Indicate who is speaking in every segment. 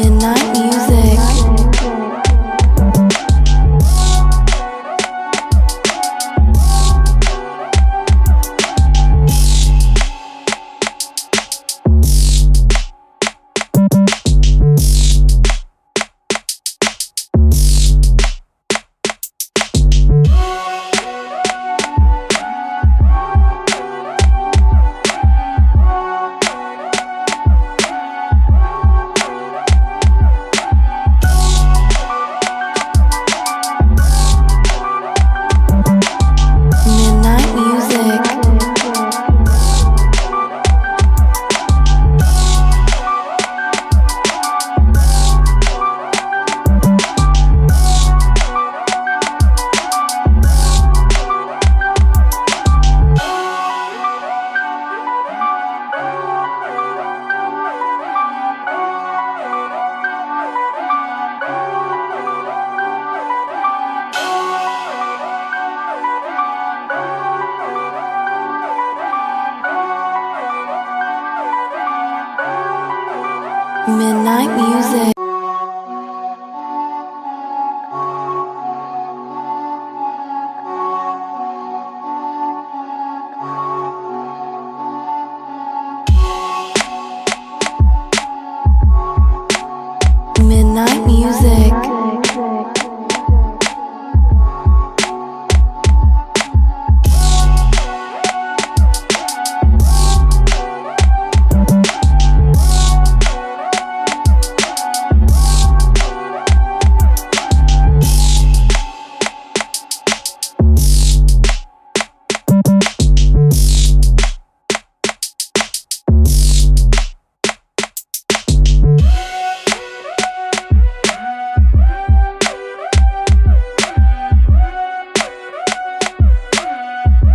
Speaker 1: Midnight music. Midnight music. Midnight music. Midnight music.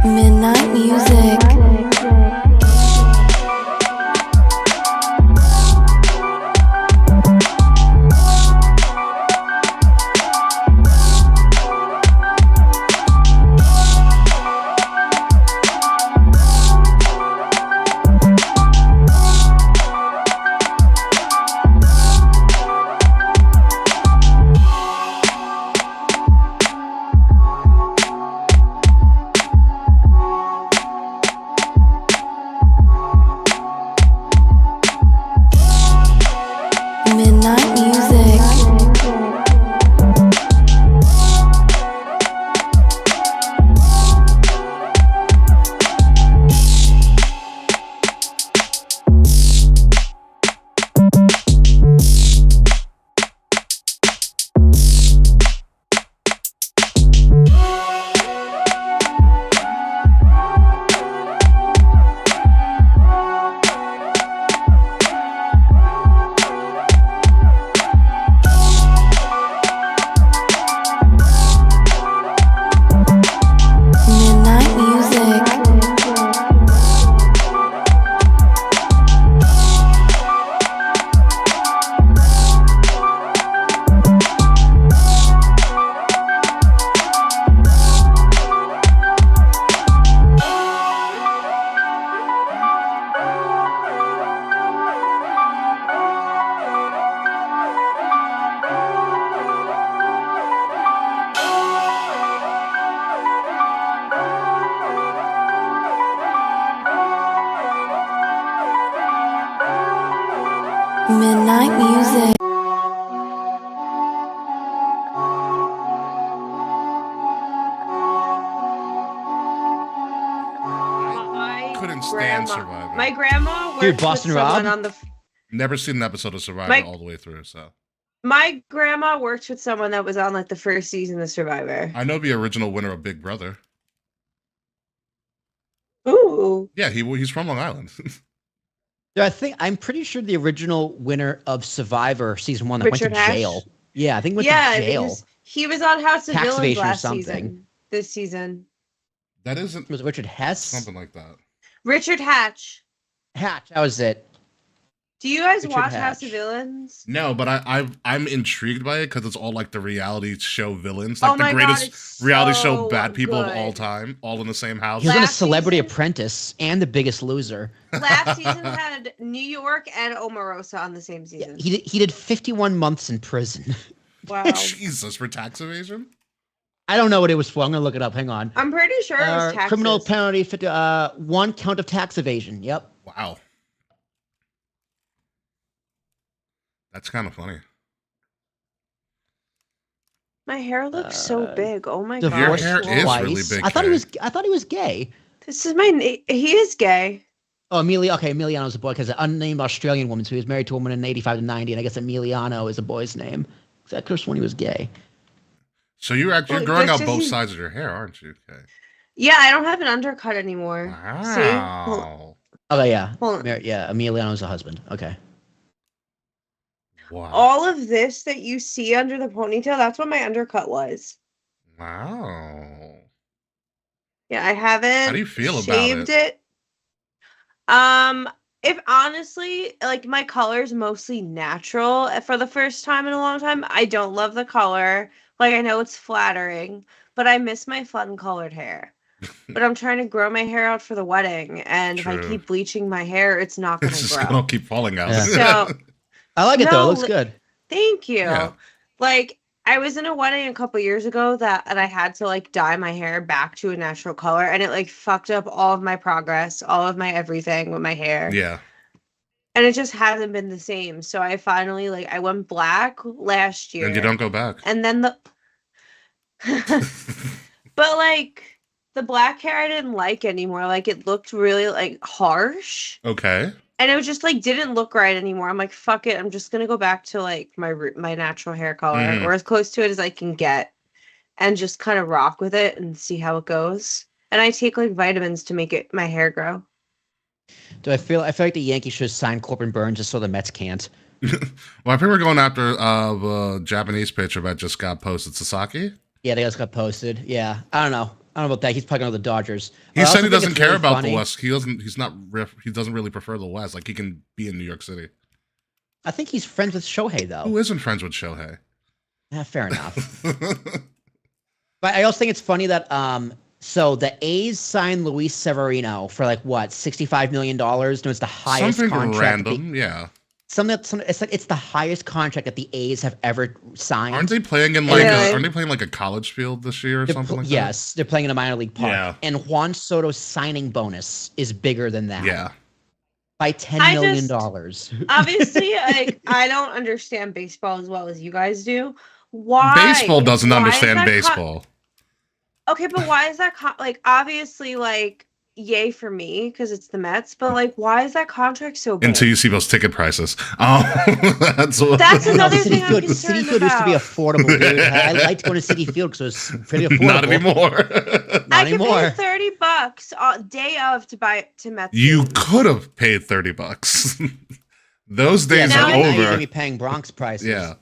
Speaker 1: Midnight music. Midnight music.
Speaker 2: Couldn't stand Survivor.
Speaker 3: My grandma worked
Speaker 4: Dude, Boston
Speaker 3: with someone
Speaker 4: Rob?
Speaker 3: on the.
Speaker 2: Never seen an episode of Survivor all the way through, so
Speaker 3: My grandma worked with someone that was on like the first season of Survivor.
Speaker 2: I know the original winner of Big Brother.
Speaker 3: Ooh.
Speaker 2: Yeah, he's from Long Island.
Speaker 4: Yeah, I'm pretty sure the original winner of Survivor season 1 that
Speaker 3: Richard
Speaker 4: went to
Speaker 3: Hatch?
Speaker 4: jail. Yeah, I think went
Speaker 3: Yeah,
Speaker 4: to jail.
Speaker 3: because he was on House of
Speaker 4: Tax
Speaker 3: Villains
Speaker 4: evasion or
Speaker 3: last
Speaker 4: something.
Speaker 3: season. This season.
Speaker 2: That isn't
Speaker 4: Was it Richard Hess?
Speaker 2: something like that.
Speaker 3: Richard Hatch.
Speaker 4: Hatch, that was it.
Speaker 3: Do you guys
Speaker 4: Richard
Speaker 3: watch House
Speaker 4: Hatch.
Speaker 3: of Villains?
Speaker 2: No, but I'm intrigued by it because it's all like the reality show villains, like
Speaker 3: Oh
Speaker 2: the
Speaker 3: my God,
Speaker 2: greatest
Speaker 3: it's
Speaker 2: reality show
Speaker 3: so
Speaker 2: bad people of all
Speaker 3: good.
Speaker 2: time, all in the same house.
Speaker 4: He was in a
Speaker 3: Last
Speaker 4: Celebrity
Speaker 3: season-
Speaker 4: Apprentice and The Biggest Loser.
Speaker 3: Last season had New York and Omarosa on the same
Speaker 4: Yeah,
Speaker 3: season.
Speaker 4: he did 51 months in prison.
Speaker 3: Wow.
Speaker 2: Jesus, for tax evasion?
Speaker 4: I don't know what it was for. I'm gonna look it up. Hang on.
Speaker 3: I'm pretty sure it was taxes.
Speaker 4: Criminal penalty, 1 count of tax evasion. Yep.
Speaker 2: Wow. That's kind of funny.
Speaker 3: My hair looks so big. Oh my god.
Speaker 4: Divorced
Speaker 2: Your hair is
Speaker 4: twice.
Speaker 2: really big,
Speaker 4: I thought
Speaker 2: Kay.
Speaker 4: I thought he was gay.
Speaker 3: This is he is gay.
Speaker 4: Oh, Emiliano's a boy because an unnamed Australian woman. So he was married to a woman in 85 to 90, and I guess Emiliano is a boy's name. That course when he was gay.
Speaker 2: So you're
Speaker 3: Well,
Speaker 2: growing out
Speaker 3: this
Speaker 2: both
Speaker 3: isn't-
Speaker 2: sides of your hair, aren't you? Okay.
Speaker 3: Yeah, I don't have an undercut anymore. See?
Speaker 2: Wow.
Speaker 4: Oh yeah,
Speaker 3: Hold on.
Speaker 4: yeah. Emiliano's a husband. Okay.
Speaker 2: Wow.
Speaker 3: All of this that you see under the ponytail, that's what my undercut was.
Speaker 2: Wow.
Speaker 3: Yeah, I haven't
Speaker 2: How do you feel about
Speaker 3: shaved it. If honestly, like my color is mostly natural for the first time in a long time. I don't love the color. Like I know it's flattering, but I miss my fun colored hair. But I'm trying to grow my hair out for the wedding, and if I
Speaker 2: True.
Speaker 3: keep bleaching my hair, it's not going
Speaker 2: It's
Speaker 3: to
Speaker 2: just
Speaker 3: grow.
Speaker 2: gonna keep falling out.
Speaker 4: Yeah.
Speaker 3: So
Speaker 4: I like it though.
Speaker 3: No,
Speaker 4: It looks good.
Speaker 3: thank you.
Speaker 2: Yeah.
Speaker 3: Like I was in a wedding a couple years ago and I had to like dye my hair back to a natural color, and it like fucked up all of my progress, all of my everything with my hair.
Speaker 2: Yeah.
Speaker 3: And it just hasn't been the same. So I finally I went black last year.
Speaker 2: And you don't go back.
Speaker 3: And then but like the black hair I didn't like anymore. Like it looked really like harsh.
Speaker 2: Okay.
Speaker 3: And it was just like didn't look right anymore. I'm like, fuck it. I'm just gonna go back to like my natural hair color
Speaker 2: Mhm.
Speaker 3: or as close to it as I can get, and just kind of rock with it and see how it goes. And I take like vitamins to make my hair grow.
Speaker 4: I feel like the Yankees should sign Corbin Burns just so the Mets can't.
Speaker 2: Well, I think we're going after the Japanese pitcher that just got posted, Sasaki.
Speaker 4: Yeah, they just got posted. Yeah, I don't know. I don't know about that. He's probably going to the Dodgers.
Speaker 2: He
Speaker 4: I also
Speaker 2: said he
Speaker 4: think
Speaker 2: doesn't
Speaker 4: it's
Speaker 2: care
Speaker 4: really
Speaker 2: about
Speaker 4: funny.
Speaker 2: the West. He doesn't. He's not. He doesn't really prefer the West. Like he can be in New York City.
Speaker 4: I think he's friends with Shohei though.
Speaker 2: Who isn't friends with Shohei?
Speaker 4: Yeah, fair enough. But I also think it's funny that so the A's signed Luis Severino for like what, $65 million? No, it's the highest
Speaker 2: Something
Speaker 4: contract.
Speaker 2: random. Yeah.
Speaker 4: It's the highest contract that the A's have ever signed.
Speaker 2: Aren't they playing in like
Speaker 3: Yeah.
Speaker 2: aren't they playing like a college field this year or
Speaker 4: They're
Speaker 2: something like
Speaker 4: yes, they're playing in a minor league park.
Speaker 2: Yeah.
Speaker 4: And Juan Soto's signing bonus is bigger than that.
Speaker 2: that? Yeah.
Speaker 4: By $10
Speaker 3: I
Speaker 4: million.
Speaker 3: Obviously, like I don't understand baseball as well as you guys do. Why?
Speaker 2: Baseball doesn't
Speaker 3: Why is
Speaker 2: understand
Speaker 3: that
Speaker 2: baseball.
Speaker 3: Okay, but why is that like obviously like yay for me because it's the Mets, but like why is that contract so big?
Speaker 2: Until you see those ticket prices. That's what.
Speaker 3: That's
Speaker 4: No,
Speaker 3: another
Speaker 4: City
Speaker 3: thing I'm
Speaker 4: Field,
Speaker 3: concerned
Speaker 4: City Field used to be
Speaker 3: about.
Speaker 4: affordable, dude. I liked going to City Field because it was pretty affordable.
Speaker 2: Not anymore.
Speaker 4: Not
Speaker 3: I could
Speaker 4: anymore.
Speaker 3: pay $30 day of to buy to Mets.
Speaker 2: You
Speaker 3: games.
Speaker 2: could have paid $30. Those days
Speaker 3: now
Speaker 2: are
Speaker 3: you're
Speaker 4: Now you're
Speaker 2: over.
Speaker 4: gonna be paying Bronx prices.
Speaker 2: Yeah.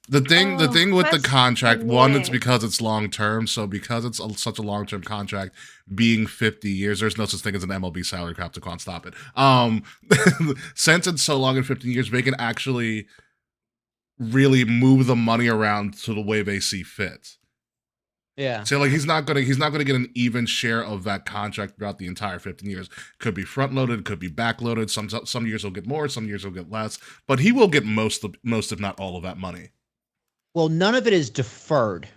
Speaker 2: The thing
Speaker 3: Oh,
Speaker 2: with the
Speaker 3: that's
Speaker 2: contract, one, it's
Speaker 3: sick.
Speaker 2: because it's long term. So because it's such a long term contract, being 50 years, there's no such thing as an MLB salary cap to can't stop it. Since it's so long in 15 years, they can actually really move the money around to the way they see fit.
Speaker 4: Yeah.
Speaker 2: So like he's not gonna get an even share of that contract throughout the entire 15 years. Could be front loaded, could be back loaded. Some years he'll get more, some years he'll get less, but he will get most if not all of that money.
Speaker 4: Well, none of it is deferred.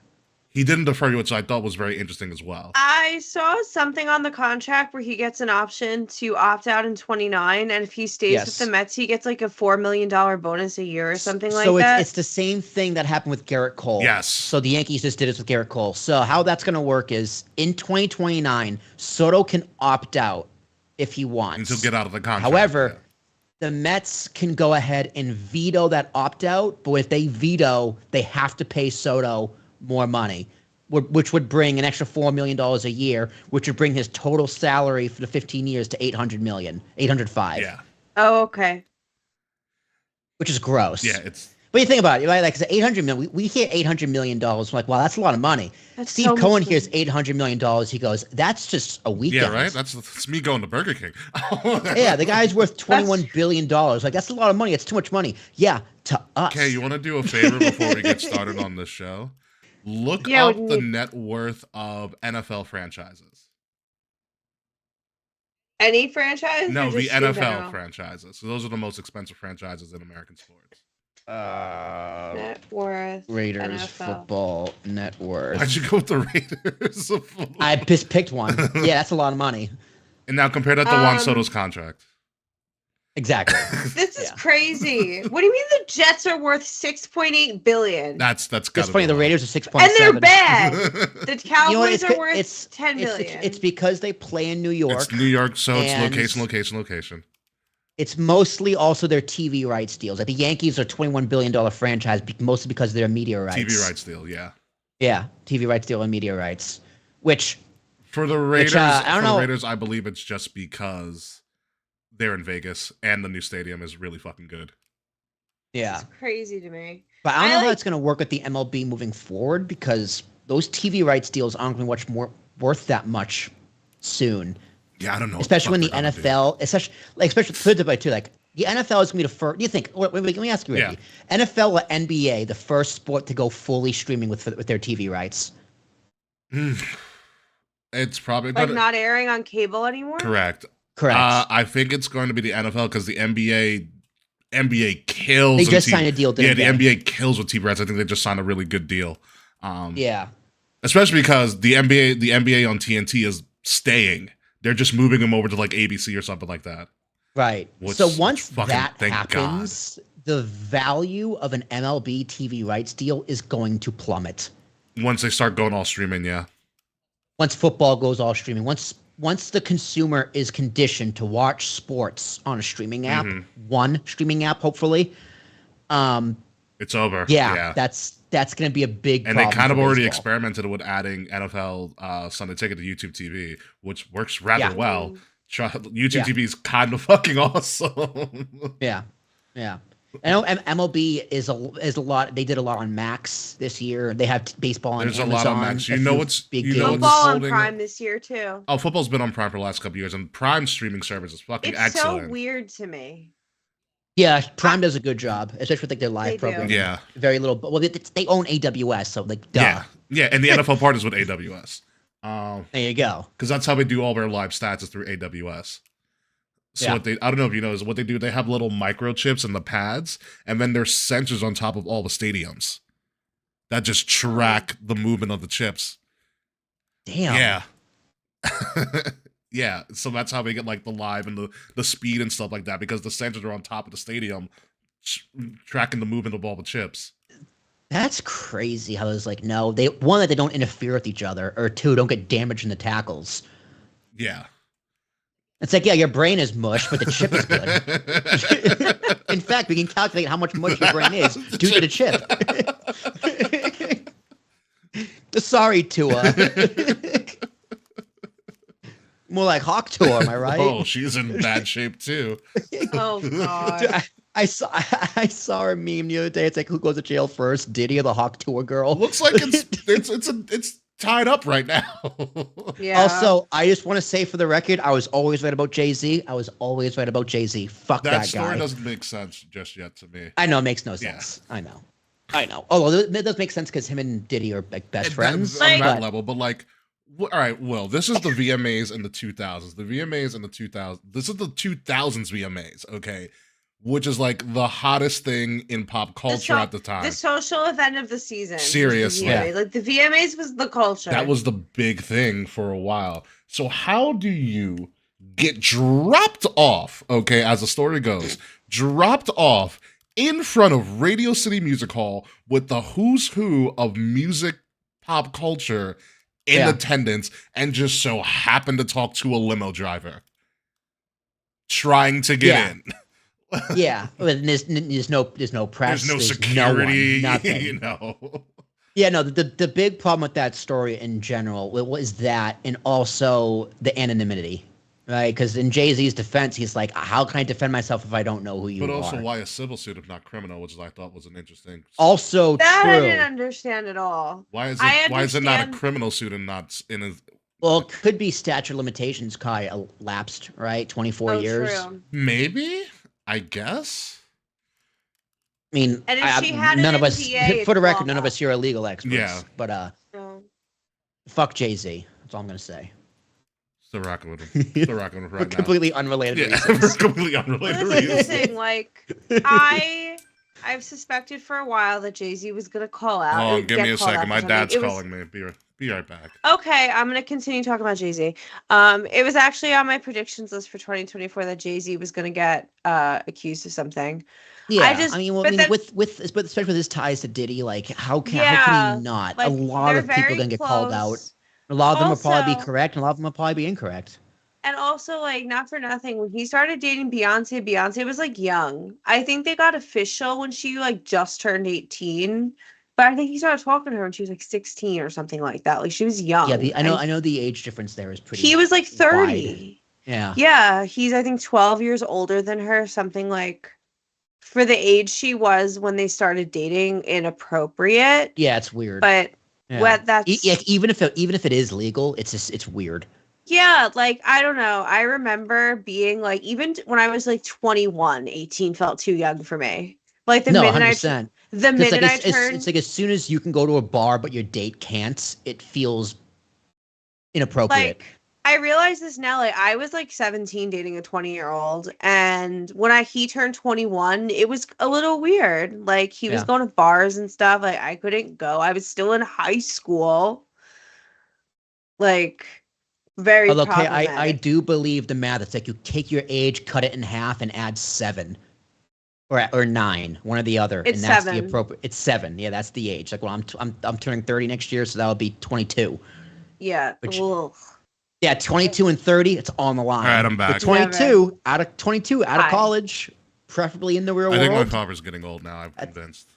Speaker 2: He didn't defer you, which I thought was very interesting as well.
Speaker 3: I saw something on the contract where he gets an option to opt out in 29, and if he stays with
Speaker 4: Yes.
Speaker 3: the Mets, he gets like a $4 million bonus a year or something like
Speaker 4: So
Speaker 3: that.
Speaker 4: it's the same thing that happened with Garrett Cole.
Speaker 2: Yes.
Speaker 4: So the Yankees just did it with Garrett Cole. So how that's going to work is in 2029, Soto can opt out if he wants.
Speaker 2: And he'll get out of the contract.
Speaker 4: However, the Mets can go ahead and veto that opt out, but if they veto, they have to pay Soto more money, which would bring an extra $4 million a year, which would bring his total salary for the 15 years to $800 million, $805.
Speaker 2: Yeah.
Speaker 3: Oh, okay.
Speaker 4: Which is gross.
Speaker 2: Yeah, it's
Speaker 4: But you think about it, right? Like, it's 800 million. We hear $800 million. We're like, wow, that's a lot of money.
Speaker 3: That's
Speaker 4: Steve
Speaker 3: so much
Speaker 4: Cohen
Speaker 3: money.
Speaker 4: hears $800 million. He goes, that's just a weekend.
Speaker 2: Yeah, right. That's me going to Burger King.
Speaker 4: Yeah, the guy's worth $21 billion. Like, that's a lot of money. It's too much money. Yeah, to us.
Speaker 2: Okay, you want to do a favor before we get started on this show? Look
Speaker 3: Yeah,
Speaker 2: up
Speaker 3: we
Speaker 2: the
Speaker 3: need-
Speaker 2: net worth of NFL franchises.
Speaker 3: Any franchise?
Speaker 2: No,
Speaker 3: or
Speaker 2: the
Speaker 3: just in
Speaker 2: NFL
Speaker 3: general?
Speaker 2: franchises. So those are the most expensive franchises in American sports.
Speaker 3: Net worth.
Speaker 4: Raiders
Speaker 3: NFL.
Speaker 4: football net worth.
Speaker 2: Why'd you go with the Raiders?
Speaker 4: I just picked one. Yeah, that's a lot of money.
Speaker 2: And now compare that to Juan Soto's contract.
Speaker 4: Exactly.
Speaker 3: This is
Speaker 4: Yeah.
Speaker 3: crazy. What do you mean the Jets are worth $6.8 billion?
Speaker 2: That's
Speaker 4: That's
Speaker 2: gotta
Speaker 4: funny.
Speaker 2: be
Speaker 4: The
Speaker 2: low.
Speaker 4: Raiders are 6.7.
Speaker 3: And they're bad. The Cowboys
Speaker 4: You know what,
Speaker 3: are worth $10 million.
Speaker 4: It's because they play in New York.
Speaker 2: It's New York, so it's
Speaker 4: and
Speaker 2: location.
Speaker 4: It's mostly also their TV rights deals. Like the Yankees are $21 billion franchise, mostly because of their media rights.
Speaker 2: TV rights deal, yeah.
Speaker 4: Yeah, TV rights deal and media rights. Which
Speaker 2: For the Raiders,
Speaker 4: I don't know.
Speaker 2: The Raiders, I believe it's just because they're in Vegas and the new stadium is really fucking good.
Speaker 4: yeah,
Speaker 3: It's crazy to me.
Speaker 4: but I don't know how
Speaker 3: like-
Speaker 4: it's going to work with the MLB moving forward because those TV rights deals aren't going to be much more worth that much soon.
Speaker 2: Yeah, I don't know.
Speaker 4: Especially when the
Speaker 2: what fuck they're
Speaker 4: NFL, especially put it by too, like the NFL is going to be the first. Do you think? Wait, let me ask you, Ricky. NFL or NBA, the first sport to go fully streaming with their TV rights?
Speaker 2: gonna do. It's probably
Speaker 3: Like
Speaker 2: gonna,
Speaker 3: not airing on cable anymore?
Speaker 2: correct.
Speaker 4: Correct.
Speaker 2: I think it's going to be the NFL because the NBA kills.
Speaker 4: They
Speaker 2: in
Speaker 4: just
Speaker 2: TV
Speaker 4: signed a deal, didn't
Speaker 2: Yeah,
Speaker 4: they?
Speaker 2: the NBA kills with TV rights. I think they just signed a really good deal.
Speaker 4: Yeah.
Speaker 2: Especially because the NBA on TNT is staying. They're just moving them over to like ABC or something like that.
Speaker 4: Right.
Speaker 2: Which-
Speaker 4: So
Speaker 2: which
Speaker 4: once
Speaker 2: fucking-
Speaker 4: that
Speaker 2: thank
Speaker 4: happens, the value of an MLB TV rights deal is going to plummet.
Speaker 2: Once they start going all streaming, yeah.
Speaker 4: Once football goes all streaming, once the consumer is conditioned to watch sports on a streaming app,
Speaker 2: Mm-hmm.
Speaker 4: one streaming app, hopefully,
Speaker 2: It's over.
Speaker 4: that's going to be a big
Speaker 2: And they
Speaker 4: problem
Speaker 2: kind of
Speaker 4: for
Speaker 2: already
Speaker 4: baseball.
Speaker 2: experimented with adding NFL Sunday Ticket to YouTube TV, which works rather
Speaker 4: Yeah.
Speaker 2: well. YouTube
Speaker 4: Yeah.
Speaker 2: TV is kind of fucking awesome.
Speaker 4: Yeah, yeah. I know MLB is a lot. They did a lot on Max this year. They have baseball on
Speaker 2: There's a
Speaker 4: Amazon.
Speaker 2: lot on Max. You
Speaker 4: a
Speaker 2: know
Speaker 4: few
Speaker 2: what's-
Speaker 4: big
Speaker 2: you know
Speaker 4: games.
Speaker 2: what's-
Speaker 3: Football on
Speaker 2: holding-
Speaker 3: Prime this year too.
Speaker 2: Oh, football's been on Prime for the last couple years, and Prime streaming service is fucking
Speaker 3: It's
Speaker 2: excellent.
Speaker 3: so weird to me.
Speaker 4: Yeah, Prime does a good job, especially with like their
Speaker 3: They
Speaker 4: live
Speaker 3: do.
Speaker 4: program.
Speaker 2: Yeah.
Speaker 4: Very little, but well, they own AWS, so like, duh.
Speaker 2: Yeah, and the NFL part is with AWS.
Speaker 4: There you go.
Speaker 2: Because that's how they do all their live stats is through AWS. So
Speaker 4: Yeah.
Speaker 2: what they, I don't know if you know, is what they do. They have little microchips in the pads, and then there's sensors on top of all the stadiums that just track the movement of the chips.
Speaker 4: Damn.
Speaker 2: Yeah. Yeah. So that's how they get like the live and the speed and stuff like that, because the sensors are on top of the stadium tracking the movement of all the chips.
Speaker 4: That's crazy. How there's like no, they one that they don't interfere with each other, or two, don't get damaged in the tackles.
Speaker 2: Yeah.
Speaker 4: It's like, yeah, your brain is mush, but the chip is good. In fact, we can calculate how much mush your brain is due to the chip. Sorry, Tua. More like Hawk Tour, am I right?
Speaker 2: Oh, she's in bad shape too.
Speaker 3: Oh
Speaker 4: Dude,
Speaker 3: god.
Speaker 4: I saw a meme the other day. It's like, who goes to jail first, Diddy or the Hawk Tour girl?
Speaker 2: Looks like it's tied up right now.
Speaker 3: Yeah.
Speaker 4: Also, I just want to say for the record, I was always right about Jay-Z. I was always right about Jay-Z. Fuck
Speaker 2: That
Speaker 4: that
Speaker 2: story
Speaker 4: guy.
Speaker 2: doesn't make sense just yet to me.
Speaker 4: I know it makes no
Speaker 2: Yeah.
Speaker 4: sense. I know. Although it does make sense because him and Diddy are like best friends.
Speaker 2: On that
Speaker 3: Like-
Speaker 2: level, but like, all right, well, this is the VMAs in the 2000s. The VMAs in the 2000s. This is the 2000s VMAs, okay, which is like the hottest thing in pop culture at the time.
Speaker 3: The social event of the season. was the
Speaker 2: Seriously.
Speaker 3: VMAs. Like the VMAs was the culture.
Speaker 2: That was the big thing for a while. So how do you get dropped off, okay, as the story goes, dropped off in front of Radio City Music Hall with the who's who of music pop culture in
Speaker 4: Yeah.
Speaker 2: attendance, and just so happen to talk to a limo driver trying to get
Speaker 4: Yeah.
Speaker 2: in?
Speaker 4: Yeah, but there's no press.
Speaker 2: There's no
Speaker 4: one,
Speaker 2: security,
Speaker 4: nothing.
Speaker 2: you know.
Speaker 4: Yeah, no. The big problem with that story in general was that, and also the anonymity. right? Because in Jay Z's defense, he's like, "How can I defend myself if I don't know who you
Speaker 2: But also,
Speaker 4: are?"
Speaker 2: why a civil suit if not criminal, which I thought was an interesting.
Speaker 4: Also
Speaker 3: That I didn't
Speaker 4: true.
Speaker 3: understand at all.
Speaker 2: Why is
Speaker 3: I
Speaker 2: it? Why is it not a
Speaker 3: understand.
Speaker 2: criminal suit and not in a?
Speaker 4: Well, it could be statute of limitations kind of elapsed, right? 24
Speaker 3: Oh,
Speaker 4: years.
Speaker 3: true.
Speaker 2: Maybe, I guess.
Speaker 4: I mean,
Speaker 3: And if she had
Speaker 4: none
Speaker 3: an
Speaker 4: of us,
Speaker 3: NDA,
Speaker 4: for the
Speaker 3: it's
Speaker 4: record,
Speaker 3: long
Speaker 4: none of
Speaker 3: up.
Speaker 4: us here are legal experts.
Speaker 2: Yeah.
Speaker 4: But
Speaker 3: No.
Speaker 4: fuck Jay Z. That's all I'm gonna say.
Speaker 2: Still rocking with him. Still rocking with him
Speaker 4: For
Speaker 2: right now.
Speaker 4: completely unrelated
Speaker 2: Yeah, for
Speaker 4: reasons.
Speaker 2: completely
Speaker 3: Well,
Speaker 2: unrelated
Speaker 3: this is the
Speaker 2: reasons.
Speaker 3: thing. Like, I've suspected for a while that Jay Z was gonna call out.
Speaker 2: Hold on, give
Speaker 3: get
Speaker 2: me a
Speaker 3: called out
Speaker 2: second.
Speaker 3: for
Speaker 2: My
Speaker 3: something.
Speaker 2: dad's
Speaker 3: It was-
Speaker 2: calling me. Be right back.
Speaker 3: Okay, I'm gonna continue talking about Jay Z. It was actually on my predictions list for 2024 that Jay Z was gonna get accused of something.
Speaker 4: Yeah,
Speaker 3: just-
Speaker 4: I mean, well,
Speaker 3: but
Speaker 4: I mean,
Speaker 3: then-
Speaker 4: but especially with his ties to Diddy, like how can
Speaker 3: Yeah,
Speaker 4: he not?
Speaker 3: Like,
Speaker 4: a lot
Speaker 3: they're
Speaker 4: of people
Speaker 3: very
Speaker 4: gonna get called out.
Speaker 3: close.
Speaker 4: A lot of them will probably be
Speaker 3: Also-
Speaker 4: correct, and a lot of them will probably be incorrect.
Speaker 3: And also, like, not for nothing, when he started dating Beyonce, Beyonce was like young. I think they got official when she like just turned 18. But I think he started talking to her when she was like 16 or something like that. Like she was young.
Speaker 4: Yeah, I
Speaker 3: and
Speaker 4: know the age difference there is pretty.
Speaker 3: he was like 30.
Speaker 4: Yeah.
Speaker 3: Yeah, he's I think 12 years older than her, something like for the age she was when they started dating, inappropriate.
Speaker 4: Yeah, it's weird.
Speaker 3: But
Speaker 4: yeah.
Speaker 3: what that's
Speaker 4: even if it is legal, it's weird.
Speaker 3: yeah, like I don't know. I remember being like even when I was like 21, 18 felt too young for me. Like the
Speaker 4: No,
Speaker 3: minute
Speaker 4: 100%.
Speaker 3: the
Speaker 4: It's
Speaker 3: minute
Speaker 4: like
Speaker 3: I turned
Speaker 4: it's like as soon as you can go to a bar but your date can't, it feels inappropriate.
Speaker 3: like I realize this now. Like I was like 17 dating a 20-year-old, and when he turned 21, it was a little weird. Like he was
Speaker 4: Yeah.
Speaker 3: going to bars and stuff. Like I couldn't go. I was still in high school. Like very
Speaker 4: Although, okay, I
Speaker 3: problematic.
Speaker 4: do believe the math. It's like you take your age, cut it in half, and add 7. Or 9, one or the other,
Speaker 3: It's
Speaker 4: and that's
Speaker 3: 7.
Speaker 4: the appropriate. It's 7. Yeah, that's the age. Like, well, I'm turning 30 next year, so that'll be 22.
Speaker 3: Yeah.
Speaker 4: Which-
Speaker 3: Ugh.
Speaker 4: Yeah, 22 and 30, it's on the line.
Speaker 2: All right, I'm back.
Speaker 4: But 22 out of
Speaker 3: Hi.
Speaker 4: college, preferably in the real
Speaker 2: I think my
Speaker 4: world.
Speaker 2: father's getting old now. I'm convinced.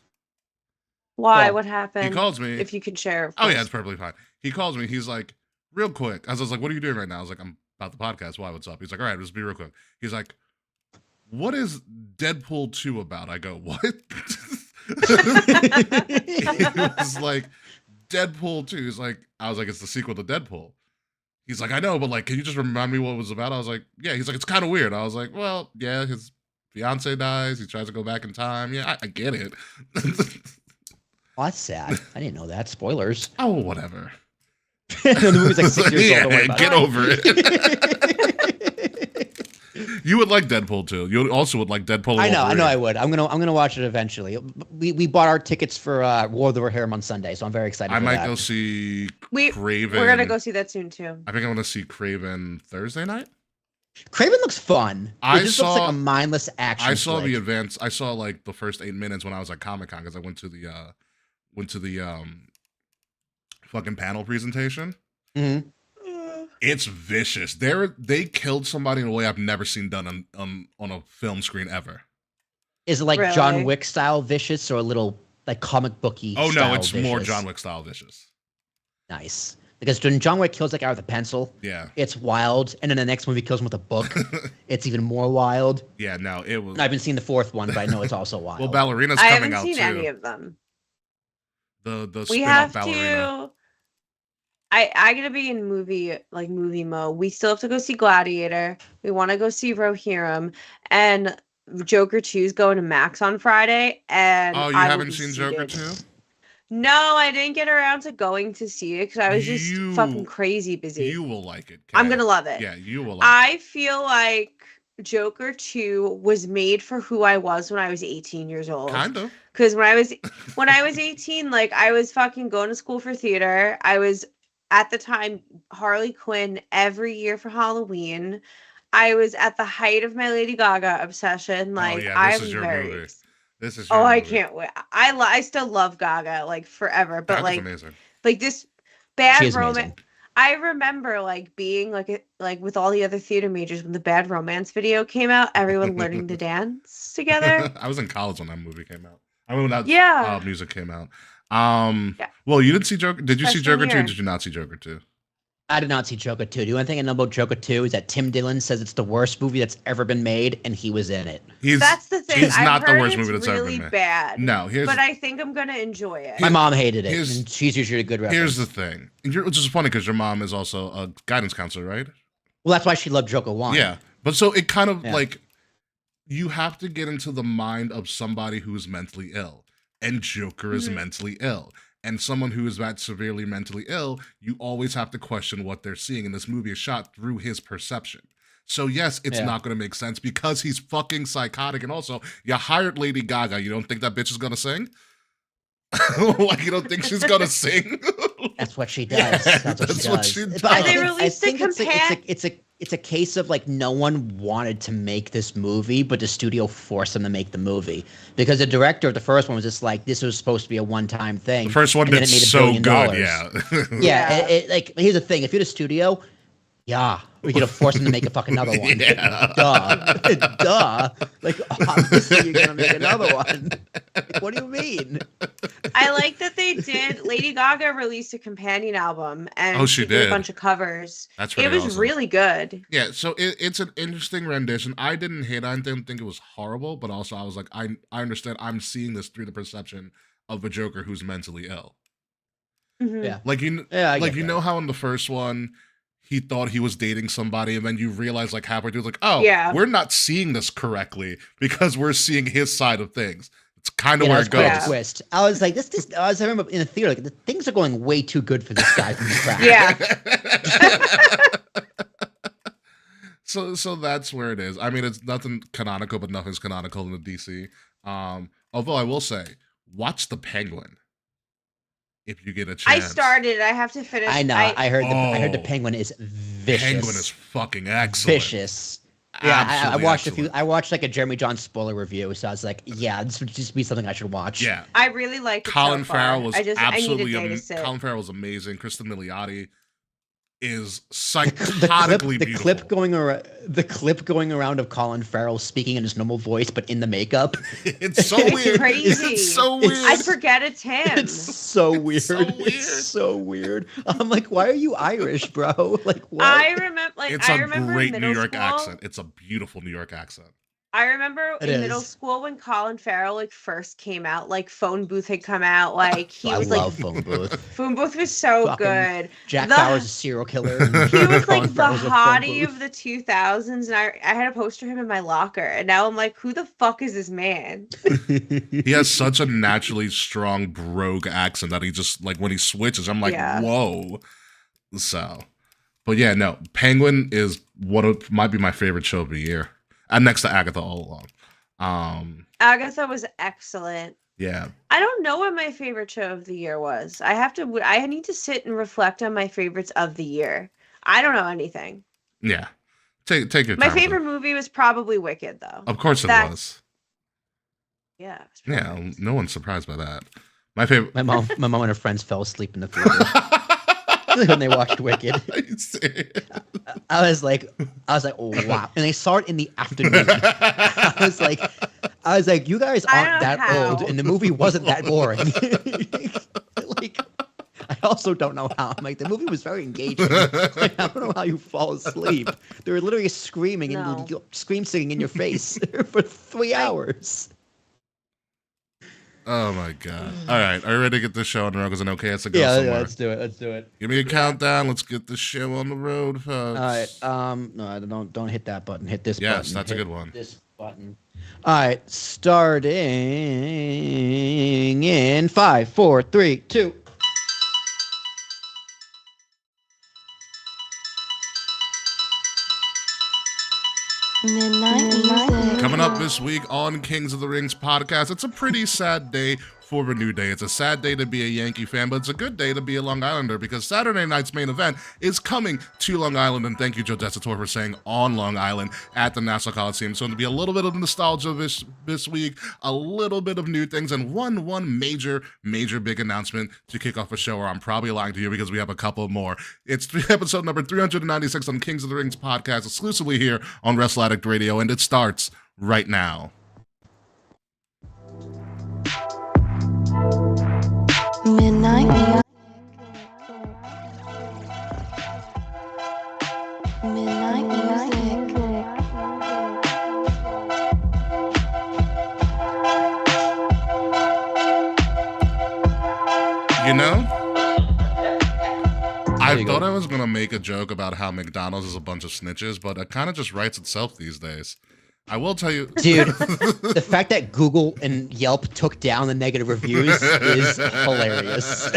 Speaker 3: Why?
Speaker 4: Well,
Speaker 3: What happened?
Speaker 2: He calls me.
Speaker 3: If you can share. of
Speaker 2: Oh yeah,
Speaker 3: course.
Speaker 2: it's perfectly fine. He calls me. He's like, real quick. I was like, "What are you doing right now?" I was like, "I'm about the podcast. Why? What's up?" He's like, "All right, just be real quick." He's like, "What is Deadpool 2 about?" I go, "What?" He was like, "Deadpool 2." He's like, I was like, "It's the sequel to Deadpool." He's like, "I know, but like, can you just remind me what it was about?" I was like, "Yeah." He's like, "It's kind of weird." I was like, "Well, yeah, his fiance dies. He tries to go back in time. Yeah, I get it."
Speaker 4: Oh, that's sad. I didn't know that. Spoilers.
Speaker 2: Oh, whatever.
Speaker 4: The movie's like 6 years
Speaker 2: Yeah,
Speaker 4: old. Don't worry about
Speaker 2: get
Speaker 4: it.
Speaker 2: over it. You would like Deadpool too. You also would like Deadpool.
Speaker 4: I know
Speaker 2: Wolverine.
Speaker 4: I would. I'm gonna watch it eventually. We bought our tickets for War of the Rohirrim on Sunday, so I'm very excited.
Speaker 2: I
Speaker 4: for
Speaker 2: might
Speaker 4: that.
Speaker 2: go see
Speaker 3: We're
Speaker 2: Craven.
Speaker 3: gonna go see that soon too.
Speaker 2: I think I'm gonna see Craven Thursday night.
Speaker 4: Craven looks fun.
Speaker 2: I
Speaker 4: It just looks
Speaker 2: saw-
Speaker 4: like a mindless action.
Speaker 2: I saw the
Speaker 4: flick.
Speaker 2: advance. I saw like the first 8 minutes when I was at Comic Con because I went to the fucking panel presentation.
Speaker 4: Mhm.
Speaker 2: It's vicious. They killed somebody in a way I've never seen done on a film screen ever.
Speaker 4: Is it like
Speaker 3: Really?
Speaker 4: John Wick style vicious or a little like comic booky?
Speaker 2: Oh no,
Speaker 4: style
Speaker 2: it's more
Speaker 4: vicious?
Speaker 2: John Wick style vicious.
Speaker 4: Nice. Because when John Wick kills that guy with a pencil,
Speaker 2: Yeah,
Speaker 4: it's wild, and then the next movie kills him with a book. It's even more wild.
Speaker 2: yeah. No, it was.
Speaker 4: And I haven't seen the fourth one, but I know it's also wild.
Speaker 2: Well, Ballerina's
Speaker 3: I
Speaker 2: coming
Speaker 3: haven't
Speaker 2: out
Speaker 3: seen
Speaker 2: too.
Speaker 3: any of them.
Speaker 2: The
Speaker 3: We
Speaker 2: spin-off
Speaker 3: have
Speaker 2: Ballerina.
Speaker 3: to. I gotta be in movie mode. We still have to go see Gladiator. We want to go see Rohirrim, and Joker 2 is going to Max on Friday. And
Speaker 2: Oh, you
Speaker 3: I will
Speaker 2: haven't
Speaker 3: be
Speaker 2: seen Joker
Speaker 3: seated.
Speaker 2: 2?
Speaker 3: No, I didn't get around to going to see it because I was just
Speaker 2: You-
Speaker 3: fucking crazy busy.
Speaker 2: You will like it.
Speaker 3: I'm
Speaker 2: Kay.
Speaker 3: gonna love it.
Speaker 2: Yeah, you will like
Speaker 3: I feel like Joker 2 was made for who I was when I was 18 years
Speaker 2: it.
Speaker 3: old.
Speaker 2: Kind of.
Speaker 3: Because when I was 18, like I was fucking going to school for theater. I was at the time Harley Quinn every year for Halloween. I was at the height of my Lady Gaga obsession. Like
Speaker 2: yeah, this
Speaker 3: I'm
Speaker 2: is your
Speaker 3: very.
Speaker 2: movie. This is. Your
Speaker 3: Oh, I
Speaker 2: movie.
Speaker 3: can't wait. I still love Gaga like forever, but
Speaker 2: Gaga's
Speaker 3: like
Speaker 2: amazing.
Speaker 3: this
Speaker 4: She
Speaker 3: bad
Speaker 4: is
Speaker 3: romance.
Speaker 4: amazing.
Speaker 3: I remember like being like with all the other theater majors when the Bad Romance video came out, everyone learning to dance together.
Speaker 2: I was in college when that movie came out. I mean, when that
Speaker 3: Yeah.
Speaker 2: music came out.
Speaker 3: Yeah.
Speaker 2: Well, you didn't see Joker. Did you see
Speaker 3: Freshman
Speaker 2: Joker 2?
Speaker 3: year.
Speaker 2: Did you not see Joker 2?
Speaker 4: I did not see Joker 2. The only thing I know about Joker 2 is that Tim Dillon says it's the worst movie that's ever been made, and he was in it.
Speaker 3: That's the thing.
Speaker 2: He's
Speaker 3: I've
Speaker 2: not the
Speaker 3: heard
Speaker 2: worst
Speaker 3: it's
Speaker 2: movie that's ever
Speaker 3: really
Speaker 2: been made.
Speaker 3: bad.
Speaker 2: No,
Speaker 3: but I think I'm gonna enjoy it.
Speaker 4: My mom hated it,
Speaker 2: here's-
Speaker 4: and she's usually a good reference.
Speaker 2: Here's the thing, which is funny because your mom is also a guidance counselor, right?
Speaker 4: Well, that's why she loved Joker 1.
Speaker 2: Yeah, but so it kind of
Speaker 4: Yeah.
Speaker 2: like you have to get into the mind of somebody who's mentally ill, and Joker is mentally ill. And someone who is that severely mentally ill, you always have to question what they're seeing. And this movie is shot through his perception. So yes, it's not going to make sense because he's fucking psychotic. And also, you hired Lady Gaga. You don't think that bitch is going to sing? Like, you don't think she's going to sing?
Speaker 4: That's what she does. That's what she does. But
Speaker 3: And they released a
Speaker 4: it's a case of like no one wanted to make this movie, but the studio forced them to make the movie because the director of the first one was just like, this was supposed to be a one-time thing.
Speaker 2: The first one did so good, yeah.
Speaker 4: Like here's the thing: if you're the studio, we could have forced them to make a fucking another one. Duh. Like obviously you're gonna make another one. Like, what do you mean?
Speaker 3: I like that they did. Lady Gaga released a companion album, and
Speaker 2: she
Speaker 3: did
Speaker 2: did
Speaker 3: a bunch of covers.
Speaker 2: That's
Speaker 3: it was
Speaker 2: awesome.
Speaker 3: really good.
Speaker 2: Yeah, so it's an interesting rendition. I didn't hate it. I didn't think it was horrible, but also I was like, I understand. I'm seeing this through the perception of a Joker who's mentally ill.
Speaker 3: Mhm.
Speaker 4: Yeah.
Speaker 2: Like you know how in the first one he thought he was dating somebody, and then you realize like halfway through, like, oh, we're not seeing this correctly because we're seeing his side of things. It's kind of where it goes.
Speaker 4: Twist. I was like, I remember in the theater, like, the things are going way too good for this guy from the crack.
Speaker 2: So that's where it is. I mean, it's nothing canonical, but nothing's canonical in the DC. Although I will say, watch The Penguin if you get a chance.
Speaker 3: I started. I have to finish.
Speaker 4: I know. I heard the Penguin is vicious.
Speaker 2: Penguin is fucking excellent.
Speaker 4: Vicious. Yeah, I watched
Speaker 2: excellent.
Speaker 4: I watched like a Jeremy John spoiler review, so I was like, yeah, this would just be something I should watch.
Speaker 2: Yeah.
Speaker 3: I really liked it
Speaker 2: Colin
Speaker 3: so far.
Speaker 2: Farrell was
Speaker 3: I need a
Speaker 2: absolutely
Speaker 3: day to sit.
Speaker 2: Colin Farrell was amazing. Kristen Milioti is psychotically
Speaker 4: the
Speaker 2: beautiful.
Speaker 4: The clip going around of Colin Farrell speaking in his normal voice but in the makeup.
Speaker 2: It's so weird.
Speaker 3: Crazy.
Speaker 2: It's so weird.
Speaker 3: I forget it's him.
Speaker 4: It's so weird. It's so weird. I'm like, why are you Irish, bro? Like, what?
Speaker 3: I remember. Like,
Speaker 2: It's
Speaker 3: I
Speaker 2: a
Speaker 3: remember
Speaker 2: great
Speaker 3: in
Speaker 2: New
Speaker 3: middle
Speaker 2: York
Speaker 3: school,
Speaker 2: accent. It's a beautiful New York accent.
Speaker 3: I remember
Speaker 4: It
Speaker 3: in middle
Speaker 4: is.
Speaker 3: school when Colin Farrell like first came out, like Phone Booth had come out, like he
Speaker 4: I
Speaker 3: was
Speaker 4: love
Speaker 3: like
Speaker 4: Phone Booth.
Speaker 3: Phone Booth was so
Speaker 4: Fucking
Speaker 3: good.
Speaker 4: Jack
Speaker 3: The-
Speaker 4: Bauer's a serial killer. and
Speaker 3: He was
Speaker 4: Colin
Speaker 3: like the
Speaker 4: Farrell's a Phone
Speaker 3: hottie
Speaker 4: Booth.
Speaker 3: of the 2000s, and I had a poster of him in my locker, and now I'm like, who the fuck is this man?
Speaker 2: He has such a naturally strong brogue accent that he just like when he switches, I'm like,
Speaker 3: Yeah.
Speaker 2: whoa. So, but yeah, no, Penguin is might be my favorite show of the year, and next to Agatha all along.
Speaker 3: Agatha was excellent.
Speaker 2: Yeah,
Speaker 3: I don't know what my favorite show of the year was. I need to sit and reflect on my favorites of the year. I don't know anything.
Speaker 2: yeah. Take your
Speaker 3: My
Speaker 2: time.
Speaker 3: favorite movie was probably Wicked, though.
Speaker 2: Of course it
Speaker 3: That-
Speaker 2: was.
Speaker 3: Yeah. It was
Speaker 2: Yeah,
Speaker 3: perfect.
Speaker 2: no one's surprised by that. My favorite.
Speaker 4: My mom and her friends fell asleep in the theater when they watched Wicked.
Speaker 2: Are you serious?
Speaker 4: I was like, oh, wow. And they saw it in the afternoon. I was like, you guys
Speaker 3: I
Speaker 4: aren't
Speaker 3: don't
Speaker 4: that
Speaker 3: know
Speaker 4: old,
Speaker 3: how.
Speaker 4: and the movie wasn't that boring. Like, I also don't know how. I'm like, the movie was very engaging. Like, I don't know how you fall asleep. They were literally screaming and scream singing in your face for 3 hours.
Speaker 2: Oh my god! All right, are you ready to get this show on the road? Because I know okay, it's a go somewhere.
Speaker 4: let's do it.
Speaker 2: Give me a countdown. Let's get this show on the road, folks.
Speaker 4: All right. No, don't hit that button. Hit this button.
Speaker 2: Yes, that's a
Speaker 4: Hit
Speaker 2: good one.
Speaker 4: This button. All right. Starting in 5, 4, 3, 2.
Speaker 1: Midnight music.
Speaker 2: Coming up this week on Kings of the Rings podcast, it's a pretty sad day for a new day. It's a sad day to be a Yankee fan, but it's a good day to be a Long Islander because Saturday night's main event is coming to Long Island. And thank you, Joe Dessator, for saying on Long Island at the Nassau Coliseum. So it'll be a little bit of nostalgia this week, a little bit of new things, and one major big announcement to kick off a show where I'm probably lying to you because we have a couple more. It's episode number 396 on Kings of the Rings podcast, exclusively here on Wrestle Addict Radio, and it starts right now.
Speaker 1: Midnight music.
Speaker 2: You know, I
Speaker 4: you
Speaker 2: thought
Speaker 4: go.
Speaker 2: I was gonna make a joke about how McDonald's is a bunch of snitches, but it kind of just writes itself these days. I will tell you,
Speaker 4: Dude, the fact that Google and Yelp took down the negative reviews is hilarious.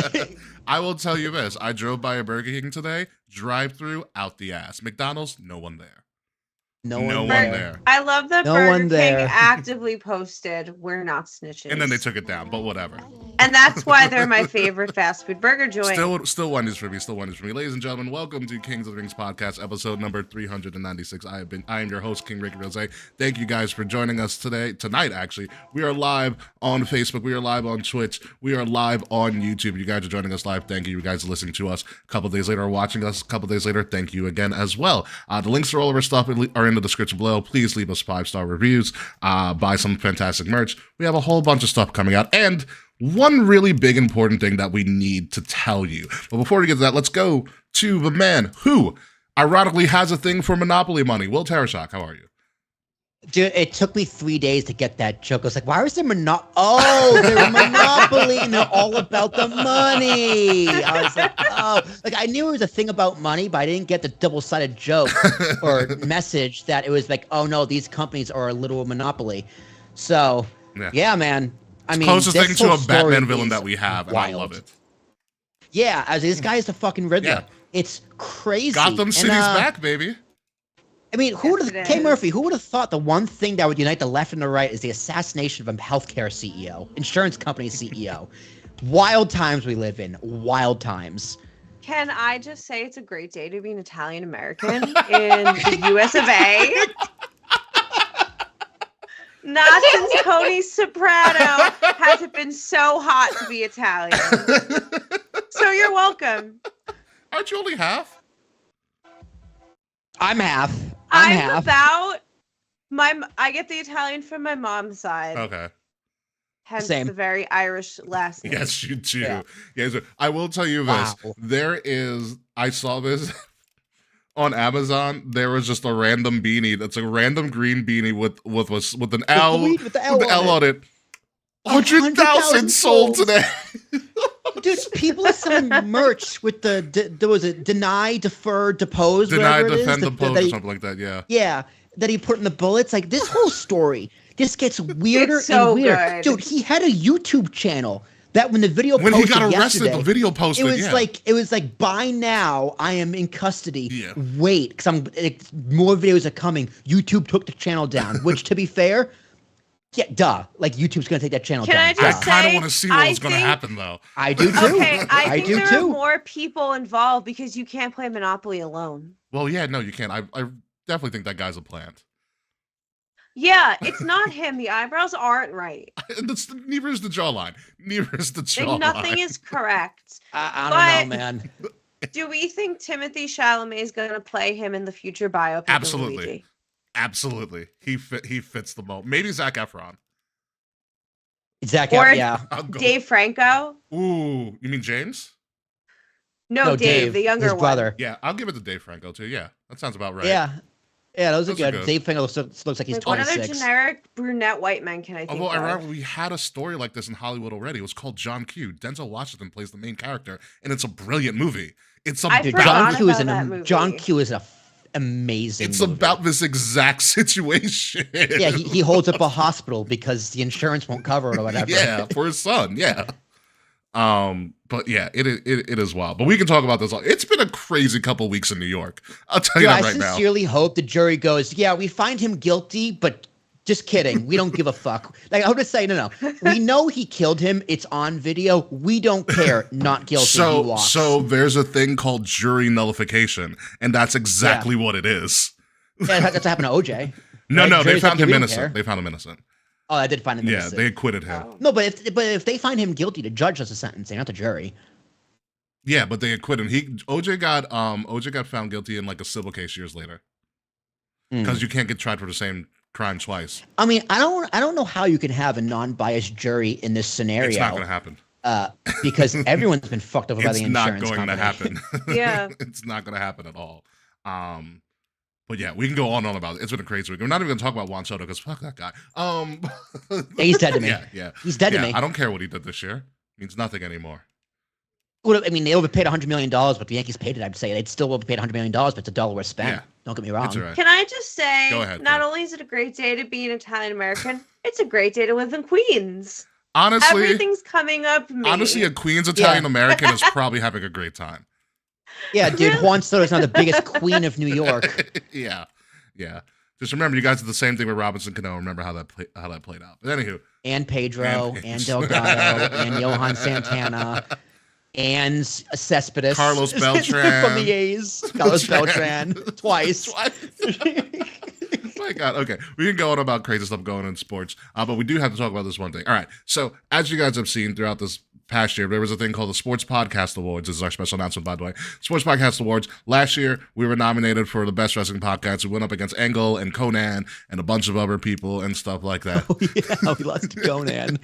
Speaker 2: I will tell you this: I drove by a Burger King today, drive-through out the ass. McDonald's, no one there.
Speaker 4: No
Speaker 2: No
Speaker 4: one
Speaker 2: one
Speaker 4: there.
Speaker 2: there.
Speaker 3: I love that
Speaker 4: No
Speaker 3: Burger
Speaker 4: one
Speaker 3: King
Speaker 4: there.
Speaker 3: actively posted, "We're not snitches,"
Speaker 2: And then they took it down, but whatever.
Speaker 3: and that's why they're my favorite fast food burger joint.
Speaker 2: Still Wendy's for me. Still Wendy's for me. Ladies and gentlemen, welcome to Kings of the Rings podcast, episode number 396. I am your host, King Ricky Rose. Thank you guys for joining us tonight. Actually, we are live on Facebook. We are live on Twitch. We are live on YouTube. You guys are joining us live. Thank you. You guys are listening to us a couple days later or watching us a couple days later. Thank you again as well. The links for all of our stuff are in the description below. Please leave us 5-star reviews. Buy some fantastic merch. We have a whole bunch of stuff coming out, and one really big important thing that we need to tell you. But before we get to that, let's go to the man who ironically has a thing for Monopoly money. Will Tarashak, how are you?
Speaker 4: Dude, it took me 3 days to get that joke. I was like, why was there they're Monopoly and they're all about the money. I was like, oh, like I knew it was a thing about money, but I didn't get the double-sided joke or message that it was like, oh no, these companies are a little monopoly. So, yeah man. I mean,
Speaker 2: Closest
Speaker 4: this
Speaker 2: thing to
Speaker 4: whole
Speaker 2: a Batman
Speaker 4: story
Speaker 2: villain
Speaker 4: is
Speaker 2: that we have, and I love it.
Speaker 4: Yeah, as this guy is the fucking Riddler.
Speaker 2: Yeah.
Speaker 4: It's crazy.
Speaker 2: Gotham City's back, baby.
Speaker 4: I mean,
Speaker 3: Yes,
Speaker 4: K.
Speaker 3: it
Speaker 4: Murphy, who would have thought the one thing that would unite the left and the right is the assassination of a healthcare CEO, insurance company CEO. Wild times we live in. Wild times.
Speaker 3: Can I just say it's a great day to be an Italian American in the US of A? Not since Tony Soprano has it been so hot to be Italian. So you're welcome.
Speaker 2: Aren't you only half?
Speaker 4: I'm half.
Speaker 3: I'm about I get the Italian from my mom's side.
Speaker 2: Okay.
Speaker 3: Hence
Speaker 4: Same.
Speaker 3: the very Irish last name.
Speaker 2: Yes, you do.
Speaker 4: Yeah.
Speaker 2: Yes, I will tell you this.
Speaker 4: Wow.
Speaker 2: I saw this on Amazon. There was just a random beanie. That's a random green beanie with an L
Speaker 4: With the L
Speaker 2: on it. 100,000 sold today.
Speaker 4: Dude, people are selling merch with there was a deny, defer, depose,
Speaker 2: Deny,
Speaker 4: whatever it is,
Speaker 2: defend,
Speaker 4: that
Speaker 2: oppose, or
Speaker 4: he-
Speaker 2: something like that. Yeah.
Speaker 4: Yeah, that he put in the bullets. Like this whole story just gets weirder
Speaker 3: It's so
Speaker 4: and weirder.
Speaker 3: good.
Speaker 4: Dude, he had a YouTube channel that when the video
Speaker 2: When he
Speaker 4: posted
Speaker 2: got arrested,
Speaker 4: yesterday,
Speaker 2: the video posted.
Speaker 4: it was like by now I am in custody.
Speaker 2: Yeah.
Speaker 4: Wait, because more videos are coming. YouTube took the channel down, which to be fair, yeah, duh. Like YouTube's gonna take that channel
Speaker 3: Can
Speaker 4: down.
Speaker 3: I
Speaker 2: I
Speaker 3: just
Speaker 2: kind of
Speaker 3: say,
Speaker 2: want to see what
Speaker 3: I
Speaker 2: was going to
Speaker 3: think-
Speaker 2: happen, though.
Speaker 4: I do too.
Speaker 3: Okay, I think
Speaker 4: do
Speaker 3: there
Speaker 4: too.
Speaker 3: are more people involved because you can't play Monopoly alone.
Speaker 2: Well, yeah, no, you can't. I definitely think that guy's a plant.
Speaker 3: Yeah, it's not him. The eyebrows aren't right.
Speaker 2: Neither is the jawline. Neither is the
Speaker 3: Like,
Speaker 2: jawline.
Speaker 3: nothing is correct.
Speaker 4: I don't know, man.
Speaker 3: Do we think Timothy Chalamet is going to play him in the future biopic? of
Speaker 2: Absolutely.
Speaker 3: Luigi?
Speaker 2: Absolutely. He fits the mold. Maybe Zac Efron.
Speaker 4: Zach,
Speaker 3: Or-
Speaker 4: yeah.
Speaker 2: I'll go.
Speaker 3: Dave Franco?
Speaker 2: Ooh, you mean James?
Speaker 3: No, Dave, the younger
Speaker 4: his
Speaker 3: one.
Speaker 4: brother.
Speaker 2: Yeah, I'll give it to Dave Franco too. Yeah, that sounds about right.
Speaker 4: Yeah. Yeah, those are
Speaker 2: Those are
Speaker 4: good.
Speaker 2: good.
Speaker 4: Dave Finger looks like he's
Speaker 3: Like, what other
Speaker 4: 26.
Speaker 3: generic brunette white men can I think
Speaker 2: Although
Speaker 3: of?
Speaker 2: ironically, we had a story like this in Hollywood already. It was called John Q. Denzel Washington plays the main character, and it's a brilliant movie. It's
Speaker 3: I
Speaker 4: Dude,
Speaker 2: about
Speaker 3: forgot
Speaker 4: John Q is
Speaker 3: about that movie.
Speaker 4: John Q is amazing.
Speaker 2: it's
Speaker 4: movie.
Speaker 2: about this exact situation.
Speaker 4: Yeah, he holds up a hospital because the insurance won't cover it or whatever.
Speaker 2: Yeah, for his son. Yeah. But yeah, it is wild. But we can talk about this. It's been a crazy couple weeks in New York. I'll tell you
Speaker 4: Dude,
Speaker 2: that
Speaker 4: I
Speaker 2: right now.
Speaker 4: sincerely hope the jury goes, yeah, we find him guilty, but just kidding. We don't give a fuck. Like, I would just say, no. We know he killed him. It's on video. We don't care. Not guilty. He walks.
Speaker 2: So there's a thing called jury nullification, and that's exactly what it is.
Speaker 4: Yeah, that's what happened to OJ.
Speaker 2: No,
Speaker 4: Right?
Speaker 2: no, they
Speaker 4: Jury's
Speaker 2: found
Speaker 4: like,
Speaker 2: him
Speaker 4: we don't
Speaker 2: innocent.
Speaker 4: care.
Speaker 2: They found him innocent.
Speaker 4: Oh, I did find him
Speaker 2: Yeah,
Speaker 4: innocent.
Speaker 2: they acquitted him.
Speaker 3: Oh.
Speaker 4: No, but if they find him guilty, the judge does the sentencing, not the jury.
Speaker 2: Yeah, but they acquitted him. OJ got found guilty in like a civil case years later because you can't get tried for the same crime twice.
Speaker 4: I mean, I don't know how you can have a non-biased jury in this scenario.
Speaker 2: It's not going to happen.
Speaker 4: Because everyone's been fucked over by
Speaker 2: It's
Speaker 4: the
Speaker 2: not
Speaker 4: insurance
Speaker 2: going
Speaker 4: company.
Speaker 2: to happen.
Speaker 3: Yeah.
Speaker 2: It's not going to happen at all. But yeah, we can go on and on about it. It's been a crazy week. We're not even going to talk about Juan Soto because fuck that guy.
Speaker 4: He's dead to me.
Speaker 2: Yeah.
Speaker 4: He's dead to me.
Speaker 2: I don't care what he did this year. It means nothing anymore.
Speaker 4: Well, I mean, they overpaid $100 million, but the Yankees paid it. I'd say they'd still overpaid $100 million, but it's a dollar worth spent.
Speaker 2: Yeah.
Speaker 4: Don't get me
Speaker 2: It's
Speaker 4: wrong.
Speaker 2: all right.
Speaker 3: Can I just say,
Speaker 2: Go ahead,
Speaker 3: not
Speaker 2: Kate.
Speaker 3: only is it a great day to be an Italian American, it's a great day to live in Queens.
Speaker 2: Honestly,
Speaker 3: Everything's coming up me.
Speaker 2: honestly, a Queens Italian American is probably having a great time.
Speaker 4: Yeah, dude, Juan Soto is now the biggest queen of New York.
Speaker 2: Yeah. Just remember, you guys did the same thing with Robinson Cano. Remember how that played out. But anywho,
Speaker 4: And Pedro, and Delgado, and Johan Santana, and Cespedes.
Speaker 2: Carlos Beltran.
Speaker 4: From the A's. Carlos Beltran. Twice.
Speaker 2: My God. Okay. We can go on about crazy stuff going on in sports, but we do have to talk about this one thing. All right. So, as you guys have seen throughout this past year, there was a thing called the Sports Podcast Awards. This is our special announcement, by the way. Sports Podcast Awards. Last year, we were nominated for the best wrestling podcast. We went up against Angle and Conan and a bunch of other people and stuff like that.
Speaker 4: Oh, yeah. We lost to Conan.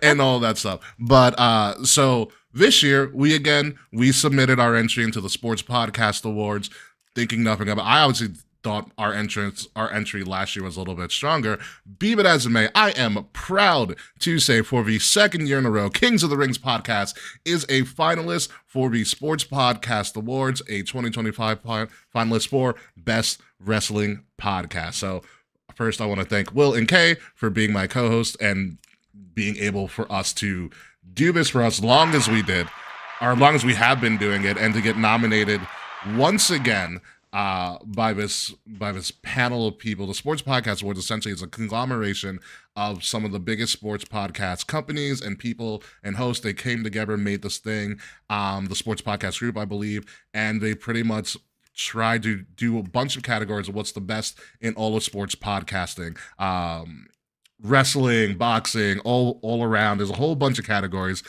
Speaker 2: and all that stuff. But so this year, we submitted our entry into the Sports Podcast Awards, thinking nothing of it. I obviously thought our entry last year was a little bit stronger. Be it as it may, I am proud to say for the second year in a row, Kings of the Rings podcast is a finalist for the Sports Podcast Awards, a 2025 finalist for Best Wrestling Podcast. So first, I want to thank Will and Kay for being my co-host and being able for us to do this for as long as we did, or as long as we have been doing it, and to get nominated once again by this panel of people. The Sports Podcast Awards essentially is a conglomeration of some of the biggest sports podcast companies and people and hosts. They came together and made this thing, the Sports Podcast Group, I believe, and they pretty much tried to do a bunch of categories of what's the best in all of sports podcasting. Wrestling, boxing, all around. There's a whole bunch of categories.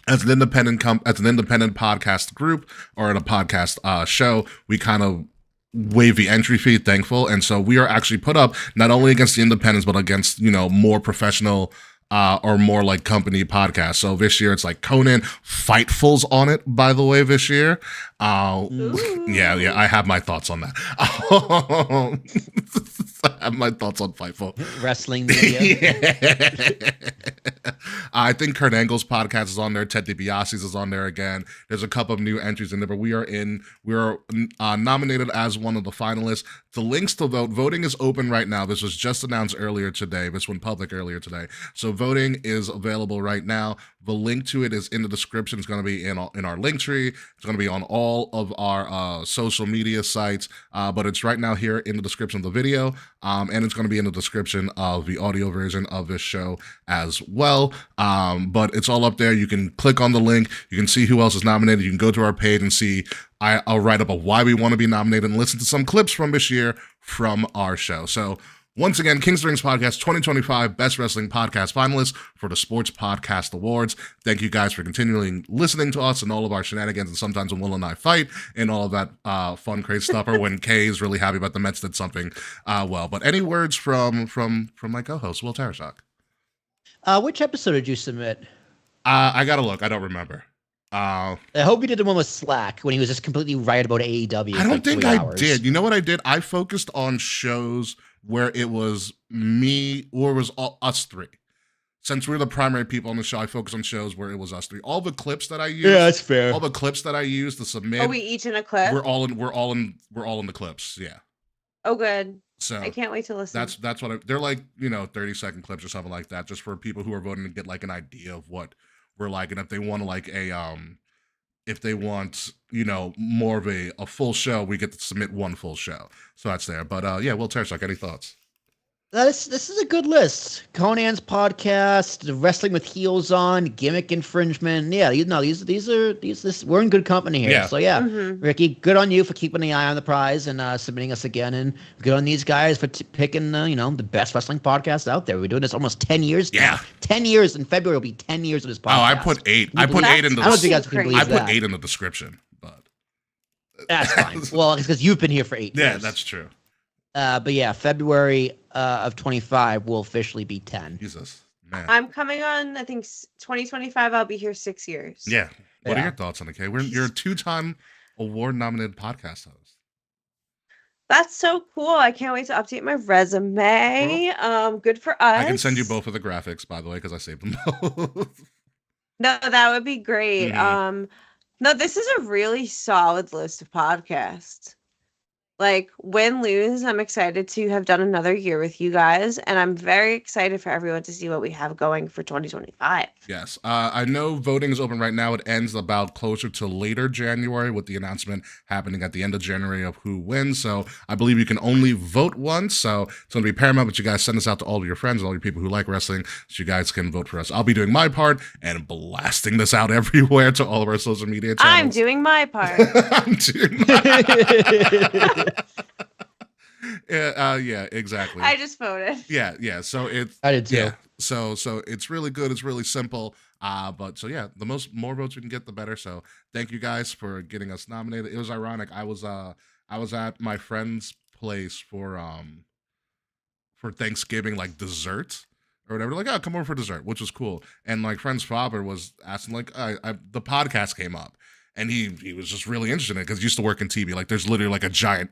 Speaker 2: As an independent podcast group or in a podcast show, we kind of waive the entry fee, thankful, and so we are actually put up not only against the independents but against more professional or more like company podcasts. So this year it's like Conan, Fightful's on it, by the way, this year. Yeah, I have my thoughts on that. I have my thoughts on Fightful.
Speaker 4: Wrestling media.
Speaker 2: I think Kurt Angle's podcast is on there. Ted DiBiase's is on there again. There's a couple of new entries in there, but we are nominated as one of the finalists. The links to vote. Voting is open right now. This was just announced earlier today. This went public earlier today. So voting is available right now. The link to it is in the description. It's going to be in our link tree. It's going to be on all of our social media sites, but it's right now here in the description of the video, and it's going to be in the description of the audio version of this show as well. But it's all up there. You can click on the link. You can see who else is nominated. You can go to our page and see I'll write up of why we want to be nominated and listen to some clips from this year from our show. So once again, Kings of the Rings Podcast 2025 Best Wrestling Podcast finalists for the Sports Podcast Awards. Thank you guys for continually listening to us and all of our shenanigans, and sometimes when Will and I fight and all of that fun, crazy stuff, or when Kay is really happy about the Mets did something well. But any words from my co-host, Will Tarashak?
Speaker 4: Which episode did you submit?
Speaker 2: I gotta look. I don't remember.
Speaker 4: I hope you did the one with Slack when he was just completely right about AEW.
Speaker 2: I don't think I did. You know what I did? I focused on shows where it was me or it was us three. Since we're the primary people on the show, I focus on shows where it was us three. All the clips that I used,
Speaker 4: yeah, that's fair.
Speaker 2: All the clips that I used to submit,
Speaker 3: Are we each in a clip?
Speaker 2: we're all in the clips. Yeah.
Speaker 3: Oh, good.
Speaker 2: So
Speaker 3: I can't wait to listen.
Speaker 2: That's what they're like. 30-second clips or something like that, just for people who are voting to get like an idea of what we're like, and if they want to like if they want, more of a full show, we get to submit one full show. So that's there. But yeah, Will Tershak, any thoughts?
Speaker 4: This is a good list. Conan's podcast, the Wrestling with Heels on, Gimmick Infringement. Yeah, these we're in good company here.
Speaker 2: Yeah.
Speaker 4: So yeah,
Speaker 3: Mm-hmm.
Speaker 4: Ricky, good on you for keeping the eye on the prize and submitting us again, and good on these guys for picking the best wrestling podcast out there. We're doing this almost 10 years now.
Speaker 2: Yeah.
Speaker 4: 10 years in February will be 10 years of this podcast.
Speaker 2: Oh, I put 8. I put 8 in the.
Speaker 4: I don't think you guys can believe
Speaker 2: I
Speaker 4: that.
Speaker 2: put 8 in the description, but
Speaker 4: That's fine. Well, it's because you've been here for 8 years.
Speaker 2: yeah, that's true.
Speaker 4: But yeah, February of 25 will officially be 10.
Speaker 2: Jesus, man.
Speaker 3: I'm coming on, I think 2025. I'll be here 6 years.
Speaker 2: Yeah. What are
Speaker 4: Yeah.
Speaker 2: your thoughts on it, Kay? You're a 2-time award-nominated podcast host.
Speaker 3: That's so cool. I can't wait to update my resume. Good for us.
Speaker 2: I can send you both of the graphics, by the way, because I saved them both.
Speaker 3: No, that would be great.
Speaker 2: Mhm.
Speaker 3: No, this is a really solid list of podcasts. Like, win, lose, I'm excited to have done another year with you guys, and I'm very excited for everyone to see what we have going for 2025.
Speaker 2: Yes. I know voting is open right now. It ends about closer to later January with the announcement happening at the end of January of who wins. So I believe you can only vote once. So it's going to be paramount that you guys send this out to all of your friends and all your people who like wrestling so you guys can vote for us. I'll be doing my part and blasting this out everywhere to all of our social media channels.
Speaker 3: I'm doing my part.
Speaker 2: I'm doing my yeah, exactly.
Speaker 3: I just voted.
Speaker 2: Yeah. So it's
Speaker 4: I did too.
Speaker 2: yeah. So it's really good. It's really simple. But so yeah, the more votes we can get, the better. So thank you guys for getting us nominated. It was ironic. I was at my friend's place for Thanksgiving, like dessert or whatever. Like, oh, come over for dessert, which was cool. And like friend's father was asking, like, the podcast came up, and he was just really interested in it because he used to work in TV. Like, there's literally like a giant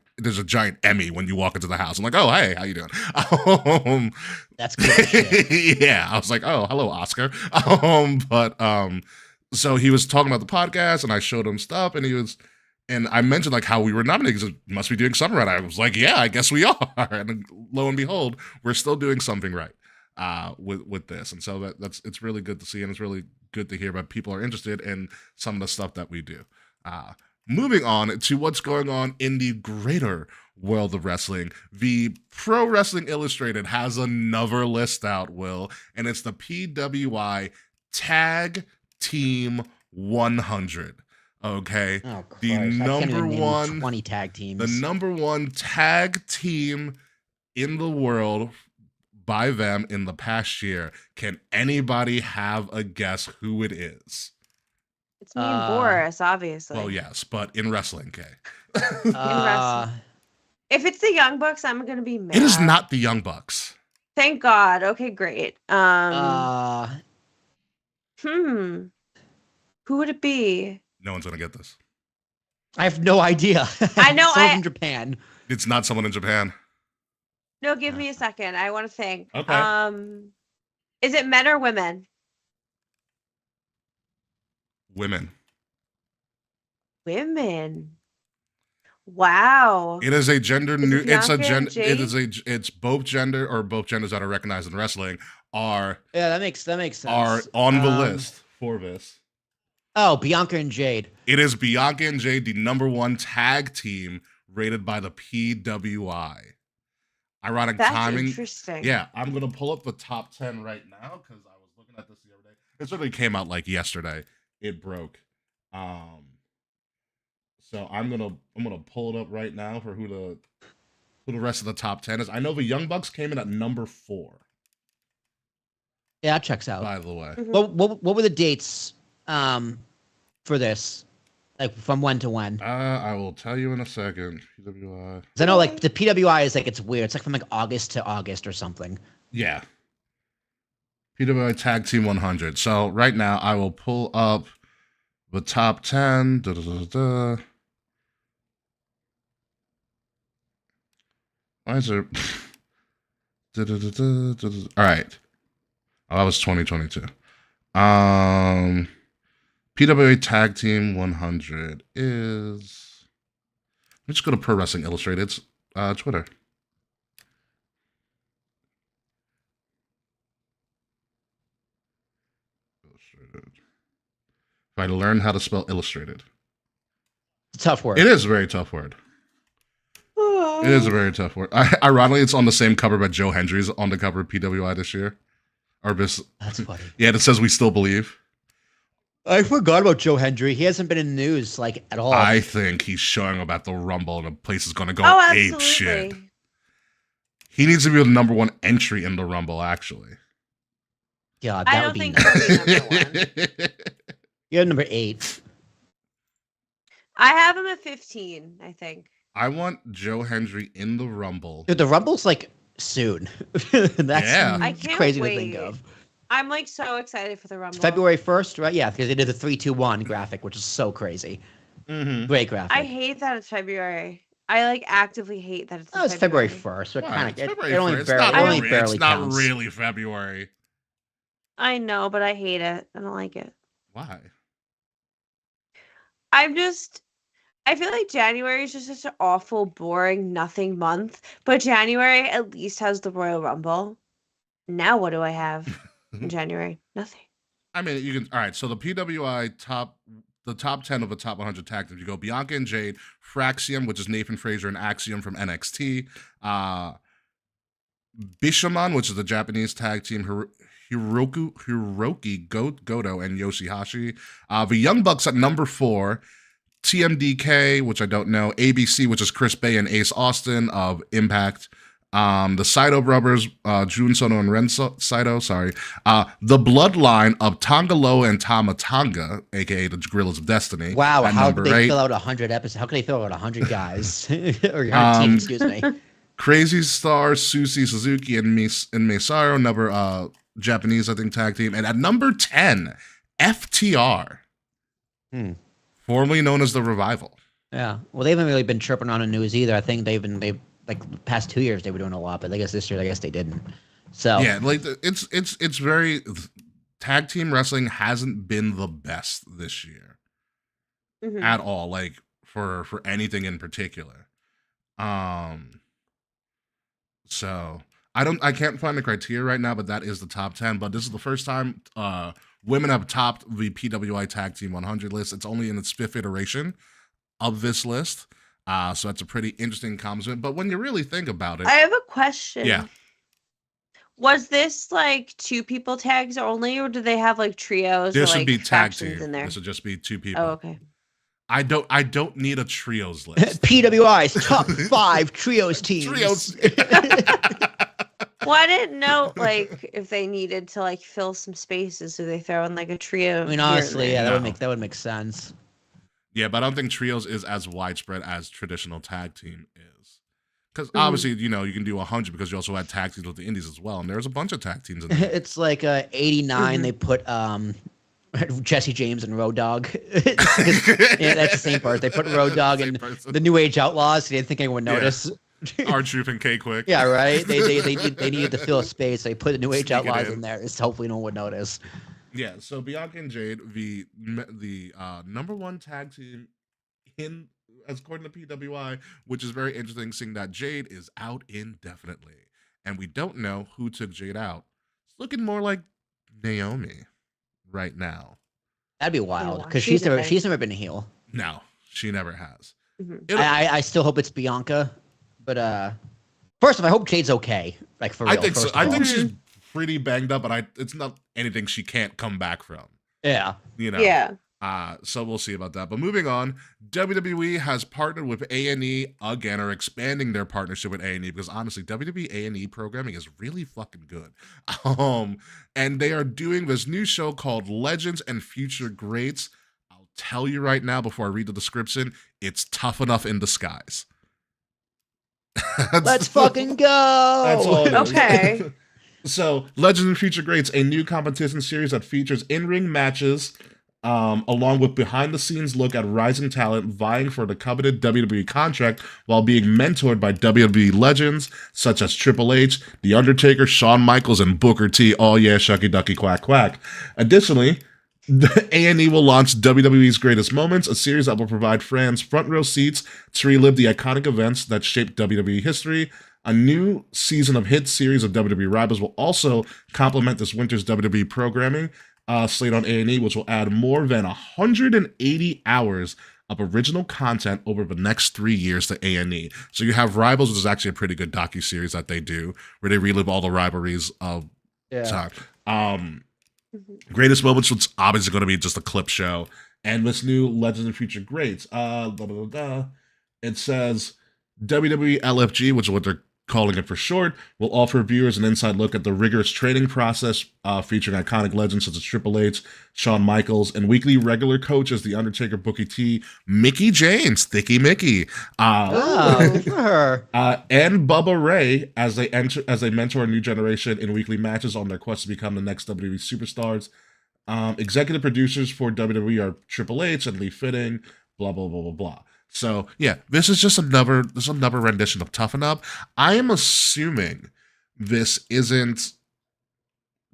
Speaker 2: Emmy when you walk into the house. I'm like, oh, hey, how you doing?
Speaker 4: That's cool as shit.
Speaker 2: Yeah, I was like, oh, hello, Oscar. So he was talking about the podcast, and I showed him stuff, and he was. And I mentioned like how we were nominated because it must be doing something right. I was like, yeah, I guess we are. And lo and behold, we're still doing something right with this. And so it's really good to see, and it's really good to hear about people are interested in some of the stuff that we do. Moving on to what's going on in the greater world of wrestling, the Pro Wrestling Illustrated has another list out, Will, and it's the PWI Tag Team 100. Okay.
Speaker 4: Oh, Christ.
Speaker 2: The
Speaker 4: I can't
Speaker 2: number
Speaker 4: even name
Speaker 2: one
Speaker 4: 20 tag teams.
Speaker 2: The number one tag team in the world by them in the past year. Can anybody have a guess who it is?
Speaker 3: It's me and Boris, obviously.
Speaker 2: Well, yes, but in wrestling, okay.
Speaker 3: In wrestling. If it's the Young Bucks, I'm gonna be mad.
Speaker 2: It is not the Young Bucks.
Speaker 3: Thank God. Okay, great. Who would it be?
Speaker 2: No one's gonna get this.
Speaker 4: I have no idea.
Speaker 3: I know.
Speaker 4: Someone from Japan.
Speaker 2: It's not someone in Japan.
Speaker 3: No, give me a second. I want to think.
Speaker 2: Okay.
Speaker 3: Is it men or women?
Speaker 2: Women.
Speaker 3: Women. Wow.
Speaker 2: It is a gender new. It's a
Speaker 3: Bianca
Speaker 2: gender.
Speaker 3: and
Speaker 2: It is a. It's both gender or both genders that are recognized in wrestling are
Speaker 4: that makes sense.
Speaker 2: are on the list for this.
Speaker 4: Oh, Bianca and Jade.
Speaker 2: It is Bianca and Jade, the number one tag team rated by the PWI. Ironic
Speaker 3: That's
Speaker 2: timing.
Speaker 3: interesting.
Speaker 2: Yeah, I'm gonna pull up the top 10 right now because I was looking at this the other day. It literally came out like yesterday. It broke. So I'm gonna pull it up right now for who the rest of the top 10 is. I know the Young Bucks came in at number 4.
Speaker 4: Yeah, that checks out.
Speaker 2: By the way,
Speaker 4: What were the dates for this? Like from when to when?
Speaker 2: I will tell you in a second. PWI.
Speaker 4: 'Cause I know like the PWI is like it's weird. It's like from like August to August or something.
Speaker 2: Yeah. PWI Tag Team 100. So right now I will pull up the top 10. Why is there? All right. Oh, that was 2022. PWA Tag Team 100 is. Let's just go to Pro Wrestling Illustrated's Twitter. Illustrated. If I learn how to spell illustrated.
Speaker 4: It's a tough word.
Speaker 2: It is a very tough word. It is a very tough word. Ironically, it's on the same cover, but Joe Hendry's on the cover of PWI this year.
Speaker 4: That's funny.
Speaker 2: Yeah, it says "We Still Believe."
Speaker 4: I forgot about Joe Hendry. He hasn't been in the news like at all.
Speaker 2: I think he's showing up at the Rumble, and the place is going to go ape shit. He needs to be the number one entry in the Rumble, actually.
Speaker 4: God,
Speaker 3: I
Speaker 4: that
Speaker 3: don't
Speaker 4: would be
Speaker 3: think
Speaker 4: nice.
Speaker 3: he'll be number one.
Speaker 4: You're number 8.
Speaker 3: I have him at 15, I think.
Speaker 2: I want Joe Hendry in the Rumble.
Speaker 4: Dude, the Rumble's like soon. That's
Speaker 2: Yeah.
Speaker 3: I can't
Speaker 4: crazy
Speaker 3: wait.
Speaker 4: to think of.
Speaker 3: I'm like so excited for the Rumble.
Speaker 4: It's February 1st, right? Yeah, because they did the 3-2-1 graphic, which is so crazy.
Speaker 2: Mm-hmm.
Speaker 4: Great graphic.
Speaker 3: I hate that it's February. I like actively hate that it's.
Speaker 4: Oh, it's February 1st. So it
Speaker 2: Why?
Speaker 4: kind
Speaker 2: It's
Speaker 4: of
Speaker 2: February
Speaker 4: it only
Speaker 2: 1st.
Speaker 4: barely,
Speaker 2: It's not
Speaker 4: counts.
Speaker 2: really February.
Speaker 3: I know, but I hate it. I don't like it.
Speaker 2: Why?
Speaker 3: I'm just I feel like January is just such an awful, boring, nothing month. But January at least has the Royal Rumble. Now what do I have in January? Nothing.
Speaker 2: I mean, you can. All right. So the top 10 of the top 100 tag teams. You go Bianca and Jade, Fraxium, which is Nathan Frazier and Axiom from NXT, Bishamon, which is the Japanese tag team, Hiroki Goto and Yoshihashi. The Young Bucks at number 4, TMDK, which I don't know, ABC, which is Chris Bay and Ace Austin of Impact. The Saito brothers, Jun Sono and Ren Saito, sorry. The Bloodline of Tongaloa and Tama Tonga, aka the Gorillas of Destiny.
Speaker 4: Wow,
Speaker 2: at
Speaker 4: how
Speaker 2: number
Speaker 4: could they
Speaker 2: 8.
Speaker 4: fill out 100 episodes? How could they fill out 100 guys? Or 100 teams, excuse me.
Speaker 2: Crazy Star, Susie Suzuki, and Masaru, another Japanese, I think, tag team. And at number 10, FTR, formerly known as the Revival.
Speaker 4: Yeah. Well, they haven't really been chirping on the news either. I think they've like the past 2 years they were doing a lot, but I guess this year they didn't. So
Speaker 2: yeah, like it's very tag team wrestling hasn't been the best this year at all. Like for anything in particular. So I can't find the criteria right now, but that is the top 10. But this is the first time women have topped the PWI Tag Team 100 list. It's only in its 5th iteration of this list. So that's a pretty interesting accomplishment. But when you really think about it,
Speaker 3: I have a question.
Speaker 2: Yeah.
Speaker 3: Was this like 2 people tags only, or do they have like trios?
Speaker 2: This
Speaker 3: or,
Speaker 2: would
Speaker 3: like,
Speaker 2: be tag
Speaker 3: factions
Speaker 2: team.
Speaker 3: in there?
Speaker 2: This would just be 2 people.
Speaker 3: Oh, okay.
Speaker 2: I don't need a trios list.
Speaker 4: PWI's top 5 trios teams.
Speaker 2: Trios.
Speaker 3: Well, I didn't know like if they needed to like fill some spaces, so they throw in like a trio.
Speaker 4: I mean,
Speaker 3: here and
Speaker 4: honestly,
Speaker 3: there.
Speaker 4: yeah,
Speaker 2: No.
Speaker 4: that would make sense.
Speaker 2: Yeah, but I don't think trios is as widespread as traditional tag team is. Because obviously, you know, you can do 100 because you also had tag teams with the indies as well. And there's a bunch of tag teams in there.
Speaker 4: It's like 89. They put Jesse James and Road Dogg. Yeah, that's the same person. They put Road Dogg
Speaker 2: Same
Speaker 4: and
Speaker 2: person.
Speaker 4: the New Age Outlaws. They didn't think anyone would
Speaker 2: Yeah.
Speaker 4: notice.
Speaker 2: R-Truth and K-Quick.
Speaker 4: Yeah, right. They needed to fill a space. They put the New Age
Speaker 2: Sneak it
Speaker 4: Outlaws
Speaker 2: in.
Speaker 4: in there. It's hopefully no one would notice.
Speaker 2: Yeah, so Bianca and Jade, the number 1 tag team in, as according to PWI, which is very interesting, seeing that Jade is out indefinitely, and we don't know who took Jade out. It's looking more like Naomi right now.
Speaker 4: That'd be wild
Speaker 3: Yeah,
Speaker 4: because
Speaker 3: she's
Speaker 4: she's
Speaker 3: a
Speaker 4: never been a heel.
Speaker 2: No, she never has.
Speaker 3: Mhm.
Speaker 2: It'll-
Speaker 4: I still hope it's Bianca, but first off, I hope Jade's okay. Like for real.
Speaker 2: I think so.
Speaker 4: first of
Speaker 2: I
Speaker 4: all.
Speaker 2: think she's pretty banged up, but it's not anything she can't come back from.
Speaker 4: Yeah.
Speaker 2: You know.
Speaker 3: Yeah.
Speaker 2: So we'll see about that. But moving on, WWE has partnered with A&E again, or expanding their partnership with A&E, because honestly, WWE A&E programming is really fucking good. And they are doing this new show called Legends and Future Greats. I'll tell you right now before I read the description, it's tough enough in disguise.
Speaker 4: Let's fucking go.
Speaker 2: That's all it is.
Speaker 3: Okay.
Speaker 2: So, Legends and Future Greats, a new competition series that features in-ring matches, along with behind-the-scenes look at rising talent vying for the coveted WWE contract while being mentored by WWE legends such as Triple H, The Undertaker, Shawn Michaels, and Booker T. Oh yeah, shucky ducky quack quack. Additionally, the A&E will launch WWE's Greatest Moments, a series that will provide fans front row seats to relive the iconic events that shaped WWE history. A new season of hit series of WWE Rivals will also complement this winter's WWE programming slate on A&E, which will add more than 180 hours of original content over the next 3 years to A&E. So you have Rivals, which is actually a pretty good docuseries that they do, where they relive all the rivalries of time. Greatest Moments, which is obviously going to be just a clip show, and this new Legends and Future Greats. It says WWE LFG, which is what they're calling it for short, will offer viewers an inside look at the rigorous training process featuring iconic legends such as Triple H, Shawn Michaels, and weekly regular coaches The Undertaker, Bookie T, Mickey James, Thicky Mickey,
Speaker 4: Oh, for her.
Speaker 2: and Bubba Ray as they mentor a new generation in weekly matches on their quest to become the next WWE superstars. Executive producers for WWE are Triple H and Lee Fitting, blah blah blah blah blah. So yeah, this is another rendition of Toughen Up. I am assuming this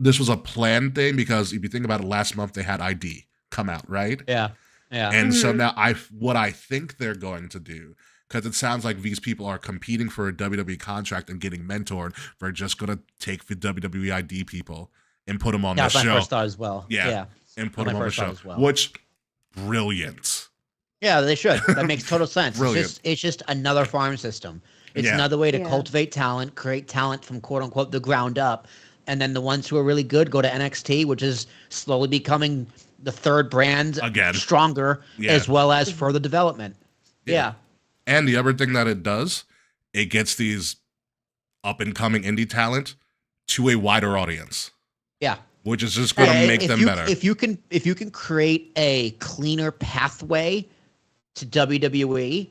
Speaker 2: was a planned thing, because if you think about it, last month they had ID come out, right?
Speaker 4: Yeah.
Speaker 2: And so now what I think they're going to do, because it sounds like these people are competing for a WWE contract and getting mentored, they're just going to take the WWE ID people and put them on the
Speaker 4: that's my
Speaker 2: show.
Speaker 4: first thought as well.
Speaker 2: Yeah. And put
Speaker 4: My
Speaker 2: them on the
Speaker 4: first thought
Speaker 2: show.
Speaker 4: as well.
Speaker 2: Which, brilliant.
Speaker 4: Yeah, they should. That makes total sense.
Speaker 2: Brilliant.
Speaker 4: It's just another farm system. It's
Speaker 2: Yeah.
Speaker 4: another way to
Speaker 3: Yeah.
Speaker 4: cultivate talent, create talent from quote unquote the ground up, and then the ones who are really good go to NXT, which is slowly becoming the third brand
Speaker 2: Again.
Speaker 4: stronger,
Speaker 2: Yeah.
Speaker 4: as well as further development. Yeah.
Speaker 2: And the other thing that it does, it gets these up and coming indie talent to a wider audience,
Speaker 4: Yeah.
Speaker 2: which is just going to make
Speaker 4: If
Speaker 2: them
Speaker 4: you-
Speaker 2: better.
Speaker 4: If you can create a cleaner pathway to WWE,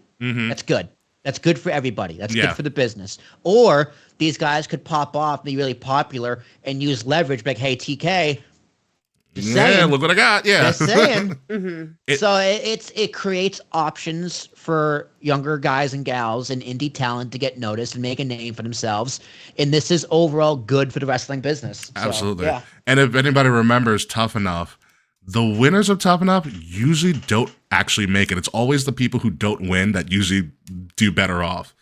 Speaker 4: that's good. That's good for everybody. That's
Speaker 2: Yeah.
Speaker 4: good for the business. Or these guys could pop off, be really popular, and use leverage. Like, hey, TK, just saying,
Speaker 2: look what I got. Yeah.
Speaker 4: just saying.
Speaker 2: It-
Speaker 4: So it creates options for younger guys and gals and indie talent to get noticed and make a name for themselves. And this is overall good for the wrestling business. So,
Speaker 2: Absolutely.
Speaker 4: yeah.
Speaker 2: And if anybody remembers Tough Enough, the winners of Tough Enough usually don't actually make it. It's always the people who don't win that usually do better off.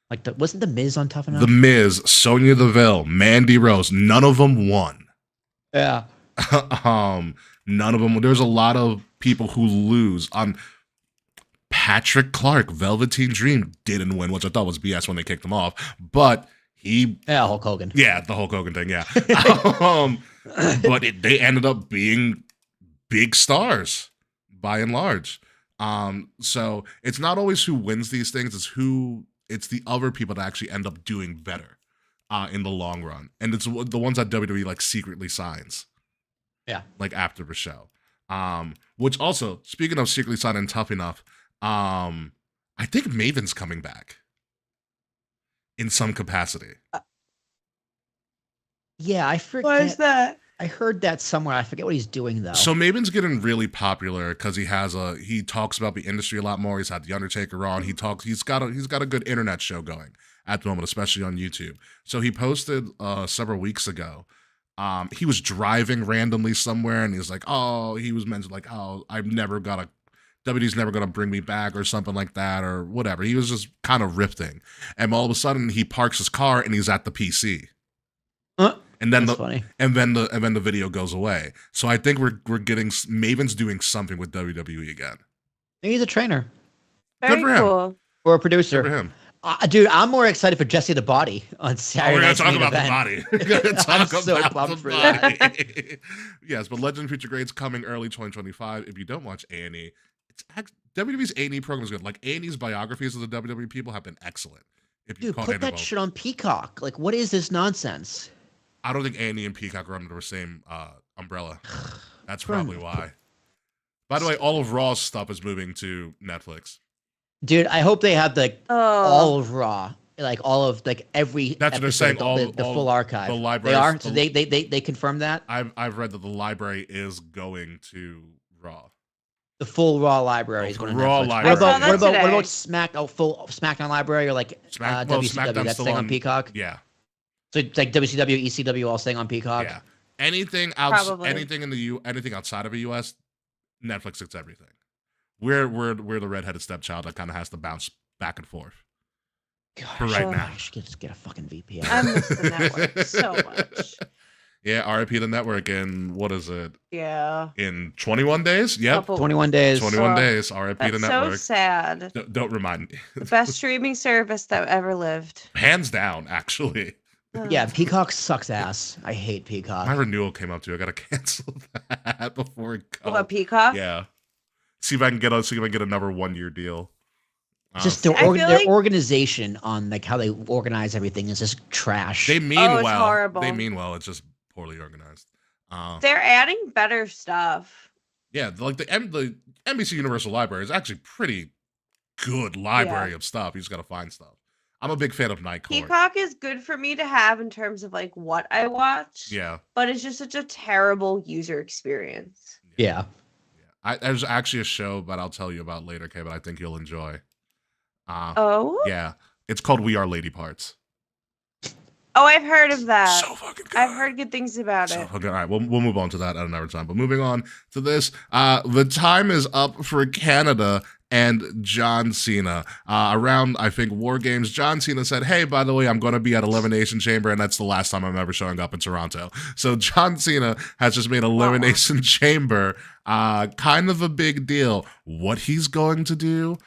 Speaker 4: Like, wasn't the Miz on Tough Enough?
Speaker 2: The Miz, Sonya Deville, Mandy Rose, none of them won.
Speaker 4: Yeah.
Speaker 2: None of them. There's a lot of people who lose. Patrick Clark, Velveteen Dream didn't win, which I thought was BS when they kicked him off. But he,
Speaker 4: Yeah, Hulk Hogan.
Speaker 2: yeah, the Hulk Hogan thing, yeah. But they ended up being big stars by and large. So it's not always who wins these things; it's the other people that actually end up doing better in the long run, and it's the ones that WWE like secretly signs.
Speaker 4: Yeah.
Speaker 2: Like after the show. Which also, speaking of secretly signed and Tough Enough, I think Maven's coming back in some capacity.
Speaker 4: Yeah, I forget.
Speaker 3: Why is that?
Speaker 4: I heard that somewhere. I forget what he's doing though.
Speaker 2: So Maven's getting really popular because he talks about the industry a lot more. He's had The Undertaker on. He's got a good internet show going at the moment, especially on YouTube. So he posted several weeks ago. He was driving randomly somewhere and he was like, oh, he was mentioned like, oh, WWE's never gonna bring me back or something like that or whatever. He was just kind of riffing. And all of a sudden he parks his car and he's at the PC. And then
Speaker 4: That's funny.
Speaker 2: and then the video goes away. So I think we're getting Maven's doing something with WWE again.
Speaker 4: Maybe he's a trainer
Speaker 3: Very
Speaker 2: for him.
Speaker 3: cool.
Speaker 4: or a
Speaker 2: Good
Speaker 4: producer.
Speaker 2: for him.
Speaker 4: Dude, I'm more excited for Jesse the Body on
Speaker 2: Oh,
Speaker 4: Saturday.
Speaker 2: we're gonna
Speaker 4: night's
Speaker 2: talk
Speaker 4: main
Speaker 2: about
Speaker 4: event.
Speaker 2: the body. We're gonna
Speaker 4: I'm
Speaker 2: talk
Speaker 4: so
Speaker 2: about
Speaker 4: pumped
Speaker 2: the
Speaker 4: for that.
Speaker 2: body. Yes, but Legend Future Greats coming early 2025. If you don't watch A&E, WWE's A&E program is good. Like A&E's biographies of the WWE people have been excellent. If you
Speaker 4: Dude,
Speaker 2: caught
Speaker 4: put
Speaker 2: any
Speaker 4: that
Speaker 2: of them.
Speaker 4: shit on Peacock. Like, what is this nonsense?
Speaker 2: I don't think A&E and Peacock are under the same umbrella. That's
Speaker 4: Bro,
Speaker 2: probably why. By the way, all of Raw's stuff is moving to Netflix.
Speaker 4: Dude, I hope they have like
Speaker 3: Oh,
Speaker 4: all of Raw, like all of like every.
Speaker 2: That's what they're
Speaker 4: episode,
Speaker 2: saying,
Speaker 4: the
Speaker 2: all
Speaker 4: full archive.
Speaker 2: the
Speaker 4: They
Speaker 2: libraries-
Speaker 4: are. So they confirmed that
Speaker 2: I've read that the library is going to Raw.
Speaker 4: the full Raw library is going to
Speaker 2: Raw
Speaker 4: Netflix.
Speaker 2: library.
Speaker 3: I saw that
Speaker 4: What
Speaker 3: today.
Speaker 4: about full SmackDown library or like WCW?
Speaker 2: SmackDown's
Speaker 4: That's
Speaker 2: still
Speaker 4: staying on
Speaker 2: on-
Speaker 4: Peacock.
Speaker 2: Yeah.
Speaker 4: So it's like WCW, ECW all staying on Peacock.
Speaker 2: Yeah. Anything
Speaker 3: Probably.
Speaker 2: anything in the anything outside of the US, Netflix gets everything. We're the redheaded stepchild that kind of has to bounce back and forth.
Speaker 4: Gosh,
Speaker 2: For right
Speaker 3: Oh.
Speaker 2: now.
Speaker 4: I should just get a fucking VPN.
Speaker 3: I miss the network so much.
Speaker 2: Yeah, RIP the network in what is it?
Speaker 3: Yeah.
Speaker 2: In 21 days? Yep.
Speaker 3: Couple-
Speaker 4: 21 days.
Speaker 2: 21
Speaker 3: Oh,
Speaker 2: days. RIP the
Speaker 3: That's so
Speaker 2: network.
Speaker 3: sad.
Speaker 2: Don't remind me.
Speaker 3: The best streaming service that ever lived.
Speaker 2: Hands down, actually.
Speaker 4: Yeah, Peacock sucks ass. I hate Peacock.
Speaker 2: My renewal came up too. I gotta cancel that before it goes.
Speaker 3: What, Peacock?
Speaker 2: Yeah. See if I can get another 1 year deal.
Speaker 4: Just their,
Speaker 3: I feel
Speaker 4: their
Speaker 3: like-
Speaker 4: organization on like how they organize everything is just trash.
Speaker 2: They mean
Speaker 3: Oh, it's
Speaker 2: well.
Speaker 3: horrible.
Speaker 2: They mean well. It's just poorly organized.
Speaker 3: They're adding better stuff.
Speaker 2: Yeah, like the NBC Universal Library is actually pretty good library of stuff. You just gotta find stuff. I'm a big fan of Night Court.
Speaker 3: Peacock is good for me to have in terms of like what I watch.
Speaker 2: Yeah.
Speaker 3: But it's just such a terrible user experience.
Speaker 4: yeah.
Speaker 2: There's actually a show, but I'll tell you about later, Kay, but I think you'll enjoy.
Speaker 3: Oh?
Speaker 2: Yeah. It's called We Are Lady Parts.
Speaker 3: Oh, I've heard of that.
Speaker 2: So fucking good.
Speaker 3: I've heard good things about
Speaker 2: So
Speaker 3: it.
Speaker 2: fucking all right. We'll move on to that at another time. But moving on to this, the time is up for Canada and John Cena. Around, I think, War Games, John Cena said, hey, by the way, I'm going to be at Elimination Chamber, and that's the last time I'm ever showing up in Toronto. So John Cena has just made Elimination Chamber kind of a big deal. What he's going to do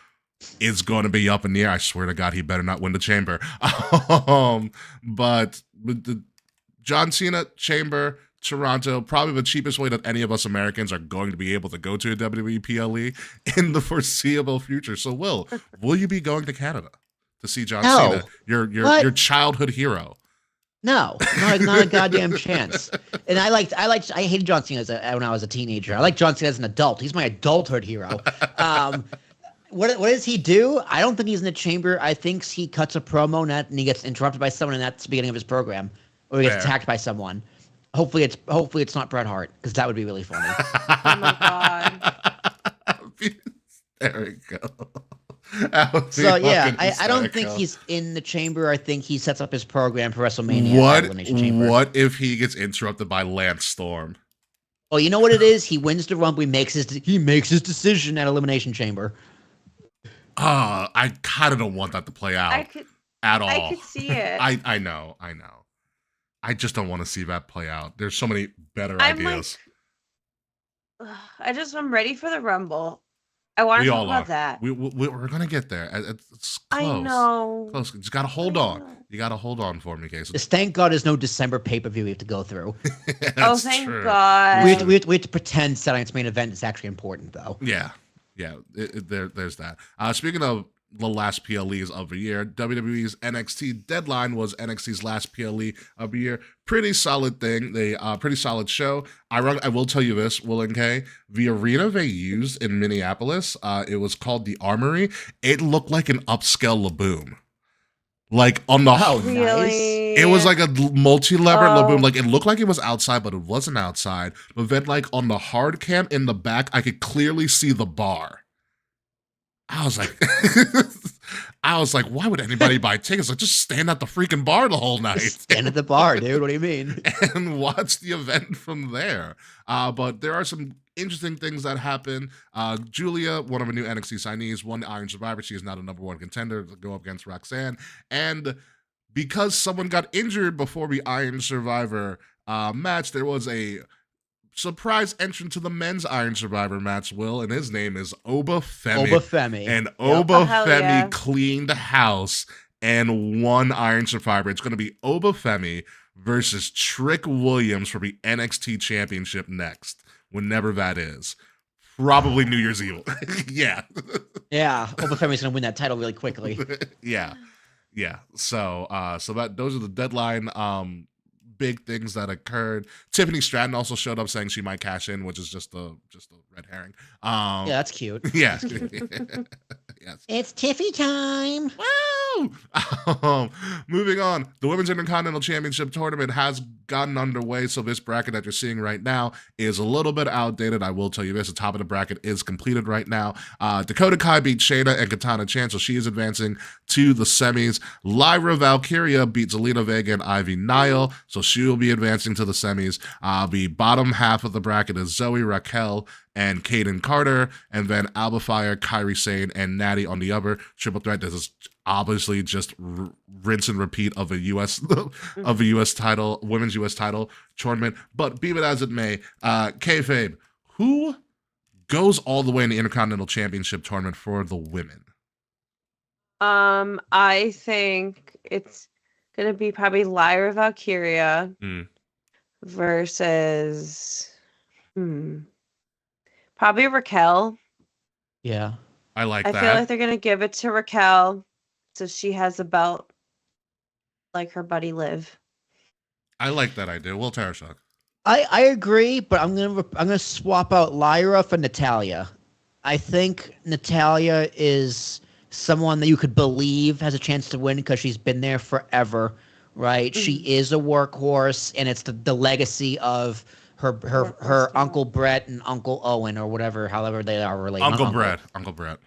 Speaker 2: is going to be up in the air. I swear to God, he better not win the Chamber. But the John Cena Chamber, Toronto, probably the cheapest way that any of us Americans are going to be able to go to a WWE PLE in the foreseeable future. So, will you be going to Canada to see John Cena, your childhood hero?
Speaker 4: No, not a goddamn chance. And I hated John Cena when I was a teenager. I like John Cena as an adult. He's my adulthood hero. What does he do? I don't think he's in the chamber. I think he cuts a promo and he gets interrupted by someone, and that's the beginning of his program, or he gets attacked by someone. Hopefully it's not Bret Hart, because that would be really funny.
Speaker 3: Oh my god.
Speaker 2: There we go.
Speaker 4: So yeah, I don't think he's in the chamber. I think he sets up his program for WrestleMania.
Speaker 2: What if he gets interrupted by Lance Storm?
Speaker 4: Oh, you know what it is? He wins the Rumble. He makes his decision at Elimination Chamber.
Speaker 2: I kind of don't want that to play out at all.
Speaker 3: I could see it.
Speaker 2: I know. I just don't want to see that play out. There's so many better ideas.
Speaker 3: I'm ready for the Rumble. I want to talk about that.
Speaker 2: We're gonna get there. It's close.
Speaker 3: I know.
Speaker 2: Close. You just gotta hold on. You gotta hold on for me, Casey.
Speaker 4: Just thank God there's no December pay-per-view we have to go through.
Speaker 3: Oh, thank God.
Speaker 4: We have to pretend tonight's main event is actually important, though.
Speaker 2: Yeah. There's that. Speaking of the last PLEs of the year, WWE's NXT Deadline was NXT's last PLE of the year. Pretty solid thing. Pretty solid show. I will tell you this, Will and Kay, the arena they used in Minneapolis, it was called the Armory. It looked like an upscale Laboom. Like on the
Speaker 3: really?
Speaker 2: It was like a multi-lever Laboom. Like it looked like it was outside, but it wasn't outside. But then, like on the hard cam in the back, I could clearly see the bar. I was like, why would anybody buy tickets? Like, just stand at the freaking bar the whole night.
Speaker 4: Stand at the bar, dude. What do you mean?
Speaker 2: And watch the event from there. But there are some interesting things that happen. Julia, one of the new NXT signees, won the Iron Survivor. She is now the #1 contender to go up against Roxanne. And because someone got injured before the Iron Survivor match, there was a surprise entrant to the men's Iron Survivor match, Will, and his name is Oba Femi. And Oba Femi cleaned house and won Iron Survivor. It's going to be Oba Femi versus Trick Williams for the NXT Championship next, whenever that is. Probably New Year's Eve. Yeah.
Speaker 4: Yeah, Oba Femi's going to win that title really quickly.
Speaker 2: Yeah. So those are the Deadline big things that occurred. Tiffany Stratton also showed up saying she might cash in, which is just a red herring.
Speaker 4: Yeah, that's cute.
Speaker 2: Yeah. Yes.
Speaker 4: It's Tiffy time.
Speaker 2: Woo! Moving on, the Women's Intercontinental Championship tournament has gotten underway, so this bracket that you're seeing right now is a little bit outdated. I will tell you this, the top of the bracket is completed right now. Dakota Kai beat Shayna and Katana Chance, so she is advancing to the semis. Lyra Valkyria beat Zelina Vega and Ivy Nile, so she will be advancing to the semis. The bottom half of the bracket is Zoe, Raquel, and Kaden Carter, and then Alba Fire, Kairi Sane, and Natty on the other triple threat. This is obviously just rinse and repeat of a U.S. of a U.S. title, women's U.S. title tournament. But be it as it may, kayfabe, who goes all the way in the Intercontinental Championship tournament for the women?
Speaker 3: I think it's gonna be probably Lyra Valkyria versus probably Raquel.
Speaker 4: Yeah.
Speaker 2: I
Speaker 3: feel like they're gonna give it to Raquel, so she has a belt like her buddy Liv.
Speaker 2: I like that idea. Will Tarashuk.
Speaker 4: I agree, but I'm gonna swap out Lyra for Natalia. I think Natalia is someone that you could believe has a chance to win because she's been there forever, right? Mm-hmm. She is a workhorse, and it's the legacy of her Uncle Brett and Uncle Owen, or however they are related.
Speaker 2: Uncle Brett.
Speaker 4: Uncle Brett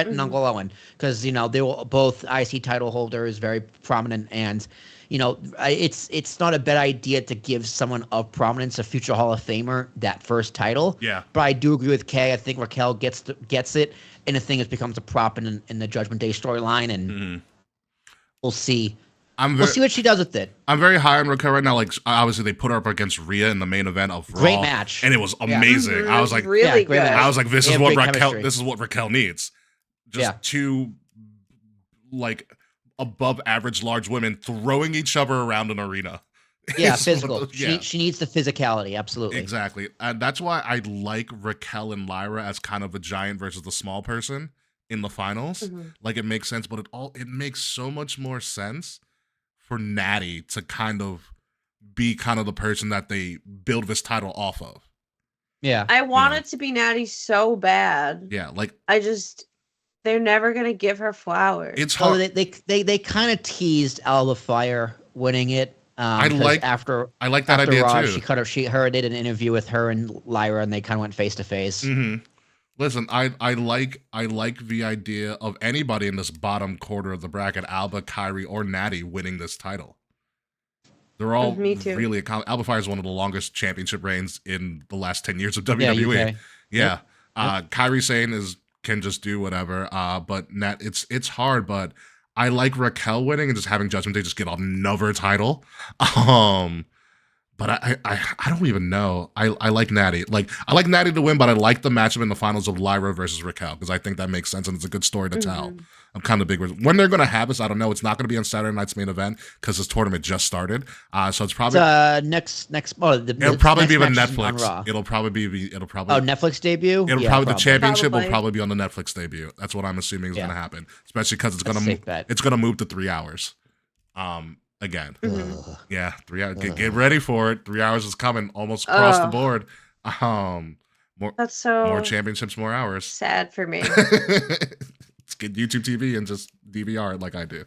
Speaker 4: and Uncle Owen, because they were both IC title holders, very prominent, and It's not a bad idea to give someone of prominence, a future Hall of Famer, that first title.
Speaker 2: Yeah.
Speaker 4: But I do agree with Kay. I think Raquel gets it, and the thing is becomes a prop in the Judgment Day storyline, and we'll see. We'll see what she does with it.
Speaker 2: I'm very high on Raquel right now. Like, obviously, they put her up against Rhea in the main event of Raw.
Speaker 4: Great match.
Speaker 2: And it was amazing. I was like,
Speaker 3: really
Speaker 4: great
Speaker 3: good.
Speaker 4: match.
Speaker 2: I was like, this
Speaker 4: They
Speaker 2: is
Speaker 4: have
Speaker 2: what
Speaker 4: great
Speaker 2: Raquel.
Speaker 4: chemistry.
Speaker 2: This is what Raquel needs. Just two, like, above average large women throwing each other around an arena.
Speaker 4: Yeah,
Speaker 2: It's
Speaker 4: physical.
Speaker 2: one of those-
Speaker 4: She needs the physicality. Absolutely.
Speaker 2: Exactly. And that's why I like Raquel and Lyra as kind of a giant versus the small person in the finals. Like, it makes sense, but it makes so much more sense for Natty to kind of be kind of the person that they build this title off of.
Speaker 4: Yeah.
Speaker 3: I want it to be Natty so bad.
Speaker 2: Yeah, like
Speaker 3: They're never gonna give her flowers.
Speaker 2: it's
Speaker 4: Oh,
Speaker 2: hard.
Speaker 4: they kind of teased Alba Fire winning it.
Speaker 2: I like that
Speaker 4: after
Speaker 2: idea
Speaker 4: Raw,
Speaker 2: too.
Speaker 4: She did an interview with her and Lyra, and they kind of went face to face.
Speaker 2: Listen, I like the idea of anybody in this bottom quarter of the bracket, Alba, Kyrie, or Natty, winning this title. They're all
Speaker 3: Me too.
Speaker 2: really Alba Fire is one of the longest championship reigns in the last 10 years of WWE.
Speaker 4: UK.
Speaker 2: Yeah. Kyrie Sane can just do whatever. But it's hard, but I like Raquel winning and just having Judgment Day just get another title. But I don't even know. I like Natty. Like, I like Natty to win, but I like the matchup in the finals of Lyra versus Raquel because I think that makes sense and it's a good story to tell. I'm kind of big with when they're going to have this. I don't know. It's not going to be on Saturday night's main event because this tournament just started. So it's probably
Speaker 4: next. Oh,
Speaker 2: it'll probably be on
Speaker 4: next match is on
Speaker 2: Netflix.
Speaker 4: Raw.
Speaker 2: It'll probably
Speaker 4: Netflix debut.
Speaker 2: It'll probably the championship will
Speaker 3: Probably.
Speaker 2: probably be on the Netflix debut. That's what I'm assuming is going to happen, especially because it's
Speaker 4: That's
Speaker 2: going
Speaker 4: a
Speaker 2: to
Speaker 4: safe bet.
Speaker 2: it's going to move to 3 hours. Again, yeah, 3 hours. Get ready for it. 3 hours is coming almost across the board.
Speaker 3: That's so
Speaker 2: More championships, more hours.
Speaker 3: sad for me.
Speaker 2: Let's get YouTube TV and just DVR it like I do.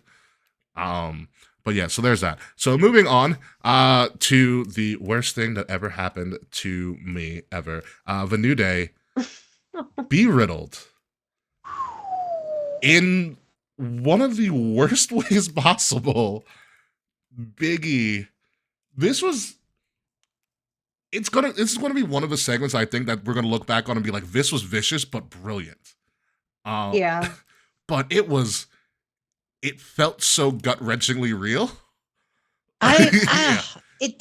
Speaker 2: But yeah, so there's that. So moving on to the worst thing that ever happened to me ever. The New Day be riddled in one of the worst ways possible. Biggie, this is gonna be one of the segments I think that we're gonna look back on and be like, this was vicious but brilliant.
Speaker 3: Yeah.
Speaker 2: But it felt so gut-wrenchingly real.
Speaker 4: It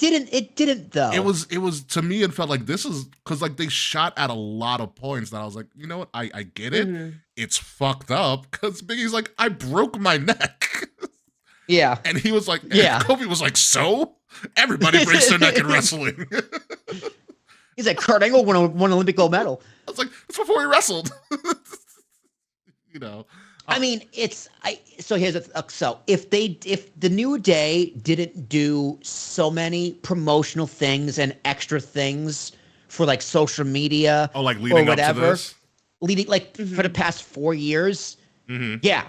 Speaker 4: didn't though.
Speaker 2: It was to me, it felt like this is because like they shot at a lot of points that I was like, you know what, I get it. It's fucked up because Biggie's like, I broke my neck.
Speaker 4: Yeah.
Speaker 2: And he was like,
Speaker 4: Yeah.
Speaker 2: Kobe was like, so? Everybody breaks their neck in wrestling.
Speaker 4: He's like, Kurt Angle won an Olympic gold medal.
Speaker 2: I was like, that's before he wrestled. You know.
Speaker 4: I mean, so if the New Day didn't do so many promotional things and extra things for like social media,
Speaker 2: like leading
Speaker 4: or whatever,
Speaker 2: up to this?
Speaker 4: For the past 4 years, yeah,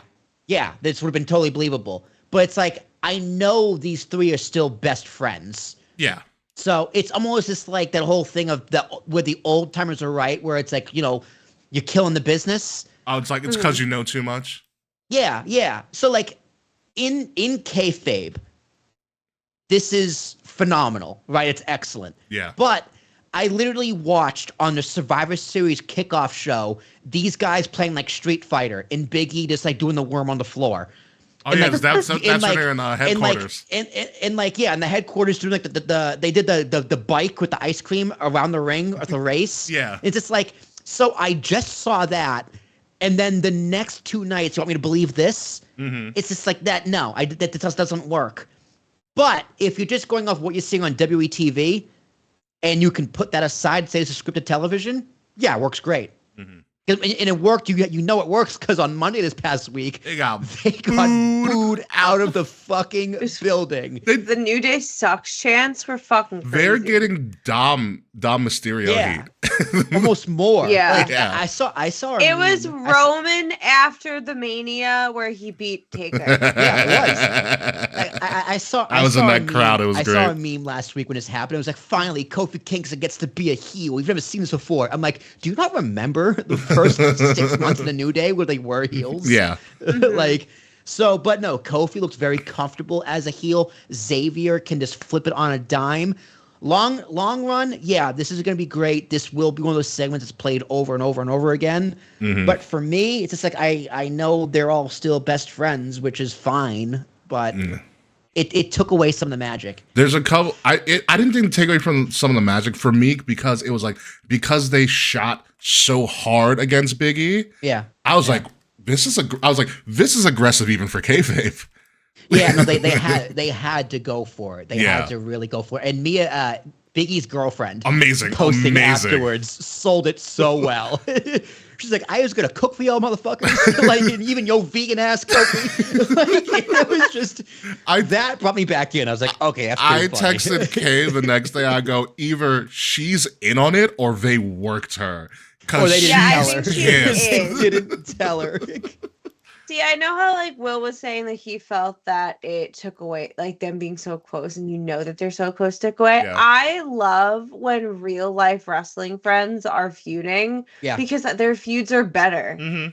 Speaker 4: this would have been totally believable. But it's like, I know these three are still best friends.
Speaker 2: Yeah.
Speaker 4: So it's almost just like that whole thing of where the old timers are right, where it's like, you're killing the business.
Speaker 2: Oh, it's like, it's because you know too much.
Speaker 4: Yeah. So like in kayfabe, this is phenomenal, right? It's excellent.
Speaker 2: Yeah.
Speaker 4: But I literally watched on the Survivor Series kickoff show these guys playing like Street Fighter and Big E just like doing the worm on the floor.
Speaker 2: Oh,
Speaker 4: And,
Speaker 2: yeah,
Speaker 4: like,
Speaker 2: that's
Speaker 4: and,
Speaker 2: when
Speaker 4: like-
Speaker 2: they're in headquarters.
Speaker 4: And like, yeah, in the headquarters doing like they did the bike with the ice cream around the ring or the race.
Speaker 2: Yeah.
Speaker 4: It's just like, so I just saw that. And then the next 2 nights, you want me to believe this? It's just like that. No, that just doesn't work. But if you're just going off what you're seeing on WETV and you can put that aside and say it's a scripted television, yeah, it works great. And it worked. You know it works because on Monday this past week,
Speaker 2: They got
Speaker 4: booed out of the fucking building.
Speaker 3: The New Day sucks chants were fucking crazy.
Speaker 2: They're getting Dom Mysterio heat.
Speaker 4: Almost more.
Speaker 3: Yeah.
Speaker 4: Like,
Speaker 2: Yeah.
Speaker 4: I saw. A
Speaker 3: It was
Speaker 4: meme.
Speaker 3: Roman after the Mania where he beat Taker.
Speaker 4: I saw.
Speaker 2: I was in
Speaker 4: saw
Speaker 2: that
Speaker 4: a
Speaker 2: crowd.
Speaker 4: meme-
Speaker 2: It was
Speaker 4: I
Speaker 2: great.
Speaker 4: saw a meme last week when this happened. It was like, finally, Kofi Kingston gets to be a heel. We've never seen this before. I'm like, do you not remember the first 6 months of the New Day where they were heels?
Speaker 2: Yeah.
Speaker 4: Like, So, but no, Kofi looks very comfortable as a heel. Xavier can just flip it on a dime. Long run, yeah, this is going to be great. This will be one of those segments that's played over and over and over again.
Speaker 2: Mhm.
Speaker 4: But for me, it's just like I know they're all still best friends, which is fine, but it took away some of the magic.
Speaker 2: There's a couple. I didn't think take away from some of the magic for me because it was like because they shot so hard against Big E.
Speaker 4: Yeah.
Speaker 2: I was like, this is aggressive even for kayfabe.
Speaker 4: Yeah, no, they had to go for it. They
Speaker 2: Yeah.
Speaker 4: had to really go for it. And Mia, Biggie's girlfriend,
Speaker 2: Amazing,
Speaker 4: posting
Speaker 2: amazing.
Speaker 4: afterwards, sold it so well. She's like, I was gonna cook for y'all motherfuckers, like, and even yo vegan ass Kofi. Like, it was just that brought me back in. I was like, okay, that's
Speaker 2: I
Speaker 4: pretty funny.
Speaker 2: texted Kay the next day. I go, either she's in on it or they worked her.
Speaker 4: Or they didn't
Speaker 3: Yeah, I
Speaker 4: tell her.
Speaker 3: think she
Speaker 2: is.
Speaker 3: is.
Speaker 4: They didn't tell her.
Speaker 3: See, I know how like Will was saying that he felt that it took away like them being so close, and you know that they're so close took away.
Speaker 2: Yeah.
Speaker 3: I love when real life wrestling friends are feuding
Speaker 4: Yeah.
Speaker 3: because their feuds are better.
Speaker 2: Mm-hmm.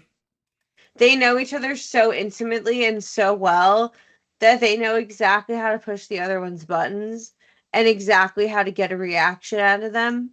Speaker 3: They know each other so intimately and so well that they know exactly how to push the other one's buttons and exactly how to get a reaction out of them.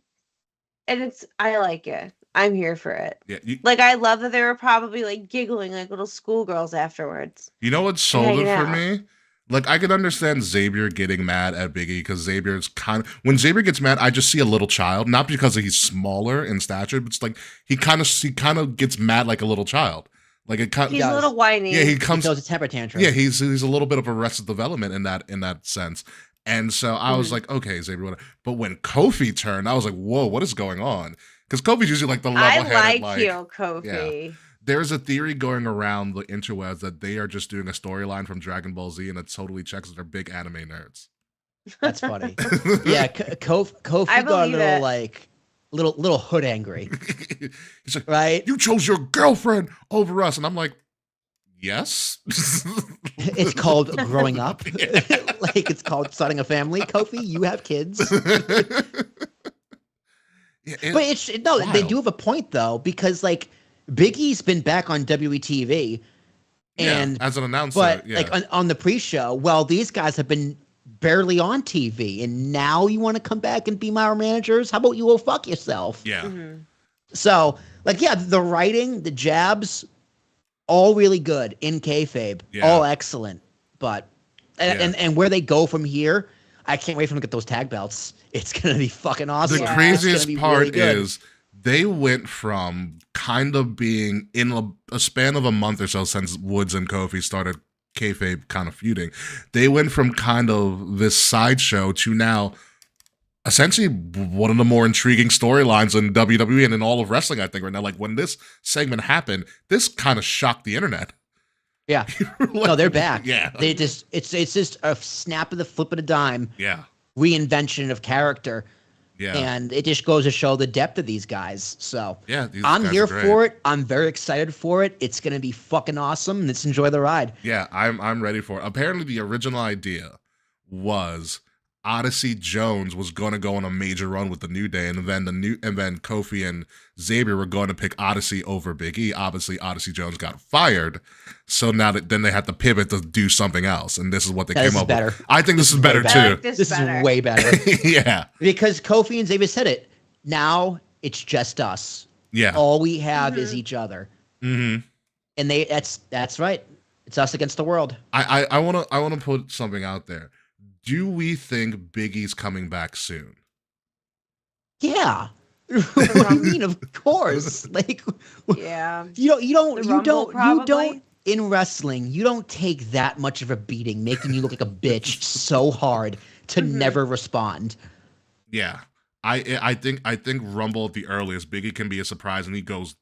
Speaker 3: And I like it. I'm here for it.
Speaker 2: Yeah,
Speaker 3: Like, I love that they were probably like giggling like little schoolgirls afterwards.
Speaker 2: you know what sold it
Speaker 3: Yeah,
Speaker 2: for me? Like I could understand Xavier getting mad at Big E because Xavier's kind of when Xavier gets mad, I just see a little child, not because he's smaller in stature, but it's like he kind of gets mad like a little child. Like it kind
Speaker 3: He's a little whiny.
Speaker 2: yeah, he
Speaker 4: He
Speaker 2: comes
Speaker 4: throws a temper tantrum.
Speaker 2: yeah, he's a little bit of Arrested Development in that sense. And so I was like, okay, Xavier, whatever. But when Kofi turned, I was like, whoa, what is going on? Because Kofi's usually like the
Speaker 3: I
Speaker 2: level-headed,
Speaker 3: like heel Kofi.
Speaker 2: there's a theory going around the interwebs that they are just doing a storyline from Dragon Ball Z, and it totally checks that they're big anime nerds.
Speaker 4: That's funny. Yeah, Kofi
Speaker 3: I
Speaker 4: got a
Speaker 3: believe
Speaker 4: little
Speaker 3: it.
Speaker 4: like little hood angry,
Speaker 2: He's like,
Speaker 4: right?
Speaker 2: you chose your girlfriend over us, and I'm like, yes.
Speaker 4: It's called growing up. Like it's called starting a family. Kofi, you have kids.
Speaker 2: Yeah,
Speaker 4: But it's no, they
Speaker 2: wild.
Speaker 4: do have a point though, because like Big E's been back on WeTV, and
Speaker 2: as an announcer,
Speaker 4: but
Speaker 2: yeah.
Speaker 4: like on the pre-show, well, these guys have been barely on TV, and now you want to come back and be my managers? How about you go fuck yourself?
Speaker 2: yeah.
Speaker 3: Mhm.
Speaker 4: So like, yeah, the writing, the jabs, all really good in kayfabe,
Speaker 2: Yeah.
Speaker 4: all excellent. But and,
Speaker 2: Yeah.
Speaker 4: and where they go from here, I can't wait for them to get those tag belts. It's gonna be fucking awesome.
Speaker 2: The
Speaker 3: Yeah.
Speaker 4: It's
Speaker 2: craziest
Speaker 4: gonna be
Speaker 2: part
Speaker 4: really good.
Speaker 2: is they went from kind of being in a span of a month or so since Woods and Kofi started kayfabe kind of feuding. They went from kind of this sideshow to now essentially one of the more intriguing storylines in WWE and in all of wrestling, I think, right now. Like when this segment happened, this kind of shocked the internet.
Speaker 4: Yeah.
Speaker 2: Like,
Speaker 4: No, they're back.
Speaker 2: Yeah.
Speaker 4: They just it's just a snap of the flip of a dime
Speaker 2: Yeah.
Speaker 4: reinvention of character.
Speaker 2: Yeah.
Speaker 4: And it just goes to show the depth of these guys. So
Speaker 2: Yeah. These
Speaker 4: I'm
Speaker 2: guys
Speaker 4: here
Speaker 2: are great.
Speaker 4: for it. I'm very excited for it. It's gonna be fucking awesome. Let's enjoy the ride.
Speaker 2: Yeah, I'm ready for it. Apparently, the original idea was Odyssey Jones was going to go on a major run with the New Day, and then Kofi and Xavier were going to pick Odyssey over Big E. Obviously, Odyssey Jones got fired, so then they had to pivot to do something else, and this is what they
Speaker 4: Yeah, this
Speaker 2: came
Speaker 4: is
Speaker 2: up
Speaker 4: better.
Speaker 2: with. I think this is better
Speaker 3: I
Speaker 2: too.
Speaker 3: like this
Speaker 4: This
Speaker 3: better.
Speaker 4: is way better.
Speaker 2: Yeah,
Speaker 4: Because Kofi and Xavier said it. Now it's just us.
Speaker 2: yeah.
Speaker 4: All we have is each other.
Speaker 2: Mm-hmm.
Speaker 4: And that's right. It's us against the world.
Speaker 2: I wanna put something out there. Do we think Big E's coming back soon?
Speaker 4: Yeah. What do you mean? Of course. Like
Speaker 3: Yeah.
Speaker 4: you
Speaker 3: The Rumble,
Speaker 4: don't
Speaker 3: probably?
Speaker 4: in wrestling, you don't take that much of a beating, making you look like a bitch so hard to
Speaker 3: Mhm.
Speaker 4: never respond.
Speaker 2: Yeah, I think Rumble at the earliest. Big E can be a surprise, and he goes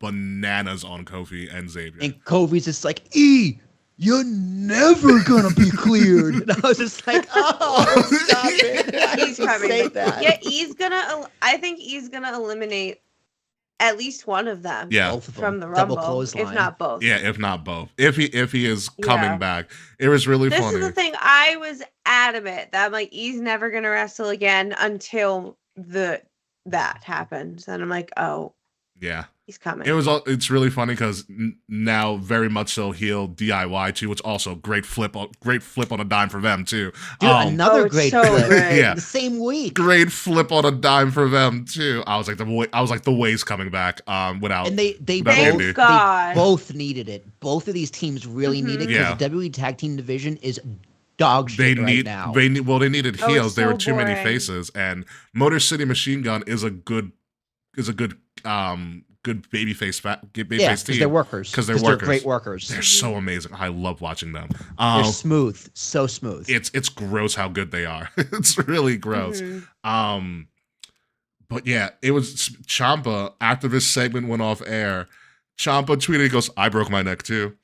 Speaker 2: bananas on Kofi and Xavier.
Speaker 4: And Kofi's just like, E, you're never gonna be cleared. And I was just like, oh, stop it. Why
Speaker 3: He's
Speaker 4: did you
Speaker 3: coming.
Speaker 4: say that?
Speaker 3: Yeah, I think he's gonna eliminate at least one of them.
Speaker 2: Yeah.
Speaker 4: Both of them.
Speaker 3: From the
Speaker 4: Double
Speaker 3: Rumble,
Speaker 4: clothesline.
Speaker 3: if not both.
Speaker 2: Yeah, if not both. If he is coming
Speaker 3: Yeah.
Speaker 2: back, it was really
Speaker 3: This
Speaker 2: funny.
Speaker 3: is the thing. I was adamant that I'm like, he's never gonna wrestle again until that happens. And I'm like, oh,
Speaker 2: Yeah,
Speaker 3: He's coming.
Speaker 2: It's really funny because now very much so heel DIY too, which also great flip on a dime for them too.
Speaker 4: Dude, another
Speaker 3: it's
Speaker 4: great
Speaker 3: so
Speaker 4: flip.
Speaker 3: good.
Speaker 2: Yeah.
Speaker 4: The same week.
Speaker 2: Great flip on a dime for them too. I was like the Ways coming back without
Speaker 4: And they
Speaker 2: without Andy.
Speaker 3: Thank God.
Speaker 4: both needed it. Both of these teams really need it because
Speaker 2: Yeah.
Speaker 4: the WWE Tag Team division is dog shit right now.
Speaker 2: They needed
Speaker 3: Oh,
Speaker 2: heels.
Speaker 3: it's
Speaker 2: There were
Speaker 3: so
Speaker 2: too many
Speaker 3: boring.
Speaker 2: faces, and Motor City Machine Gun is a good good babyface
Speaker 4: Yeah,
Speaker 2: team
Speaker 4: because they're workers.
Speaker 2: 'Cause they're
Speaker 4: They're
Speaker 2: workers.
Speaker 4: great workers.
Speaker 2: They're so amazing. I love watching them.
Speaker 4: They're smooth, so smooth.
Speaker 2: It's gross how good they are. It's really gross.
Speaker 3: Mhm.
Speaker 2: But yeah, it was Ciampa after this segment went off air. Ciampa tweeted, he goes, "I broke my neck too."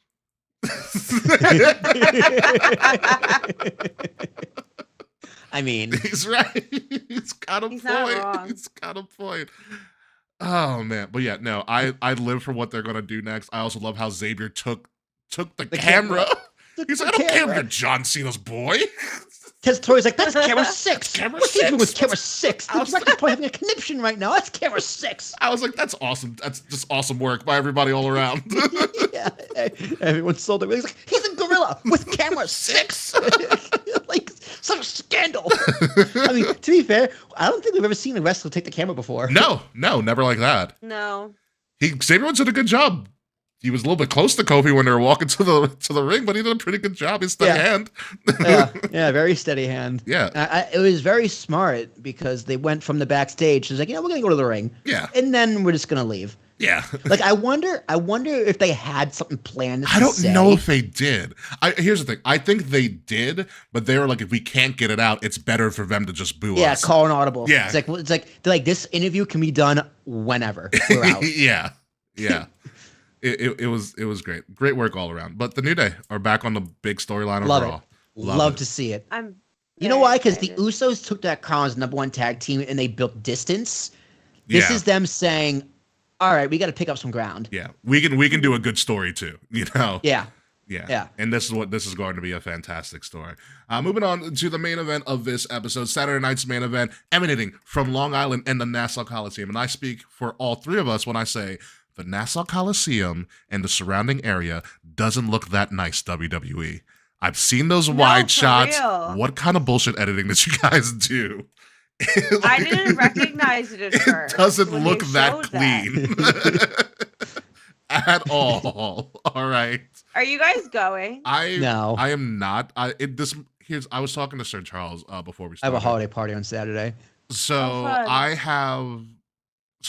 Speaker 4: I mean,
Speaker 2: He's right. He's got a
Speaker 3: He's not
Speaker 2: point.
Speaker 3: wrong.
Speaker 2: He's got a point. Oh man, but yeah, no, I live for what they're gonna do next. I also love how Xavier took the camera. He's like, I don't care if you're John Cena's boy.
Speaker 4: Because Tori's like, that's camera 6.
Speaker 2: Camera
Speaker 4: What's he doing with
Speaker 2: 6?
Speaker 4: camera 6? The director's probably having a conniption right now. That's camera 6.
Speaker 2: I was like, that's awesome. That's just awesome work by everybody all around.
Speaker 4: Yeah, everyone sold it. He's like, he's a gorilla with camera 6. Like, such a scandal. I mean, to be fair, I don't think we've ever seen a wrestler take the camera before.
Speaker 2: No, never like that.
Speaker 3: No.
Speaker 2: Xavier did a good job. He was a little bit close to Kofi when they were walking to the ring, but he did a pretty good job. His steady hand.
Speaker 4: Yeah, very steady hand.
Speaker 2: Yeah.
Speaker 4: It was very smart because they went from the backstage. She's like, we're gonna go to the ring.
Speaker 2: Yeah.
Speaker 4: And then we're just gonna leave.
Speaker 2: Yeah.
Speaker 4: Like, I wonder if they had something planned.
Speaker 2: I don't know if they did. Here's the thing. I think they did, but they were like, if we can't get it out, it's better for them to just boo us.
Speaker 4: Yeah, call an audible.
Speaker 2: Yeah.
Speaker 4: It's like they're like, this interview can be done whenever we're out.
Speaker 2: Yeah. It was great. Great work all around. But the New Day are back on the big storyline
Speaker 4: Love
Speaker 2: overall.
Speaker 4: it. Love to see it.
Speaker 3: I'm
Speaker 4: You know
Speaker 3: very
Speaker 4: why? Because the
Speaker 3: excited.
Speaker 4: Usos took that crown as #1 tag team and they built distance. This
Speaker 2: Yeah.
Speaker 4: is them saying, all right, we got to pick up some ground.
Speaker 2: Yeah. We can do a good story too, you know?
Speaker 4: Yeah.
Speaker 2: Yeah. And this is going to be a fantastic story. Moving on to the main event of this episode, Saturday night's main event, emanating from Long Island and the Nassau Coliseum. And I speak for all three of us when I say the Nassau Coliseum and the surrounding area doesn't look that nice, WWE. I've seen those wide
Speaker 3: for
Speaker 2: shots.
Speaker 3: real.
Speaker 2: What kind of bullshit editing did you guys do?
Speaker 3: I didn't recognize it at first.
Speaker 2: It doesn't
Speaker 3: when
Speaker 2: look
Speaker 3: they
Speaker 2: that
Speaker 3: showed
Speaker 2: clean. At all. All right.
Speaker 3: Are you guys going?
Speaker 4: No.
Speaker 2: I am not. I was talking to Sir Charles before we
Speaker 4: I
Speaker 2: started.
Speaker 4: have a holiday party on Saturday.
Speaker 2: So
Speaker 3: fun.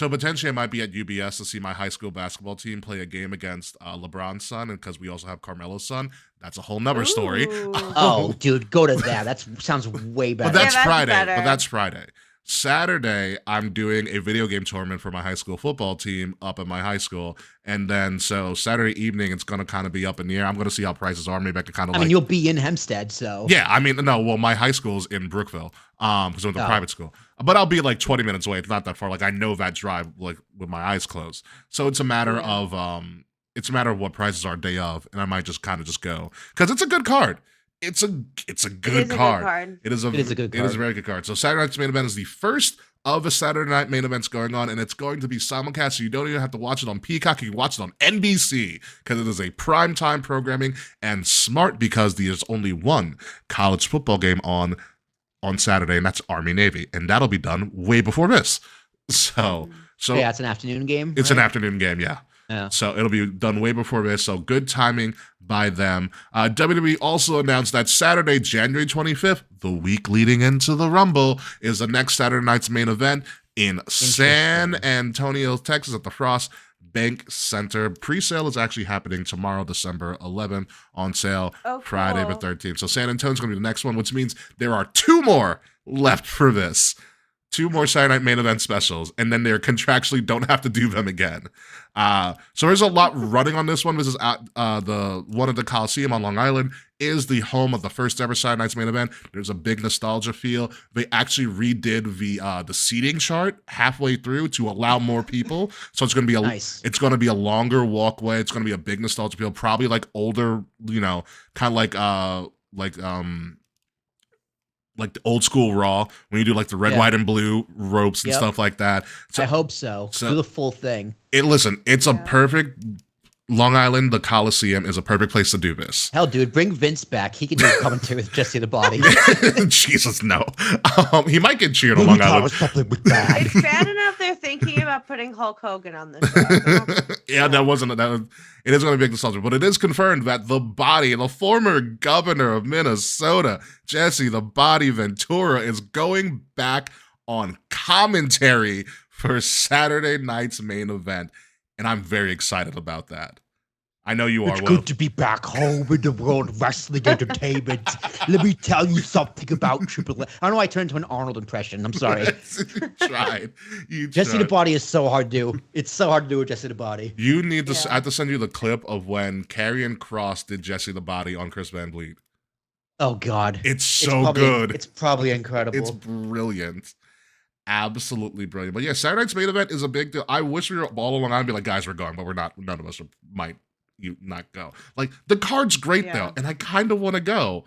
Speaker 2: potentially I might be at UBS to see my high school basketball team play a game against LeBron's son, and because we also have Carmelo's son, that's a whole nother story.
Speaker 3: Ooh.
Speaker 4: Oh, dude, go to that. That sounds way better.
Speaker 2: But that's
Speaker 3: that's
Speaker 2: Friday.
Speaker 3: better.
Speaker 2: But that's Friday. Saturday, I'm doing a video game tournament for my high school football team up at my high school. And then, so Saturday evening, it's going to kind of be up in the air. I'm going to see how prices are. Maybe I can kind of
Speaker 4: I mean, you'll be in Hempstead, so.
Speaker 2: Yeah, I mean, no, well, my high school's in Brookville, because I went to private school. But I'll be like 20 minutes away. It's not that far. Like, I know that drive, like, with my eyes closed. So it's a matter of, what prices are day of, and I might just kind of just go. Because it's a good card. It's a good card. It is a good card. It is a very good card. So Saturday night's main event is the first of the Saturday night main events going on, and it's going to be simulcast, so you don't even have to watch it on Peacock. You can watch it on NBC because it is a primetime programming, and smart because there's only one college football game on Saturday, and that's Army-Navy, and that'll be done way before this. So
Speaker 4: Yeah, it's an afternoon game.
Speaker 2: it's an afternoon game, yeah.
Speaker 4: Yeah.
Speaker 2: So it'll be done way before this. So good timing by them. WWE also announced that Saturday, January 25th, the week leading into the Rumble, is the next Saturday night's main event in San Antonio, Texas at the Frost Bank Center. Pre-sale is actually happening tomorrow, December 11th, on sale Friday the 13th. So San Antonio's going to be the next one, which means there are two more left for this. Two more Saturday Night Main Event specials, and then they contractually don't have to do them again. So there's a lot running on this one. This is at the one at the Coliseum on Long Island is the home of the first ever Saturday Night's Main Event. There's a big nostalgia feel. They actually redid the seating chart halfway through to allow more people. So it's going to be it's going to be a longer walkway. It's going to be a big nostalgia feel. Probably like older, kind of like like the old school Raw when you do like the red, white, and blue ropes and
Speaker 4: Yep.
Speaker 2: stuff like that. So
Speaker 4: I hope so. Do the full thing.
Speaker 2: it's a
Speaker 3: Yeah.
Speaker 2: perfect Long Island. The Coliseum is a perfect place to do this.
Speaker 4: Hell, dude, bring Vince back. He can do a commentary with Jesse the Body.
Speaker 2: Jesus, no. He might get cheered on Long Island.
Speaker 3: It's bad enough they're thinking about putting Hulk Hogan on the show.
Speaker 2: Yeah, it is going to be a big nostalgia, but it is confirmed that the Body, the former governor of Minnesota, Jesse the Body Ventura, is going back on commentary for Saturday night's main event, and I'm very excited about that. I know you are.
Speaker 4: It's
Speaker 2: Will.
Speaker 4: good to be back home in the World Wrestling Entertainment. Let me tell you something about Triple H. I don't know why I turned into an Arnold impression. I'm sorry.
Speaker 2: You tried.
Speaker 4: Jesse the Body is so hard to do. It's so hard to do with Jesse the Body.
Speaker 2: You need to.
Speaker 3: Yeah.
Speaker 2: I have to send you the clip of when Karrion Kross did Jesse the Body on Chris Van Vliet.
Speaker 4: Oh, God.
Speaker 2: It's so
Speaker 4: probably,
Speaker 2: good.
Speaker 4: It's probably incredible.
Speaker 2: It's brilliant. Absolutely brilliant. But yeah, Saturday night's main event is a big deal. I wish we were all along and be like, guys, we're going, but we're not. None of us might not go. Like, the card's great
Speaker 3: Yeah.
Speaker 2: though, and I kind of want to go,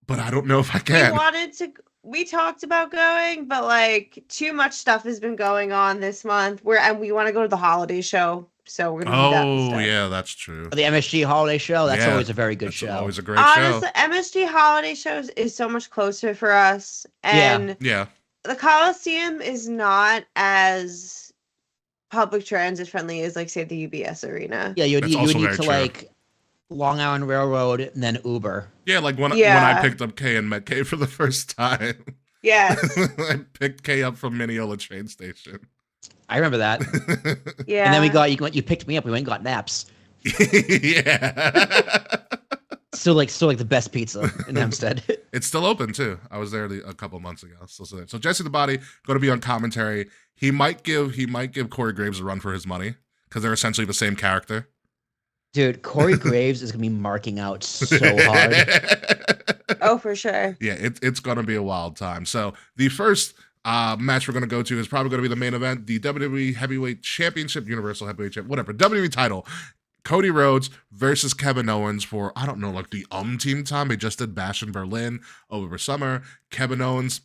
Speaker 2: but I don't know if I
Speaker 3: We
Speaker 2: can.
Speaker 3: we talked about going, but like too much stuff has been going on this month. And we want to go to the holiday show, so we're gonna do that
Speaker 2: Oh
Speaker 3: instead.
Speaker 2: yeah, that's true.
Speaker 4: The MSG holiday show, that's
Speaker 2: Yeah,
Speaker 4: always a very good
Speaker 2: It's
Speaker 4: show.
Speaker 2: always a great
Speaker 3: Honestly,
Speaker 2: show.
Speaker 3: MSG holiday shows is so much closer for us, and
Speaker 2: Yeah.
Speaker 3: the Coliseum is not as public transit friendly as like say the UBS Arena.
Speaker 4: Yeah, you
Speaker 2: That's
Speaker 4: would
Speaker 2: also
Speaker 4: need
Speaker 2: very
Speaker 4: to
Speaker 2: true.
Speaker 4: like Long Island Railroad and then Uber.
Speaker 2: Yeah, like when I
Speaker 3: Yeah.
Speaker 2: picked up Kay and met Kay for the first time.
Speaker 3: Yes.
Speaker 2: I picked Kay up from Mineola train station.
Speaker 4: I remember that.
Speaker 3: Yeah.
Speaker 4: And then you picked me up. We went and got naps.
Speaker 2: Yeah.
Speaker 4: Still like the best pizza in Hempstead.
Speaker 2: It's still open too. I was there a couple months ago. So Jesse the Body going to be on commentary. He might give Corey Graves a run for his money because they're essentially the same character.
Speaker 4: Dude, Corey Graves is gonna be marking out so hard.
Speaker 3: Oh, for sure.
Speaker 2: Yeah, it's going to be a wild time. So the first match we're going to go to is probably going to be the main event, the WWE Heavyweight Championship, Universal Heavyweight Championship, whatever, WWE title. Cody Rhodes versus Kevin Owens for, I don't know, like the team time. They just did Bash in Berlin over summer. Kevin Owens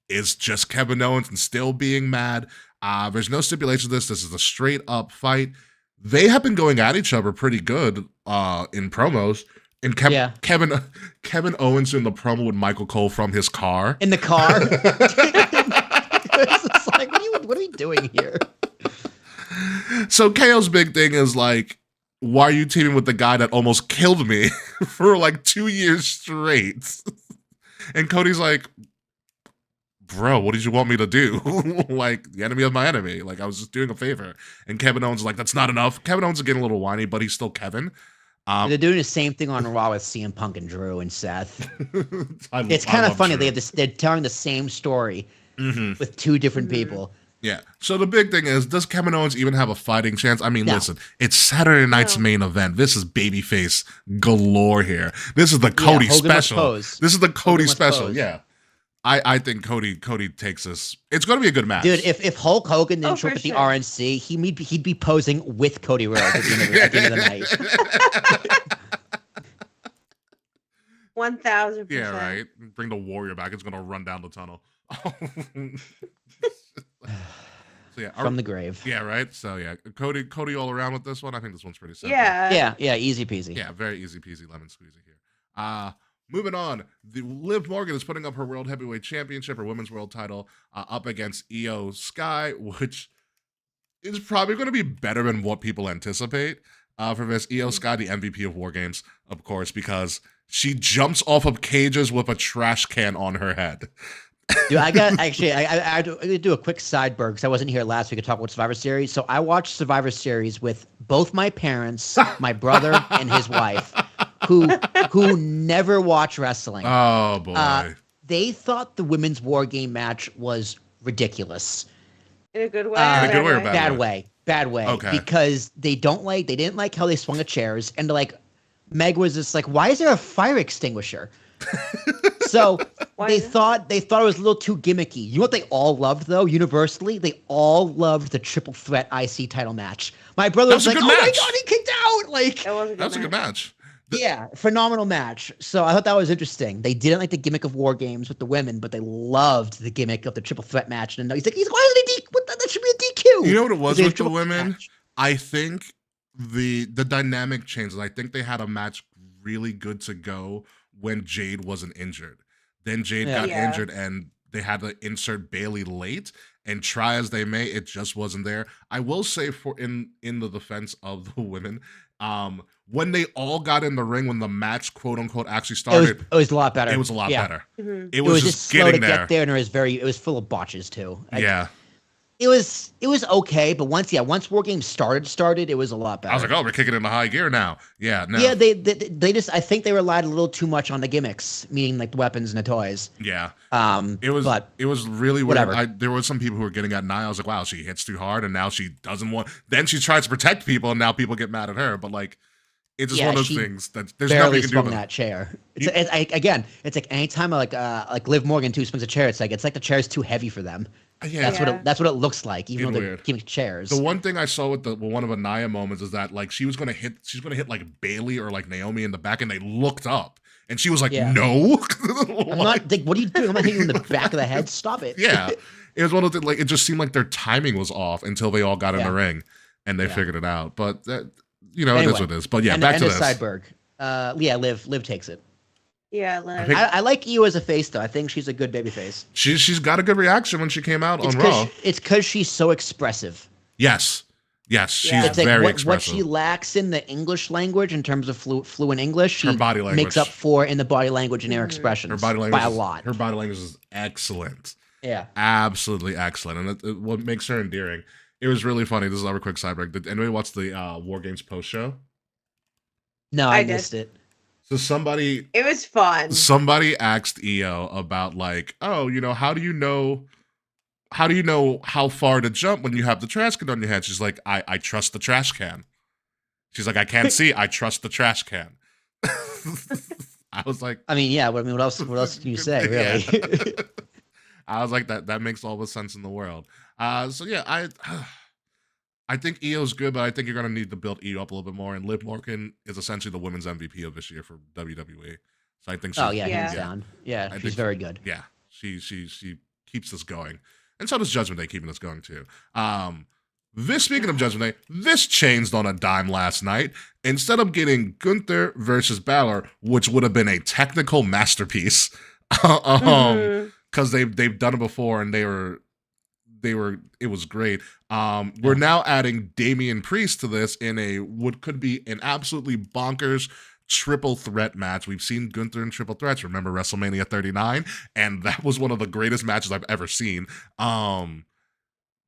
Speaker 2: is just Kevin Owens and still being mad. There's no stipulation to this. This is a straight up fight. They have been going at each other pretty good in promos. And Kevin Owens in the promo with Michael Cole from his car.
Speaker 4: In the car. It's just like, what are we doing here?
Speaker 2: So KO's big thing is like, why are you teaming with the guy that almost killed me for like 2 years straight? And Cody's like, bro, what did you want me to do? Like, the enemy of my enemy. Like, I was just doing a favor. And Kevin Owens is like, that's not enough. Kevin Owens is getting a little whiny, but he's still Kevin.
Speaker 4: They're doing the same thing on Raw with CM Punk and Drew and Seth. It's
Speaker 2: I
Speaker 4: kind of
Speaker 2: love
Speaker 4: funny.
Speaker 2: Drew.
Speaker 4: They're telling the same story with two different people.
Speaker 2: Yeah. So the big thing is, does Kevin Owens even have a fighting chance? I mean,
Speaker 4: No.
Speaker 2: listen, it's Saturday night's main event. This is babyface galore here. This is the Cody
Speaker 4: Hogan must
Speaker 2: special.
Speaker 4: pose.
Speaker 2: This is the Cody
Speaker 4: must
Speaker 2: special.
Speaker 4: pose.
Speaker 2: Yeah. I think Cody takes this. It's going to be a good match.
Speaker 4: Dude, if Hulk Hogan didn't show
Speaker 3: for
Speaker 4: up at the
Speaker 3: sure.
Speaker 4: RNC, he'd be posing with Cody Rhodes at the end of the night.
Speaker 3: 1000%.
Speaker 2: Yeah, right. Bring the Warrior back. It's going to run down the tunnel. So yeah,
Speaker 4: From the grave.
Speaker 2: yeah, right. So yeah, Cody all around with this one. I think this one's pretty simple.
Speaker 3: Yeah.
Speaker 4: Yeah, easy peasy.
Speaker 2: Yeah, very easy peasy lemon squeezy here. Moving on, Liv Morgan is putting up her World Heavyweight Championship, her Women's World Title, up against Io Sky, which is probably going to be better than what people anticipate. For this, Io Sky, the MVP of War Games, of course, because she jumps off of cages with a trash can on her head.
Speaker 4: Dude, I do a quick sideburn because I wasn't here last week to talk about Survivor Series. So I watched Survivor Series with both my parents, my brother, and his wife, who never watch wrestling.
Speaker 2: Oh boy.
Speaker 4: They thought the women's war game match was ridiculous.
Speaker 3: In a good way.
Speaker 2: In a good way or bad?
Speaker 4: Bad way.
Speaker 2: Okay.
Speaker 4: Because they didn't like how they swung the chairs, and like Meg was just like, why is there a fire extinguisher? So
Speaker 3: Why
Speaker 4: they
Speaker 3: is it?
Speaker 4: thought it was a little too gimmicky. You know what they all loved though? Universally, they all loved the triple threat IC title match. My brother
Speaker 2: That
Speaker 4: was
Speaker 2: was
Speaker 4: like,
Speaker 2: a
Speaker 4: "Oh
Speaker 2: good
Speaker 4: my
Speaker 2: match.
Speaker 4: god, he kicked out!" Like,
Speaker 3: That was a good
Speaker 2: That was a good
Speaker 3: match.
Speaker 2: match.
Speaker 4: Yeah, phenomenal match. So I thought that was interesting. They didn't like the gimmick of war games with the women, but they loved the gimmick of the triple threat match. And he's why is it a DQ? That should be a DQ.
Speaker 2: You know what it was
Speaker 4: Because
Speaker 2: with the
Speaker 4: triple threat
Speaker 2: women?
Speaker 4: match.
Speaker 2: I think the dynamic changed. And I think they had a match really good to go when Jade wasn't injured. Then Jade
Speaker 4: Yeah.
Speaker 2: got
Speaker 3: Yeah.
Speaker 2: injured and they had to insert Bailey late. And try as they may, it just wasn't there. I will say for in the defense of the women, when they all got in the ring, when the match quote unquote actually started,
Speaker 4: It was a lot better.
Speaker 2: it was a lot
Speaker 4: Yeah.
Speaker 2: better.
Speaker 3: Mhm.
Speaker 2: It
Speaker 4: It
Speaker 2: was,
Speaker 4: was
Speaker 2: just
Speaker 4: slow to
Speaker 2: getting
Speaker 4: get there, and it was full of botches too. Like,
Speaker 2: Yeah.
Speaker 4: it was okay, but once War Games started, it was a lot better.
Speaker 2: I was like, oh, we're kicking into high gear now. Yeah, no.
Speaker 4: Yeah, they just I think they relied a little too much on the gimmicks, meaning like the weapons and the toys.
Speaker 2: Yeah.
Speaker 4: It
Speaker 2: was really weird.
Speaker 4: whatever.
Speaker 2: There was some people who were getting at Nia. I was like, wow, she hits too hard, and now she doesn't want. Then she tries to protect people, and now people get mad at her. But like, it's just
Speaker 4: Yeah,
Speaker 2: one of those
Speaker 4: she
Speaker 2: things that there's nothing
Speaker 4: barely
Speaker 2: you can do
Speaker 4: swung
Speaker 2: about it.
Speaker 4: that chair. It's like anytime like Liv Morgan too swings a chair, it's like the chair's too heavy for them.
Speaker 2: Yeah,
Speaker 4: That's what it looks like, even
Speaker 2: It's
Speaker 4: though they're
Speaker 2: weird.
Speaker 4: gimmick chairs.
Speaker 2: the one thing I saw with one of the Nia moments is that like she's gonna hit like Bailey or like Naomi in the back, and they looked up, and she was like,
Speaker 4: Yeah.
Speaker 2: no.
Speaker 4: I'm not like, what are you doing? I'm not hitting you in the back of the head. Stop it.
Speaker 2: Yeah, it was one of the like it just seemed like their timing was off until they all got in
Speaker 4: Yeah.
Speaker 2: the ring, and they
Speaker 4: Yeah.
Speaker 2: figured it out. But that, it is
Speaker 4: Anyway,
Speaker 2: what it is. But yeah,
Speaker 4: and,
Speaker 2: back
Speaker 4: and
Speaker 2: to
Speaker 4: the
Speaker 2: this.
Speaker 4: Cyborg. Liv takes it.
Speaker 3: Yeah, Liv.
Speaker 2: think-
Speaker 4: I like Io as a face though. I think she's a good baby face.
Speaker 2: She's got a good reaction when she came out
Speaker 4: It's
Speaker 2: on Raw.
Speaker 4: because she's so expressive.
Speaker 2: Yes, she's
Speaker 3: Yeah.
Speaker 4: It's like
Speaker 2: very
Speaker 4: what
Speaker 2: expressive.
Speaker 4: she lacks in the English language in terms of fluent English, she
Speaker 2: Her body language.
Speaker 4: makes up for in the body language and her expressions
Speaker 2: her body language
Speaker 4: by a
Speaker 2: is-
Speaker 4: lot.
Speaker 2: Her body language is excellent,
Speaker 4: Yeah.
Speaker 2: absolutely excellent, and what makes her endearing. It was really funny. This is another quick sidebar. Did anybody watch the War Games post show?
Speaker 4: No,
Speaker 3: I
Speaker 4: I
Speaker 3: did.
Speaker 4: missed it.
Speaker 2: So somebody
Speaker 3: It was fun.
Speaker 2: asked Io about like, oh, how do you know how far to jump when you have the trash can on your head? She's like, I trust the trash can. She's like, I can't see. I trust the trash can. I was like,
Speaker 4: I mean, yeah. What else can you say, really?
Speaker 2: Yeah. I was like, that makes all the sense in the world. So yeah, I think Io's good, but I think you're gonna need to build Io up a little bit more. And Liv Morgan is essentially the women's MVP of this year for WWE. So I think she's,
Speaker 4: Oh yeah,
Speaker 3: Yeah.
Speaker 4: hands down. Yeah,
Speaker 2: I
Speaker 4: she's
Speaker 2: think-
Speaker 4: very good.
Speaker 2: yeah, she keeps us going, and so does Judgment Day keeping us going too. Speaking of Judgment Day, this changed on a dime last night. Instead of getting Gunther versus Balor, which would have been a technical masterpiece,
Speaker 3: Mhm.
Speaker 2: because they've done it before and it was great. We're now adding Damian Priest to this in a what could be an absolutely bonkers triple threat match. We've seen Gunther in triple threats. Remember WrestleMania 39? And that was one of the greatest matches I've ever seen.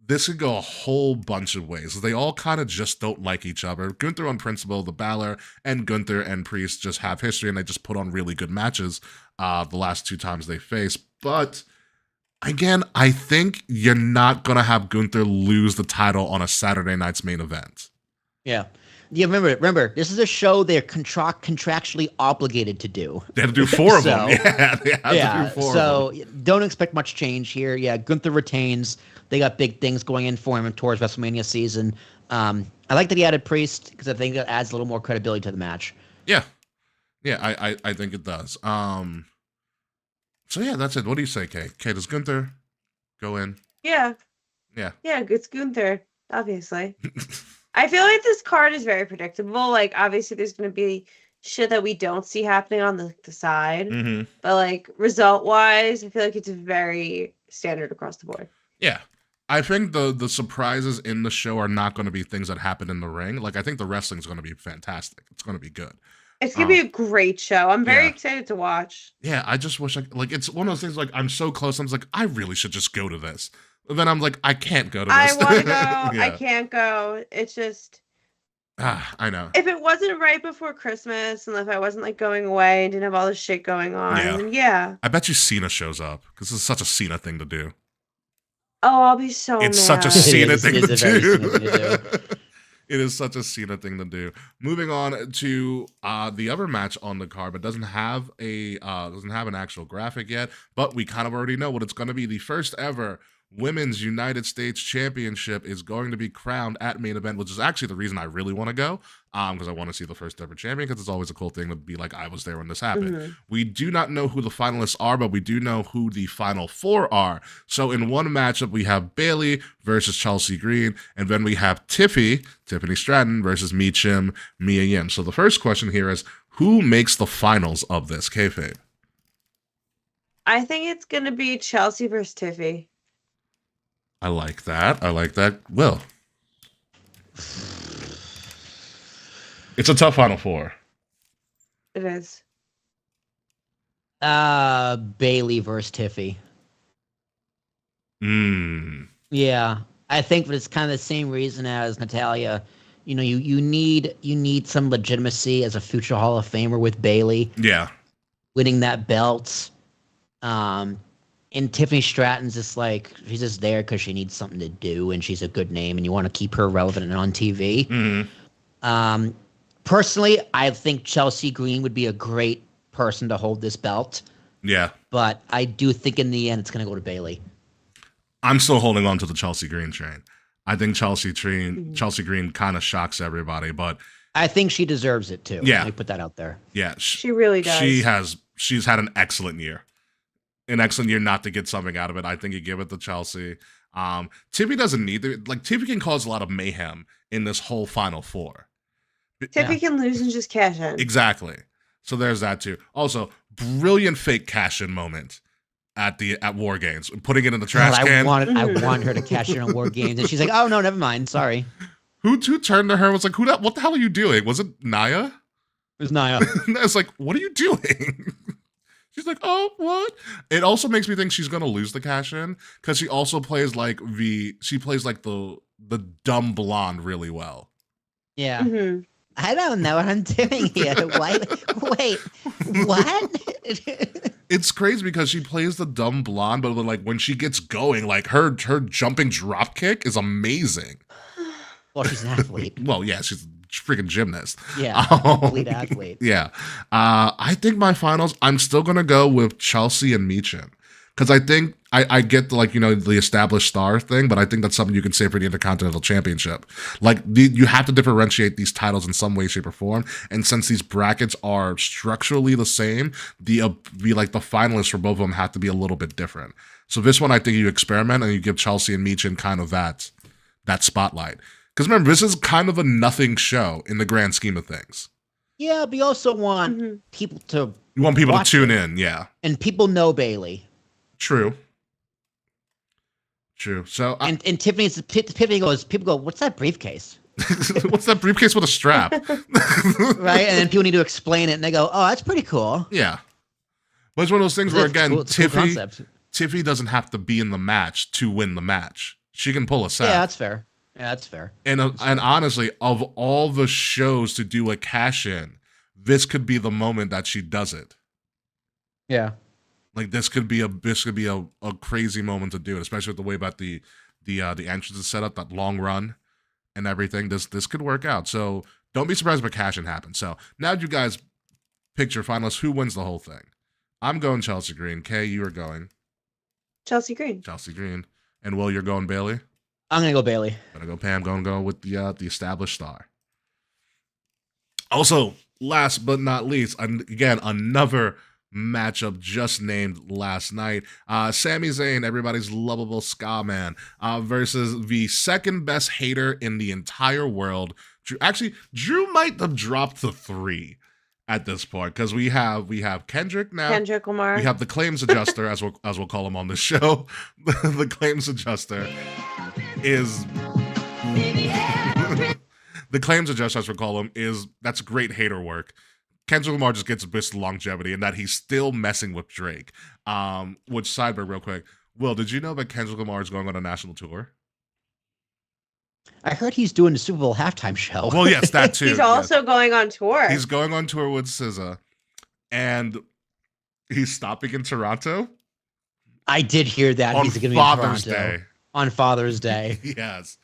Speaker 2: This could go a whole bunch of ways. They all kind of just don't like each other. Gunther on principle, the Balor and Gunther and Priest just have history, and they just put on really good matches the last two times they faced. But again, I think you're not going to have Gunther lose the title on a Saturday night's main event.
Speaker 4: Yeah. Yeah, remember, this is a show they're contractually obligated to do.
Speaker 2: They had to do four of
Speaker 4: So-
Speaker 2: them. Yeah, they had to do four of them.
Speaker 4: So don't expect much change here. Yeah, Gunther retains. They got big things going in for him towards WrestleMania season. I like that he added Priest because I think that adds a little more credibility to the match.
Speaker 2: Yeah. Yeah, I think it does. So yeah, that's it. What do you say, Kay? Kay, does Gunther go in?
Speaker 3: Yeah.
Speaker 2: Yeah.
Speaker 3: Yeah, it's Gunther, obviously. I feel like this card is very predictable. Like, obviously, there's going to be shit that we don't see happening on the side.
Speaker 2: Mm-hmm.
Speaker 3: But, like, result-wise, I feel like it's very standard across the board.
Speaker 2: Yeah. I think the surprises in the show are not going to be things that happen in the ring. Like, I think the wrestling's going to be fantastic. It's going to be good.
Speaker 3: It's going to be a great show. I'm very
Speaker 2: Yeah.
Speaker 3: excited to watch.
Speaker 2: Yeah, I just wish it's one of those things like I'm so close. I'm just like, I really should just go to this. But then I'm like, I can't go to
Speaker 3: I
Speaker 2: this.
Speaker 3: want to go. I
Speaker 2: Yeah.
Speaker 3: can't go. It's just...
Speaker 2: I know.
Speaker 3: If it wasn't right before Christmas and if I wasn't, like, going away and didn't have all this shit going on,
Speaker 2: Yeah.
Speaker 3: then yeah.
Speaker 2: I bet you Cena shows up because this is such a Cena thing to do.
Speaker 3: Oh, I'll be so
Speaker 2: It's
Speaker 3: mad.
Speaker 2: such a Cena
Speaker 4: is-
Speaker 2: thing
Speaker 4: it
Speaker 2: to
Speaker 4: is a very
Speaker 2: do.
Speaker 4: Cena thing to
Speaker 2: It is such a Cena thing to do. Moving on to the other match on the card, but doesn't have an actual graphic yet. But we kind of already know what it's going to be. The first ever Women's United States Championship is going to be crowned at main event, which is actually the reason I really want to go, because I want to see the first ever champion, because it's always a cool thing to be like, I was there when this happened.
Speaker 3: Mhm.
Speaker 2: We do not know who the finalists are, but we do know who the final four are. So in one matchup, we have Bailey versus Chelsea Green, and then we have Tiffany Stratton versus Mia Yim. So the first question here is, who makes the finals of this, kayfabe?
Speaker 3: I think it's gonna be Chelsea versus Tiffy.
Speaker 2: I like that. Will. It's a tough final four.
Speaker 3: It is.
Speaker 4: Bailey versus Tiffy. Yeah, I think that it's kind of the same reason as Natalia. You know, you need some legitimacy as a future Hall of Famer with Bailey.
Speaker 2: Yeah.
Speaker 4: Winning that belt. And Tiffany Stratton's just like, she's just there because she needs something to do and she's a good name and you want to keep her relevant and on TV.
Speaker 2: Mm-hmm.
Speaker 4: Personally, I think Chelsea Green would be a great person to hold this belt.
Speaker 2: Yeah.
Speaker 4: But I do think in the end it's going to go to Bailey.
Speaker 2: I'm still holding on to the Chelsea Green train. I think Chelsea Green kind of shocks everybody, but
Speaker 4: I think she deserves it too.
Speaker 2: Yeah.
Speaker 4: Let me put that out there.
Speaker 2: yeah,
Speaker 3: She really does.
Speaker 2: She's had an excellent year. An excellent year not to get something out of it. I think you give it to Chelsea. Tiffy doesn't need to, like, Tiffy can cause a lot of mayhem in this whole Final Four.
Speaker 3: Tiffy can lose and just cash in.
Speaker 2: Exactly. So there's that too. Also, brilliant fake cash-in moment at War Games, putting it in the trash
Speaker 4: God,
Speaker 2: can.
Speaker 4: I want her to cash in on War Games, and she's like, "Oh no, never mind. Sorry."
Speaker 2: Who turned to her and was like, what the hell are you doing? Was it Naya?
Speaker 4: It was Nia.
Speaker 2: It's like, what are you doing? She's like, oh, what? It also makes me think she's gonna lose the cash in because she also plays like the dumb blonde really well.
Speaker 4: Yeah.
Speaker 3: Mhm.
Speaker 4: I don't know what I'm doing here. Why? Wait, what?
Speaker 2: It's crazy because she plays the dumb blonde, but like when she gets going, like her jumping drop kick is amazing.
Speaker 4: Well, she's an athlete.
Speaker 2: Well, yeah, she's a freaking gymnast.
Speaker 4: Yeah, complete athlete.
Speaker 2: Yeah. I think my finals, I'm still going to go with Chelsea and Meechin. Because I think I get the established star thing, but I think that's something you can say for the Intercontinental Championship. Like, you have to differentiate these titles in some way, shape, or form. And since these brackets are structurally the same, the finalists for both of them have to be a little bit different. So this one, I think you experiment and you give Chelsea and Meechin kind of that spotlight. Because remember, this is kind of a nothing show in the grand scheme of things.
Speaker 4: Yeah, but you also want people to.
Speaker 2: You want people to tune
Speaker 4: it.
Speaker 2: in, yeah.
Speaker 4: And people know Bailey.
Speaker 2: True. So
Speaker 4: and Tiffany goes. People go, "What's that briefcase?"
Speaker 2: What's that briefcase with a strap?
Speaker 4: Right, and then people need to explain it, and they go, "Oh, that's pretty cool."
Speaker 2: Yeah, but it's one of those things where again,
Speaker 4: Tiffany
Speaker 2: doesn't have to be in the match to win the match. She can pull a set.
Speaker 4: Yeah, that's fair. Yeah, that's fair.
Speaker 2: And honestly, of all the shows to do a cash in, this could be the moment that she does it.
Speaker 4: Yeah.
Speaker 2: Like this could be a crazy moment to do it, especially with the way about the entrance is set up, that long run and everything. This could work out. So don't be surprised if a cash in happens. So now you guys picture finalists. Who wins the whole thing? I'm going Chelsea Green. Kay, you are going
Speaker 3: Chelsea Green.
Speaker 2: Chelsea Green. And Will, you're going Bailey?
Speaker 4: I'm going to go Bailey.
Speaker 2: Gonna go Pam. Gonna go with the established star. Also, last but not least, again, another matchup just named last night. Sami Zayn, everybody's lovable ska man, versus the second best hater in the entire world. Drew might have dropped to 3 at this point because we have Kendrick now.
Speaker 3: Kendrick Lamar.
Speaker 2: We have the claims adjuster, as we'll call him on this show. The claims adjuster is the claims adjuster, as we'll call him, that's great hater work. Kendrick Lamar just gets a bit of longevity in that he's still messing with Drake. Which, sidebar real quick, Will, did you know that Kendrick Lamar is going on a national tour?
Speaker 4: I heard he's doing the Super Bowl halftime show.
Speaker 2: Well, yes, that too.
Speaker 3: He's also going on tour.
Speaker 2: He's going on tour with SZA, and he's stopping in Toronto.
Speaker 4: I did hear that.
Speaker 2: On
Speaker 4: he's going to be
Speaker 2: Father's
Speaker 4: in Toronto
Speaker 2: Day.
Speaker 4: On Father's Day.
Speaker 2: Yes.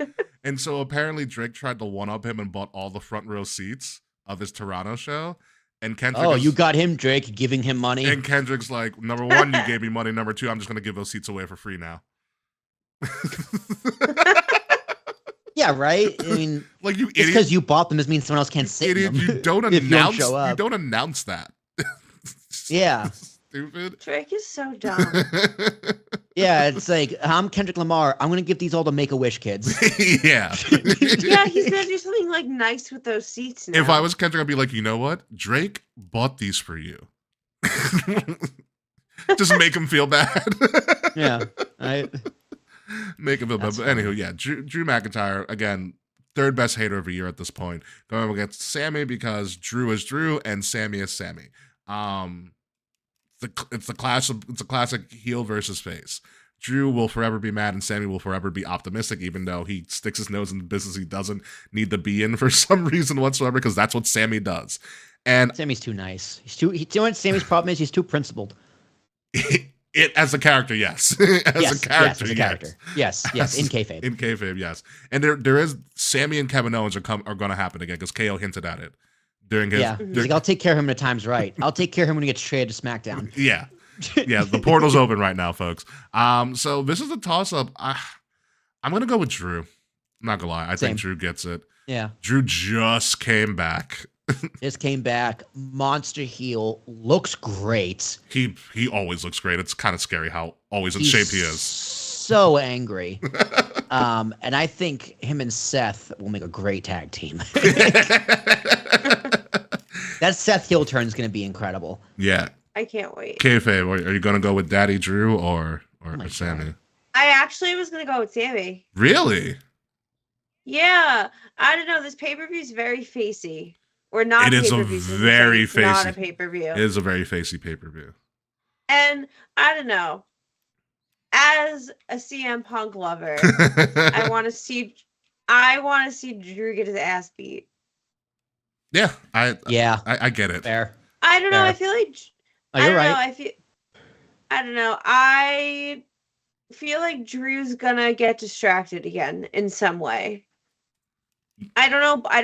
Speaker 2: And so apparently Drake tried to one-up him and bought all the front row seats of his Toronto show. And Kendrick
Speaker 4: you got him, Drake, giving him money.
Speaker 2: And Kendrick's like, number 1, you gave me money. Number 2, I'm just going to give those seats away for free now.
Speaker 4: Yeah, right. I mean,
Speaker 2: Like, you
Speaker 4: just
Speaker 2: idiot.
Speaker 4: because you bought them doesn't mean someone else can't sit in
Speaker 2: Idiot,
Speaker 4: them.
Speaker 2: you don't
Speaker 4: if you don't
Speaker 2: announce
Speaker 4: show up.
Speaker 2: you don't announce that.
Speaker 4: Yeah.
Speaker 2: Stupid.
Speaker 3: Drake is so dumb.
Speaker 4: Yeah, it's like I'm Kendrick Lamar. I'm gonna give these all to Make-A-Wish kids.
Speaker 2: Yeah.
Speaker 3: Yeah, he's gonna do something like nice with those seats now.
Speaker 2: If I was Kendrick, I'd be like, you know what? Drake bought these for you. Just make him feel bad.
Speaker 4: Yeah, right.
Speaker 2: Make him feel bad.
Speaker 4: That's
Speaker 2: But anywho, yeah, Drew McIntyre, again, third best hater of a year at this point, going up against Sammy because Drew is Drew and Sammy is Sammy. It's a classic heel versus face. Drew will forever be mad and Sammy will forever be optimistic, even though he sticks his nose in the business he doesn't need to be in for some reason whatsoever, because that's what Sammy does. And
Speaker 4: Sammy's too nice. You know what Sammy's problem is? He's too principled.
Speaker 2: it as a character, yes.
Speaker 4: As a character. Yes, in kayfabe.
Speaker 2: In kayfabe, yes. And there is Sammy and Kevin Owens are going to happen again because KO hinted at it during his.
Speaker 4: Yeah, he's like, I'll take care of him when the time's right. I'll take care of him when he gets traded to SmackDown.
Speaker 2: Yeah, the portal's open right now, folks. So this is a toss up. I'm gonna go with Drew. I'm not gonna lie, I
Speaker 4: Same.
Speaker 2: think Drew gets it.
Speaker 4: Yeah,
Speaker 2: Drew just came back.
Speaker 4: just came back. Monster heel, looks great.
Speaker 2: He always looks great. It's kind of scary how always in
Speaker 4: He's
Speaker 2: shape he is.
Speaker 4: So angry. And I think him and Seth will make a great tag team. That Seth heel turn is going to be incredible.
Speaker 2: Yeah.
Speaker 3: I can't wait.
Speaker 2: Kayfabe, are you gonna go with Daddy Drew or
Speaker 4: my
Speaker 2: Sammy?
Speaker 4: God.
Speaker 3: I actually was gonna go with Sammy.
Speaker 2: Really?
Speaker 3: Yeah, I don't know. This pay-per-view is very facey. Or not.
Speaker 2: It is a
Speaker 3: pay-per-view, since
Speaker 2: very
Speaker 3: it's not a
Speaker 2: facey-
Speaker 3: pay-per-view.
Speaker 2: It is a very facey pay-per-view.
Speaker 3: And I don't know. As a CM Punk lover, I want to see Drew get his ass beat.
Speaker 2: Yeah,
Speaker 4: Yeah,
Speaker 2: I get it.
Speaker 4: fair.
Speaker 3: I don't know.
Speaker 4: Fair.
Speaker 3: I feel like
Speaker 4: Oh, you're right.
Speaker 3: I don't know. I feel like Drew's gonna get distracted again in some way. I don't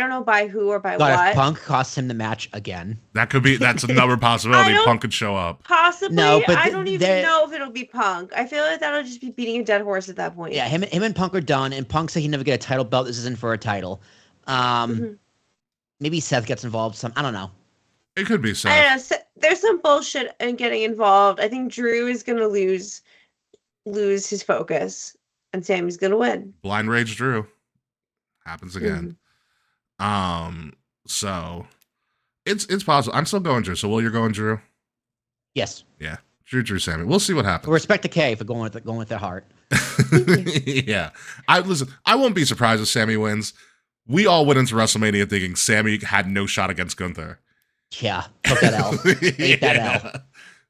Speaker 3: know by who or by
Speaker 4: God,
Speaker 3: what.
Speaker 4: if Punk costs him the match again.
Speaker 2: That's another possibility.
Speaker 3: I don't-
Speaker 2: Punk could show up.
Speaker 3: Possibly.
Speaker 4: No, but
Speaker 3: I don't even
Speaker 4: there-
Speaker 3: know if it'll be Punk. I feel like that'll just be beating a dead horse at that point.
Speaker 4: Yeah, him and Punk are done, and Punk said he'd never get a title belt. This isn't for a title.
Speaker 3: Mhm.
Speaker 4: Maybe Seth gets involved. I don't know.
Speaker 2: It could be
Speaker 3: I
Speaker 2: Seth.
Speaker 3: don't know. There's some bullshit in getting involved. I think Drew is gonna lose his focus, and Sammy's gonna win.
Speaker 2: Blind Rage Drew. Happens again. So it's possible. I'm still going Drew. So you're going Drew?
Speaker 4: Yes,
Speaker 2: Yeah. Drew, Sammy. We'll see what happens.
Speaker 4: respect to K for going with their heart.
Speaker 2: Yeah. I won't be surprised if Sammy wins. We all went into WrestleMania thinking Sammy had no shot against Gunther.
Speaker 4: Yeah, took that L. Ate that
Speaker 2: Yeah.
Speaker 4: L.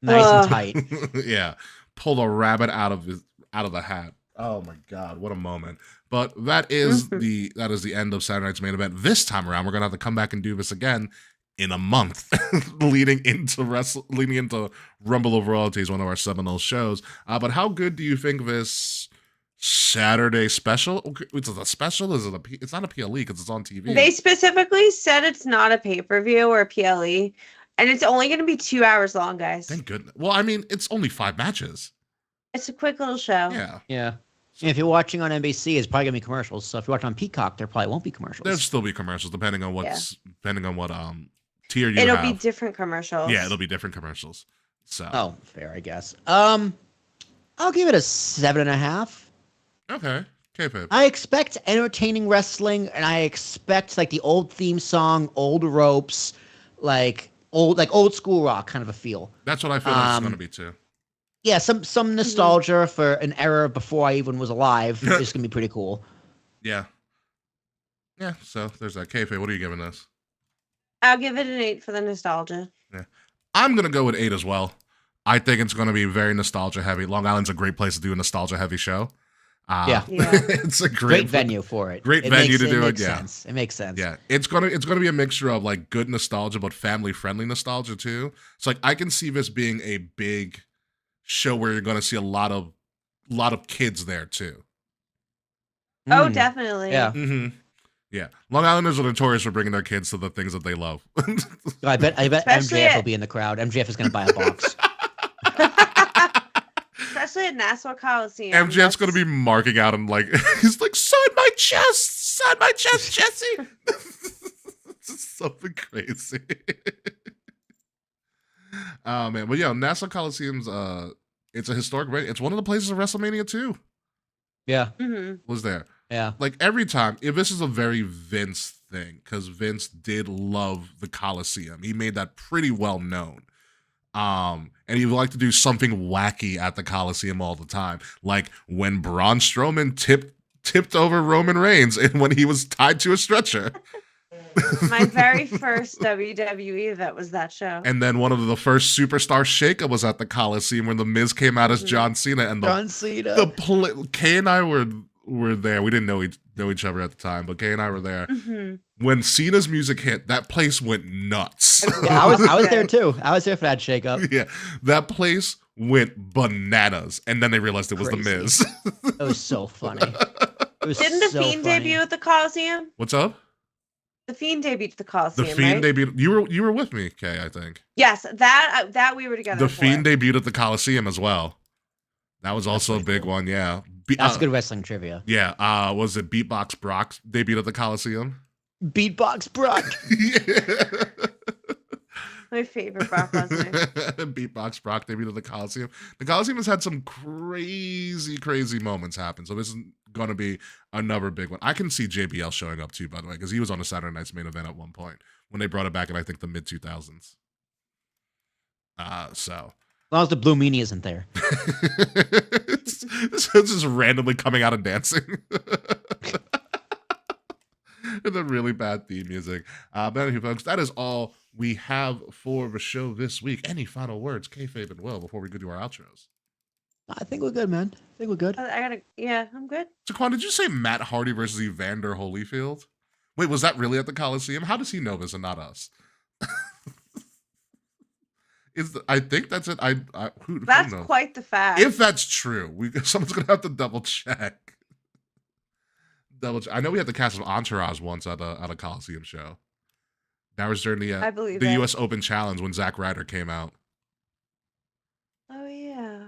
Speaker 4: Nice and tight.
Speaker 2: Yeah. Pulled a rabbit out of the hat. Oh my God, what a moment. But that is the end of Saturday night's main event. This time around, we're gonna have to come back and do this again in a month, leading into Rumble of Royalties, one of our seminal shows. But how good do you think this Saturday special? Is it a special? It's not a PLE because it's on TV.
Speaker 3: They specifically said it's not a pay-per-view or a PLE, and it's only going to be 2 hours long, guys.
Speaker 2: Thank goodness. Well, I mean, it's only 5 matches.
Speaker 3: It's a quick little show.
Speaker 2: Yeah.
Speaker 4: Yeah. And if you're watching on NBC, it's probably gonna be commercials. So if you're watching on Peacock, there probably won't be commercials.
Speaker 2: There'll still be commercials depending on what tier you
Speaker 3: It'll
Speaker 2: have.
Speaker 3: be different commercials.
Speaker 2: Yeah, it'll be different commercials. So
Speaker 4: Oh, fair, I guess. I'll give it a 7.5.
Speaker 2: okay. Kayfabe.
Speaker 4: I expect entertaining wrestling, and I expect like the old theme song, old ropes, like old school rock kind of a feel.
Speaker 2: That's what I feel like it's gonna be too.
Speaker 4: Yeah, some nostalgia for an era before I even was alive is gonna be pretty cool.
Speaker 2: Yeah. Yeah, so there's that. Kayfabe, what are you giving this?
Speaker 3: I'll give it an 8 for the nostalgia.
Speaker 2: I'm gonna go with 8 as well. I think it's gonna be very nostalgia heavy. Long Island's a great place to do a nostalgia heavy show.
Speaker 4: Yeah.
Speaker 2: It's a
Speaker 4: Great venue for it.
Speaker 2: Great venue to do it,
Speaker 4: makes
Speaker 2: yeah.
Speaker 4: sense. It makes sense.
Speaker 2: Yeah, it's gonna be a mixture of like good nostalgia but family friendly nostalgia too. So like I can see this being a big show where you're gonna see a lot of kids there too.
Speaker 3: Oh,
Speaker 4: Mm.
Speaker 3: definitely.
Speaker 4: Yeah.
Speaker 2: Mm-hmm. Yeah, Long Islanders are notorious for bringing their kids to the things that they love.
Speaker 4: I bet
Speaker 3: Especially
Speaker 4: MJF will
Speaker 3: at-
Speaker 4: be in the crowd. MJF is gonna buy a box.
Speaker 3: especially at Nassau Coliseum.
Speaker 2: MJF's gonna be marking out and like he's like, sign my chest, Jesse. It's something crazy. Oh man, but yeah, Nassau Coliseum's it's a historic venue. It's one of the places of WrestleMania too.
Speaker 4: Yeah.
Speaker 2: Was there.
Speaker 4: Yeah.
Speaker 2: Like every time, if this is a very Vince thing, because Vince did love the Coliseum. He made that pretty well known. And he would like to do something wacky at the Coliseum all the time. Like when Braun Strowman tipped over Roman Reigns and when he was tied to a stretcher.
Speaker 3: My very first WWE that was that show.
Speaker 2: And then one of the first superstar shakeup was at the Coliseum when The Miz came out as John Cena. And
Speaker 4: John Cena.
Speaker 2: Kay and I were there. We didn't know each other at the time, but Kay and I were there. When Cena's music hit, that place went nuts.
Speaker 4: Yeah, I was there too. I was there for that shakeup.
Speaker 2: Yeah, that place went bananas, and then they realized it was
Speaker 4: Crazy.
Speaker 2: The Miz.
Speaker 4: It was so funny. It was
Speaker 3: Didn't the
Speaker 4: so
Speaker 3: Fiend
Speaker 4: funny.
Speaker 3: debut at the Coliseum?
Speaker 2: What's up?
Speaker 3: The Fiend debuted at the
Speaker 2: The
Speaker 3: Coliseum,
Speaker 2: Fiend
Speaker 3: right?
Speaker 2: debuted. You were with me, Kay, I think.
Speaker 3: Yes, that we were together.
Speaker 2: The
Speaker 3: for.
Speaker 2: Fiend debuted at the Coliseum as well. That was also a big one, yeah.
Speaker 4: That's good wrestling trivia.
Speaker 2: Yeah, was it Beatbox Brock debuted at the Coliseum?
Speaker 4: Beatbox Brock.
Speaker 2: Yeah.
Speaker 3: My favorite Brock Lesnar.
Speaker 2: Beatbox Brock debuted at the Coliseum. The Coliseum has had some crazy moments happen, so this is going to be another big one. I can see JBL showing up too, by the way, because he was on the Saturday Night's Main Event at one point when they brought it back in, I think, the mid-2000s. So...
Speaker 4: As long as the Blue Meanie isn't there.
Speaker 2: This is just randomly coming out and dancing. And the really bad theme music. But anyway, folks, that is all we have for the show this week. Any final words, Kayfabe and Will, before we go to our outros?
Speaker 4: I think we're good, man. I think we're good.
Speaker 3: I'm good.
Speaker 2: Jaquan, did you say Matt Hardy versus Evander Holyfield? Wait, was that really at the Coliseum? How does he know this and not us? I think that's it. Who
Speaker 3: That's
Speaker 2: knows?
Speaker 3: quite the fact.
Speaker 2: If that's true, someone's gonna have to double check. I know we had the cast of Entourage once at a Coliseum show. That was during the
Speaker 3: I believe
Speaker 2: the
Speaker 3: it.
Speaker 2: U.S. Open Challenge when Zack Ryder came out.
Speaker 3: Oh yeah.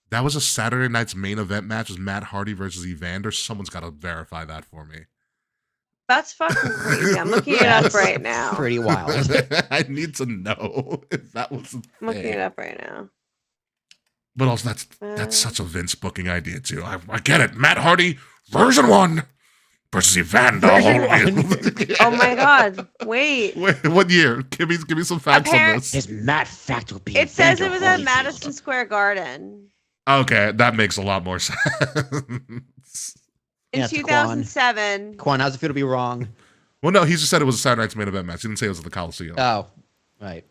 Speaker 2: That was a Saturday Night's Main Event match. Was Matt Hardy versus Evander? Someone's got to verify that for me.
Speaker 3: That's fucking crazy. I'm looking it up right now.
Speaker 4: Pretty wild.
Speaker 2: I need to know if that was.
Speaker 3: I'm looking it up right now.
Speaker 2: But also, that's such a Vince booking idea too. I get it. Matt Hardy version 1 versus Evander Holyfield.
Speaker 3: Oh my god. Wait.
Speaker 2: What year? Give me some facts on this.
Speaker 4: His Matt fact will be.
Speaker 3: It says
Speaker 4: Evander
Speaker 3: it was at
Speaker 4: Holyfield.
Speaker 3: Madison Square Garden.
Speaker 2: Okay, that makes a lot more sense.
Speaker 3: In
Speaker 4: Yeah,
Speaker 3: 2007.
Speaker 4: Quan, how's it feel to be wrong?
Speaker 2: Well, no, he just said it was a Saturday Night's Main Event match. He didn't say it was at the Coliseum.
Speaker 4: Oh, right.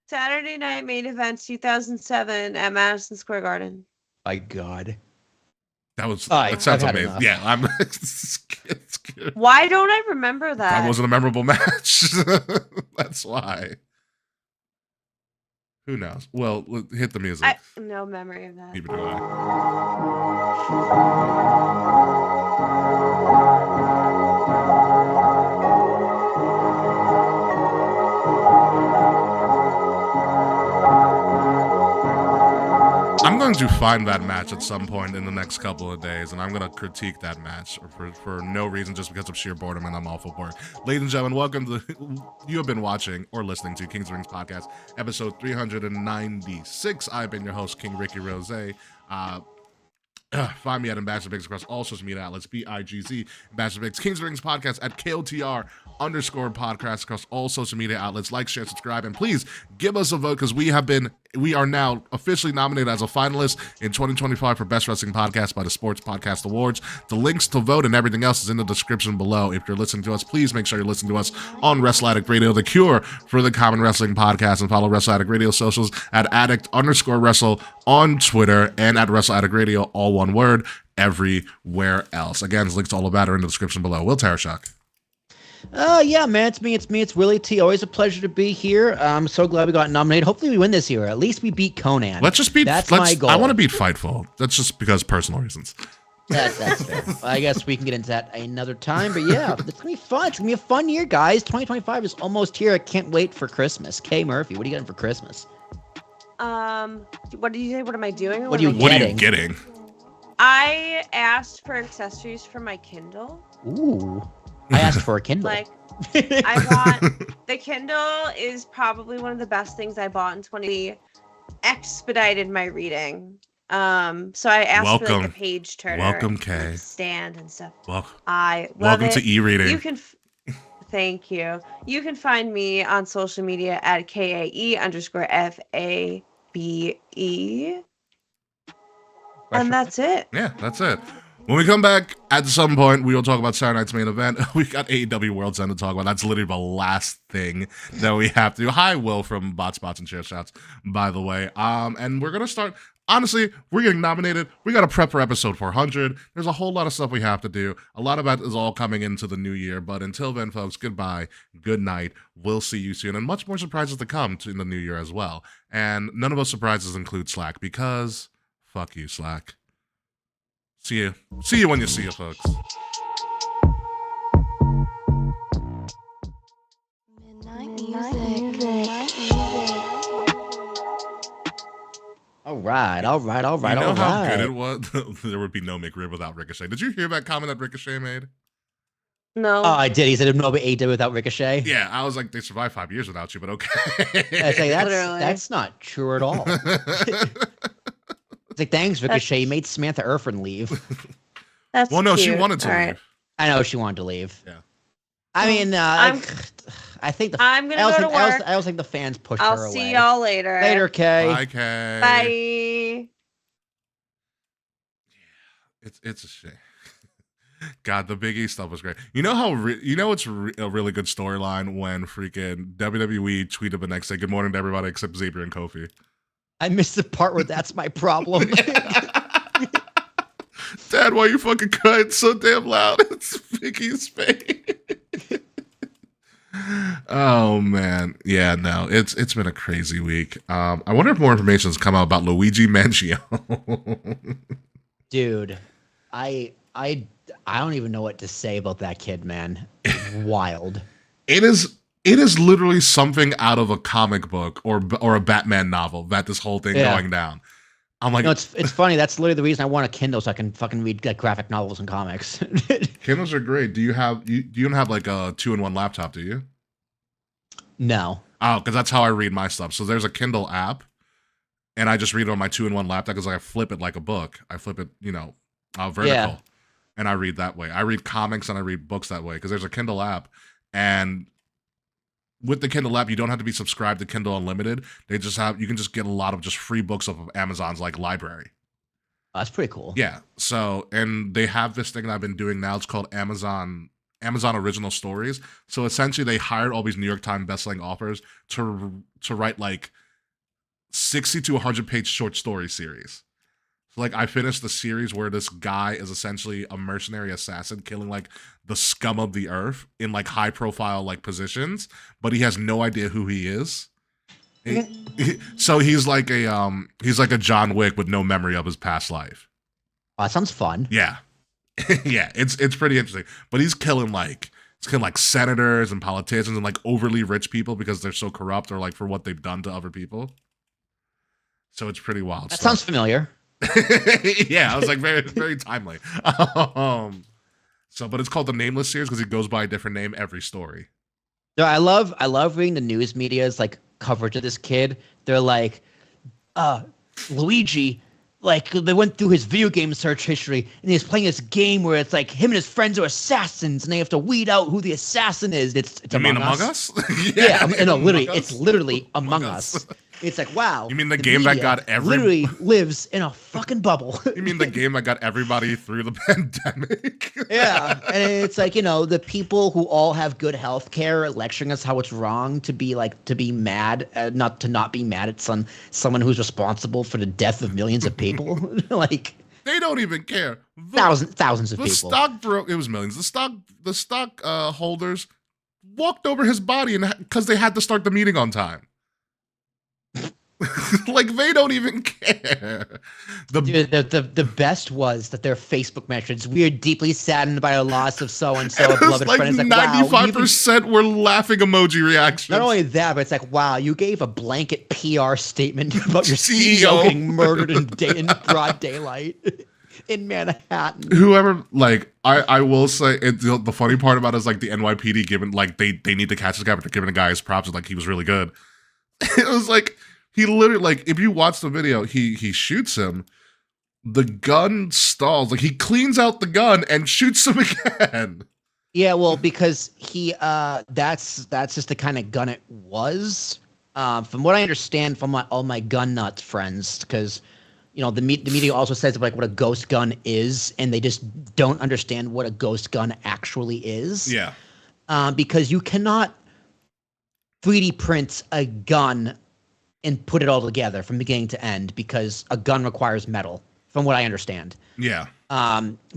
Speaker 3: Saturday Night Main Event 2007 at Madison Square Garden.
Speaker 4: My God.
Speaker 2: That
Speaker 4: I've
Speaker 2: sounds
Speaker 4: had
Speaker 2: amazing.
Speaker 4: enough.
Speaker 2: Yeah, I'm.
Speaker 3: Why don't I remember that?
Speaker 2: That wasn't a memorable match. That's why. Who knows? Well, hit the music.
Speaker 3: No memory of that.
Speaker 2: Neither do I. I'm going to find that match at some point in the next couple of days, and I'm going to critique that match for no reason, just because of sheer boredom and I'm off of work. Ladies and gentlemen, welcome to you have been watching or listening to King's Rings Podcast, episode 396. I've been your host, King Ricky Rose. Find me at Ambassador Biggs across all social media outlets, BIGZ, Ambassador Biggs, King's Rings Podcast at KOTR_podcast across all social media outlets. Like, share, subscribe, and please give us a vote because we are now officially nominated as a finalist in 2025 for Best Wrestling Podcast by the Sports Podcast Awards. The links to vote and everything else is in the description below. If you're listening to us, please make sure you're listening to us on Wrestle Addict Radio, the cure for the common wrestling podcast, and follow Wrestle Addict Radio socials at addict_wrestle on Twitter and at Wrestle Addict Radio, all one word, everywhere else. Again, links to all of that are in the description below. Will Tarashuk.
Speaker 4: Yeah, man, it's me. It's Willie T. Always a pleasure to be here. I'm so glad we got nominated. Hopefully we win this year. At least we beat Conan.
Speaker 2: Let's just beat.
Speaker 4: That's my goal.
Speaker 2: I want to beat Fightful. That's just because personal reasons.
Speaker 4: That's fair. I guess we can get into that another time. But yeah, it's gonna be fun. It's gonna be a fun year, guys. 2025 is almost here. I can't wait for Christmas. Kay Murphy, what are you getting for Christmas?
Speaker 3: What did you say? What am I doing? Or
Speaker 4: What are you
Speaker 3: am I
Speaker 2: What are you
Speaker 4: Getting.
Speaker 2: getting?
Speaker 3: I asked for accessories for my Kindle.
Speaker 4: Ooh. I asked for a Kindle.
Speaker 3: Like, I want the Kindle is probably one of the best things I bought in 2020. Expedited my reading. So I asked for like the
Speaker 2: Welcome.
Speaker 3: page turner
Speaker 2: Welcome,
Speaker 3: and
Speaker 2: Kay.
Speaker 3: like, stand and stuff.
Speaker 2: Well,
Speaker 3: I love
Speaker 2: welcome
Speaker 3: it.
Speaker 2: to e-reading.
Speaker 3: You can thank you. You can find me on social media at KAE_FABE. And that's it.
Speaker 2: Yeah, that's it. When we come back, at some point, we will talk about Saturday night's main event. We got AEW World's End to talk about. That's literally the last thing that we have to do. Hi, Will from Bot Spots and Chair Shots, by the way. And we're gonna start. Honestly, we're getting nominated. We got to prep for episode 400. There's a whole lot of stuff we have to do. A lot of that is all coming into the new year. But until then, folks, goodbye, good night. We'll see you soon, and much more surprises to come in the new year as well. And none of those surprises include Slack because fuck you, Slack. See you. See you when you see you, folks.
Speaker 1: Midnight music.
Speaker 4: All right.
Speaker 2: You know how good it was? There would be no McRib without Ricochet. Did you hear that comment that Ricochet made?
Speaker 3: No.
Speaker 4: Oh, I did. He said no, but AEW without Ricochet.
Speaker 2: Yeah, I was like, they survived 5 years without you, but okay.
Speaker 4: I say
Speaker 3: Literally.
Speaker 4: that's not true at all. It's like, thanks, Ricochet. You made Samantha Irfin leave.
Speaker 3: That's
Speaker 2: Well, no, she
Speaker 3: cute.
Speaker 2: wanted to
Speaker 3: All
Speaker 2: leave.
Speaker 3: right.
Speaker 4: I know she wanted to leave.
Speaker 2: Yeah.
Speaker 4: I mean,
Speaker 3: I'm-
Speaker 4: I think the
Speaker 3: I'm gonna
Speaker 4: I also
Speaker 3: go to
Speaker 4: think, I also-
Speaker 3: work.
Speaker 4: I also think the fans pushed
Speaker 3: I'll
Speaker 4: her away.
Speaker 3: see y'all later.
Speaker 4: Later, Kay.
Speaker 2: Bye, Kay.
Speaker 3: Bye.
Speaker 2: It's a shame. God, the Big E stuff was great. You know how it's a really good storyline when freaking WWE tweeted the next day, "Good morning to everybody except Xavier and Kofi."
Speaker 4: I missed the part where that's my problem.
Speaker 2: Dad, why you fucking crying so damn loud? It's Big E's face. Oh man, yeah, no, it's been a crazy week. I wonder if more information has come out about Luigi Manchio.
Speaker 4: Dude, I don't even know what to say about that kid, man. Wild.
Speaker 2: It is literally something out of a comic book or a Batman novel that this whole thing
Speaker 4: Yeah.
Speaker 2: going down. I'm like,
Speaker 4: No, it's funny. That's literally the reason I want a Kindle so I can fucking read like graphic novels and comics.
Speaker 2: Kindles are great. Do you don't have like a 2-in-1 laptop, do you?
Speaker 4: No.
Speaker 2: Oh, because that's how I read my stuff. So there's a Kindle app, and I just read it on my 2-in-1 laptop because I flip it like a book. I flip it, vertical,
Speaker 4: Yeah.
Speaker 2: and I read that way. I read comics and I read books that way because there's a Kindle app, and with the Kindle app, you don't have to be subscribed to Kindle Unlimited. You can just get a lot of just free books off of Amazon's like library.
Speaker 4: Oh, that's pretty cool.
Speaker 2: Yeah. So, and they have this thing that I've been doing now. It's called Amazon Original Stories. So essentially, they hired all these New York Times bestselling authors to write like 60 to 100 page short story series. So like I finished the series where this guy is essentially a mercenary assassin killing like the scum of the earth in like high profile like positions, but he has no idea who he is. So he's like a John Wick with no memory of his past life.
Speaker 4: Oh, that sounds fun.
Speaker 2: Yeah. Yeah, it's pretty interesting. But he's killing like senators and politicians and like overly rich people because they're so corrupt or like for what they've done to other people. So it's pretty wild.
Speaker 4: That
Speaker 2: stuff.
Speaker 4: sounds familiar.
Speaker 2: Yeah, I was like very, very timely. But it's called the Nameless series because he goes by a different name every story.
Speaker 4: No, I love reading the news media's like coverage of this kid. They're like, Luigi, like they went through his video game search history and he's playing this game where it's like him and his friends are assassins and they have to weed out who the assassin is. It's
Speaker 2: You mean
Speaker 4: Among
Speaker 2: Among
Speaker 4: Us.
Speaker 2: Us?
Speaker 4: Yeah, no, literally,
Speaker 2: Among Us.
Speaker 4: it's literally Among Us. It's like, wow.
Speaker 2: You mean the game that
Speaker 4: media
Speaker 2: got
Speaker 4: literally lives in a fucking bubble.
Speaker 2: You mean the game that got everybody through the pandemic?
Speaker 4: Yeah, and it's like, the people who all have good health care lecturing us how it's wrong to be mad, not be mad at someone who's responsible for the death of millions of people. Like
Speaker 2: They don't even care.
Speaker 4: thousands of
Speaker 2: The
Speaker 4: people.
Speaker 2: stock broke. It was millions. The stock holders walked over his body and because they had to start the meeting on time. Like they don't even care.
Speaker 4: Dude, the best was that their Facebook mentions, "We are deeply saddened by the loss of so and so, a
Speaker 2: It was
Speaker 4: beloved
Speaker 2: like
Speaker 4: friend." It's like, wow,
Speaker 2: 95% were laughing emoji reactions.
Speaker 4: not only that, but it's like, wow, you gave a blanket PR statement about your
Speaker 2: CEO.
Speaker 4: CEO getting murdered in broad daylight in Manhattan.
Speaker 2: Whoever, like, I will say the funny part about it is like the NYPD giving, like, they need to catch this guy, but they're giving the guy his props, like he was really good. It was like he literally, like, if you watch the video, he shoots him, the gun stalls, like he cleans out the gun and shoots him again.
Speaker 4: Yeah, well, because he that's just the kind of gun it was. From what I understand from all my gun nuts friends, because the media also says like what a ghost gun is, and they just don't understand what a ghost gun actually is.
Speaker 2: Yeah.
Speaker 4: Because you cannot 3D print a gun and put it all together from beginning to end, because a gun requires metal, from what I understand.
Speaker 2: Yeah.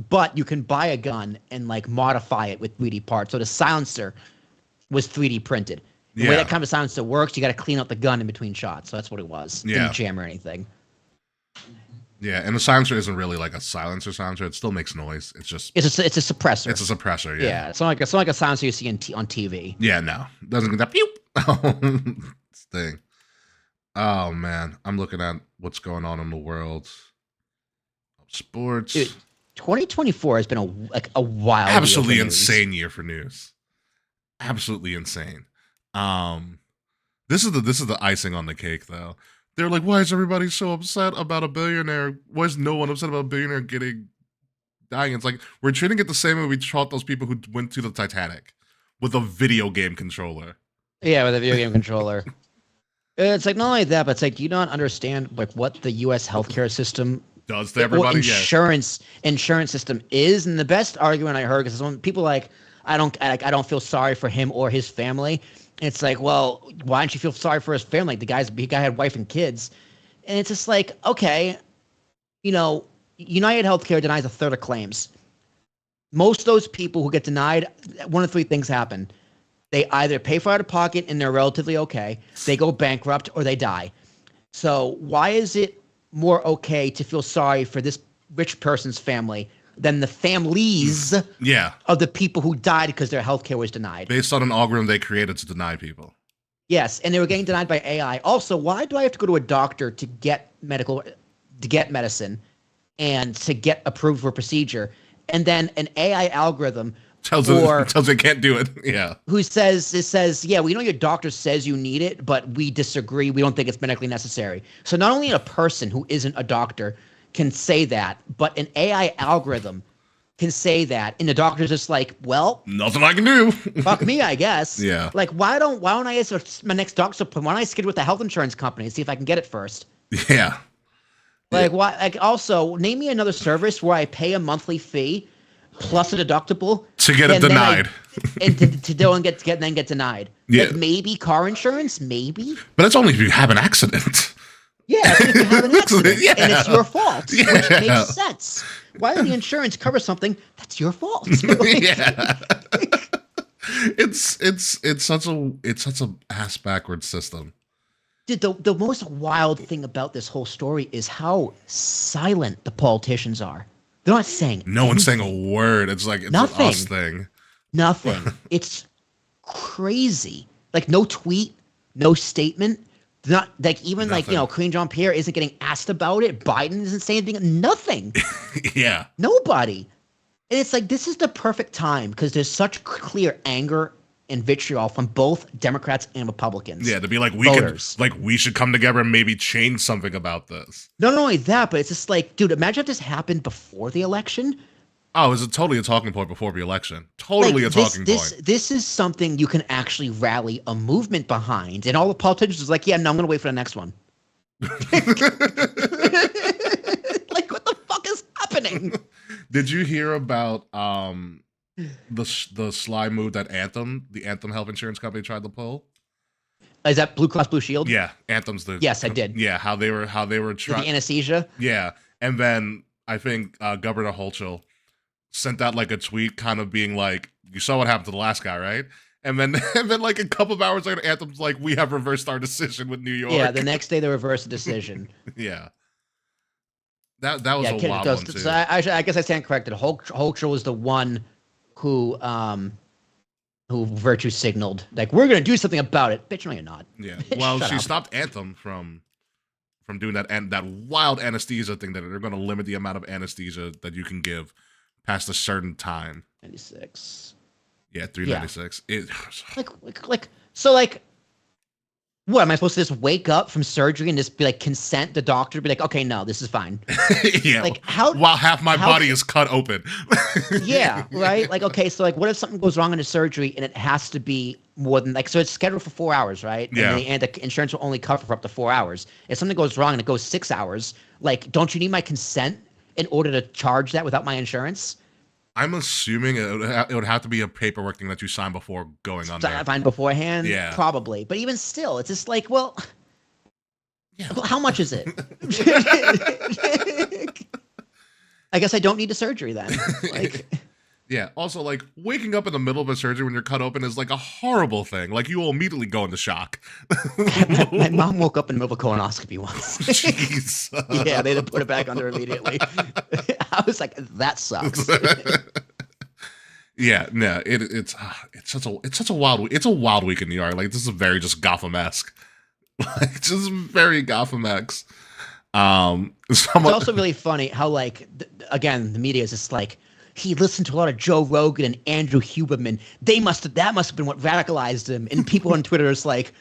Speaker 4: But you can buy a gun and like modify it with 3D parts. So the silencer was 3D printed. The way that kind of silencer works, you got to clean out the gun in between shots. So that's what it was.
Speaker 2: Yeah.
Speaker 4: Didn't jam or anything.
Speaker 2: Yeah, and the silencer isn't really like a silencer. It still makes noise. It's just
Speaker 4: It's a suppressor.
Speaker 2: It's a suppressor. Yeah.
Speaker 4: Yeah, it's not like a silencer you see on TV.
Speaker 2: Yeah. No, doesn't get that pew thing. Oh man, I'm looking at what's going on in the world. Sports.
Speaker 4: Dude, 2024 has been a wild,
Speaker 2: Absolutely
Speaker 4: year for news.
Speaker 2: insane year for news. Absolutely insane. This is the icing on the cake, though. They're like, why is everybody so upset about a billionaire? Why is no one upset about a billionaire dying? It's like we're treating it the same way we taught those people who went to the Titanic with a video game controller.
Speaker 4: Yeah, with a video game controller. It's like not only that, but it's like you don't understand like what the U.S. healthcare system
Speaker 2: does to everybody.
Speaker 4: Insurance system is, and the best argument I heard is when people like I don't feel sorry for him or his family. It's like, well, why don't you feel sorry for his family? The guy had wife and kids, and it's just like, okay, United Healthcare denies a third of claims. Most of those people who get denied, one of three things happen. They either pay for out of pocket and they're relatively okay, they go bankrupt, or they die. So why is it more okay to feel sorry for this rich person's family than the families of the people who died because their healthcare was denied?
Speaker 2: Based on an algorithm they created to deny people.
Speaker 4: Yes, and they were getting denied by AI. Also, why do I have to go to a doctor to get medicine and to get approved for a procedure, and then an AI algorithm
Speaker 2: tells it can't do it. Yeah.
Speaker 4: Who says, yeah, we know your doctor says you need it, but we disagree. We don't think it's medically necessary. So not only a person who isn't a doctor can say that, but an AI algorithm can say that, and the doctor's just like, well,
Speaker 2: nothing I can do.
Speaker 4: Fuck me, I guess.
Speaker 2: Yeah.
Speaker 4: Like, why don't I ask my next doctor's appointment? Why don't I schedule with the health insurance company and see if I can get it first?
Speaker 2: Yeah.
Speaker 4: Like, why? Like, also, name me another service where I pay a monthly fee plus a deductible
Speaker 2: to get it denied,
Speaker 4: and to go and get denied.
Speaker 2: Yeah.
Speaker 4: Like maybe car insurance, maybe.
Speaker 2: But that's only if you have an accident.
Speaker 4: Yeah, if you have an accident and it's your fault,
Speaker 2: Yeah.
Speaker 4: which makes sense. Why would the insurance cover something that's your fault?
Speaker 2: Yeah. It's such a ass backwards system.
Speaker 4: Dude, the most wild thing about this whole story is how silent the politicians are. They're not saying
Speaker 2: no one's saying a word. It's like it's
Speaker 4: Nothing.
Speaker 2: an us thing.
Speaker 4: Nothing. It's crazy. Like no tweet, no statement. Not like even
Speaker 2: Nothing.
Speaker 4: like Karine Jean-Pierre isn't getting asked about it. Biden isn't saying anything. Nothing.
Speaker 2: Yeah.
Speaker 4: Nobody. And it's like this is the perfect time because there's such clear anger and vitriol from both Democrats and Republicans.
Speaker 2: Yeah, to be like
Speaker 4: voters.
Speaker 2: we should come together and maybe change something about this.
Speaker 4: Not only that, but it's just like, dude, imagine if this happened before the election.
Speaker 2: Oh, is it totally a talking point before the election? Totally
Speaker 4: like,
Speaker 2: a talking point.
Speaker 4: This is something you can actually rally a movement behind. And all the politicians is like, yeah, no, I'm going to wait for the next one. Like, what the fuck is happening?
Speaker 2: Did you hear about the sly move that the Anthem health insurance company tried to pull?
Speaker 4: Is that Blue Cross Blue Shield?
Speaker 2: Yeah, Anthem's the
Speaker 4: Yes, I did.
Speaker 2: Yeah, how they were
Speaker 4: The anesthesia.
Speaker 2: Yeah, and then I think Governor Hochul sent out like a tweet, kind of being like, "You saw what happened to the last guy, right?" And then like a couple of hours later, Anthem's like, we have reversed our decision with New York.
Speaker 4: Yeah, the next day they reversed the decision.
Speaker 2: Yeah. That was
Speaker 4: Yeah,
Speaker 2: a wild one too.
Speaker 4: so I guess I stand corrected. Hulkster was the one who virtue signaled, like, we're gonna do something about it. Bitch, no, you're not.
Speaker 2: Yeah. Well,
Speaker 4: Shut
Speaker 2: she
Speaker 4: up.
Speaker 2: stopped Anthem from doing that, and that wild anesthesia thing that they're going to limit the amount of anesthesia that you can give past a certain time.
Speaker 4: 96.
Speaker 2: Yeah, 396. Yeah.
Speaker 4: Like, what am I supposed to just wake up from surgery and just be like, consent the doctor, be like, okay, no, this is fine.
Speaker 2: Yeah.
Speaker 4: Like, how?
Speaker 2: While half my body is cut open.
Speaker 4: Yeah, right. Like, okay, so like, what if something goes wrong in a surgery and it has to be more than like, so it's scheduled for 4 hours, right?
Speaker 2: Yeah.
Speaker 4: And the insurance will only cover for up to 4 hours. If something goes wrong and it goes 6 hours, like, don't you need my consent in order to charge that without my insurance?
Speaker 2: I'm assuming it would have to be a paperwork thing that you sign before going on there.
Speaker 4: Fine beforehand,
Speaker 2: Yeah.
Speaker 4: probably. But even still, it's just like, well,
Speaker 2: Yeah.
Speaker 4: how much is it? I guess I don't need a surgery then. Like,
Speaker 2: Yeah. Also, like, waking up in the middle of a surgery when you're cut open is like a horrible thing. Like, you will immediately go into shock.
Speaker 4: my mom woke up in the middle of a colonoscopy once.
Speaker 2: Jeez.
Speaker 4: Yeah, they had to put it back under immediately. I was like, that sucks.
Speaker 2: Yeah, no, it's such a wild week in New York. Like, this is very just Gotham-esque. Like, just very Gotham-esque.
Speaker 4: It's also really funny how, like, again, the media is just like, he listened to a lot of Joe Rogan and Andrew Huberman. That must have been what radicalized him. And people on Twitter is like,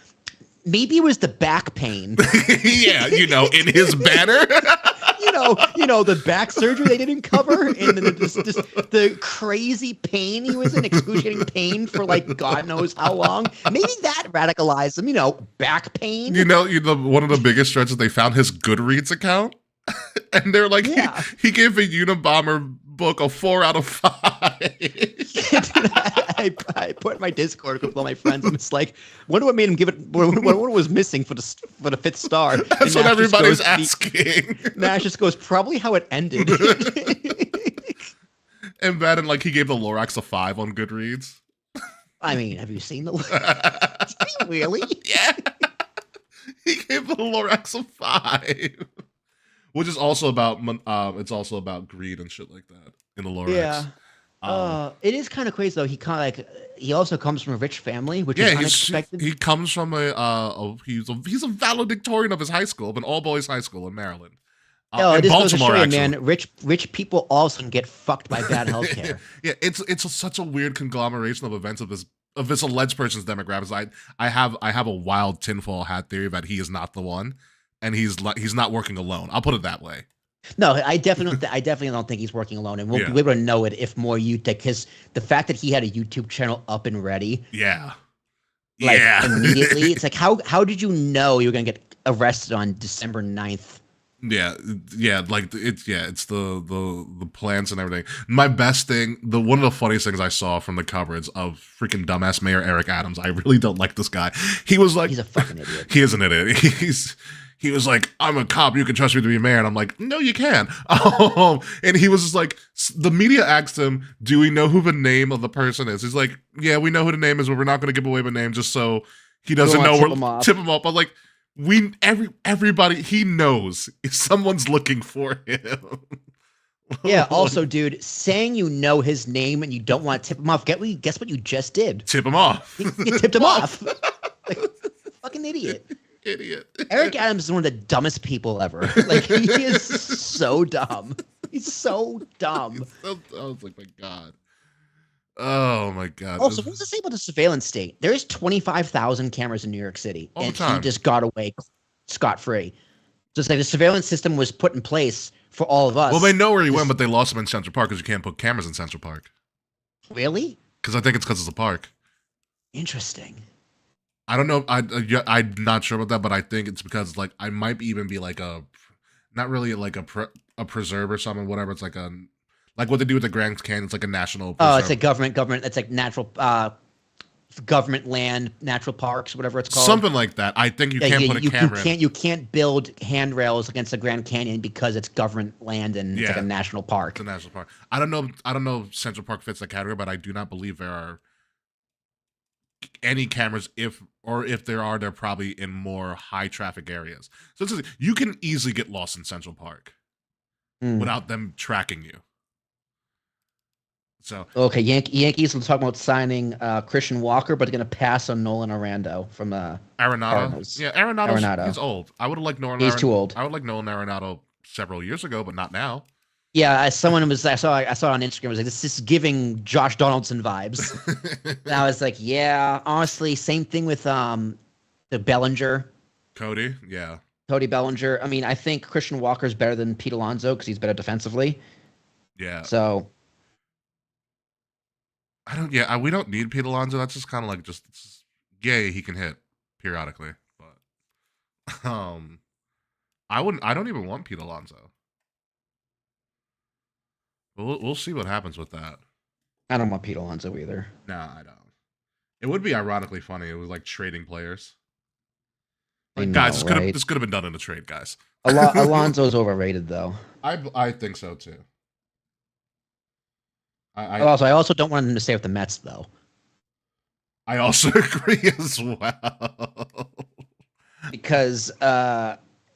Speaker 4: maybe it was the back pain.
Speaker 2: Yeah, in his banner.
Speaker 4: The back surgery they didn't cover, and the crazy pain he was in, excruciating pain for like God knows how long. Maybe that radicalized him. Back pain.
Speaker 2: One of the biggest stretches, they found his Goodreads account, and they're like,
Speaker 4: Yeah.
Speaker 2: he gave a Unabomber book a 4 out of 5.
Speaker 4: I put in my Discord with all my friends, and it's like, wonder what made him give it. What was missing for the 5th star?
Speaker 2: That's what everybody's asking.
Speaker 4: Nash just goes, probably how it ended.
Speaker 2: And then, like, he gave the Lorax a 5 on Goodreads.
Speaker 4: I mean, have you seen the? Really?
Speaker 2: Yeah. He gave the Lorax a 5. Which is also about greed and shit like that in the Lorax.
Speaker 4: Yeah. It is kind of crazy though. He also comes from a rich family, which is unexpected.
Speaker 2: He comes from he's a valedictorian of his high school, of an all boys high school in Maryland.
Speaker 4: It
Speaker 2: in
Speaker 4: just goes to
Speaker 2: Baltimore,
Speaker 4: show you,
Speaker 2: actually.
Speaker 4: man. Rich people all of a sudden get fucked by bad healthcare.
Speaker 2: Yeah, it's such a weird conglomeration of events of this alleged person's demographics. I have a wild tinfoil hat theory that he is not the one, and he's not working alone. I'll put it that way.
Speaker 4: No, I definitely don't think he's working alone, and we'll be able to know it if more because the fact that he had a YouTube channel up and ready, immediately, it's like how did you know you were gonna get arrested on December 9th?
Speaker 2: Yeah, it's the plans and everything. My best thing, one of the funniest things I saw from the coverage of freaking dumbass Mayor Eric Adams. I really don't like this guy. He was like,
Speaker 4: he's a fucking idiot.
Speaker 2: He is an idiot. He was like, I'm a cop. You can trust me to be mayor. And I'm like, no, you can. And he was just like, the media asked him, do we know who the name of the person is? He's like, yeah, we know who the name is, but we're not going to give away the name just so he doesn't know. Tip him off. But like, everybody, he knows if someone's looking for him.
Speaker 4: Yeah. Also, dude, saying you know his name and you don't want to tip him off. Guess what you just did?
Speaker 2: Tip him off.
Speaker 4: You tipped him off. Like, fucking idiot. Eric Adams is one of the dumbest people ever. Like, he is so dumb. He's so dumb.
Speaker 2: I was like, my God. Oh my God.
Speaker 4: Also, what does it say about the surveillance state? There is 25,000 cameras in New York City,
Speaker 2: all the
Speaker 4: and
Speaker 2: time.
Speaker 4: he just got away scot-free. Just like the surveillance system was put in place for all of us.
Speaker 2: Well, they know where he went, but they lost him in Central Park because you can't put cameras in Central Park.
Speaker 4: Really?
Speaker 2: Because I think it's a park.
Speaker 4: Interesting.
Speaker 2: I don't know. I'm not sure about that, but I think it's because like I might even be like not really like a preserve or something. Whatever. It's like what they do with the Grand Canyon. It's like a national preserve.
Speaker 4: Oh, it's like government. It's like natural government land, natural parks, whatever it's called.
Speaker 2: Something like that. I think you can't put a camera in.
Speaker 4: You can't build handrails against the Grand Canyon because it's government land and it's like a national park.
Speaker 2: It's a national park. I don't know if Central Park fits the category, but I do not believe there are any cameras, if there are, they're probably in more high traffic areas. So you can easily get lost in Central Park without them tracking you. So
Speaker 4: okay, Yankees will talk about signing Christian Walker, but they're going to pass on Nolan Arenado from
Speaker 2: Arenado.
Speaker 4: Cardinals.
Speaker 2: Yeah, Arenado. He's old. I would have liked Nolan.
Speaker 4: He's too old.
Speaker 2: I would like Nolan Arenado several years ago, but not now.
Speaker 4: Yeah, I saw it on Instagram. It was like, this is giving Josh Donaldson vibes. And I was like, yeah, honestly, same thing with the Bellinger.
Speaker 2: Cody
Speaker 4: Bellinger. I mean, I think Christian Walker's better than Pete Alonso because he's better defensively.
Speaker 2: Yeah.
Speaker 4: So
Speaker 2: we don't need Pete Alonso. That's just kind of like yay, he can hit periodically. But I don't even want Pete Alonso. We'll see what happens with that.
Speaker 4: I don't want Pete Alonso either.
Speaker 2: No, I don't. It would be ironically funny. It was like trading players. Like, guys, this could have been done in a trade, guys.
Speaker 4: Alonso's overrated, though.
Speaker 2: I think so too. I
Speaker 4: also don't want him to stay with the Mets, though.
Speaker 2: I also agree as well.
Speaker 4: Because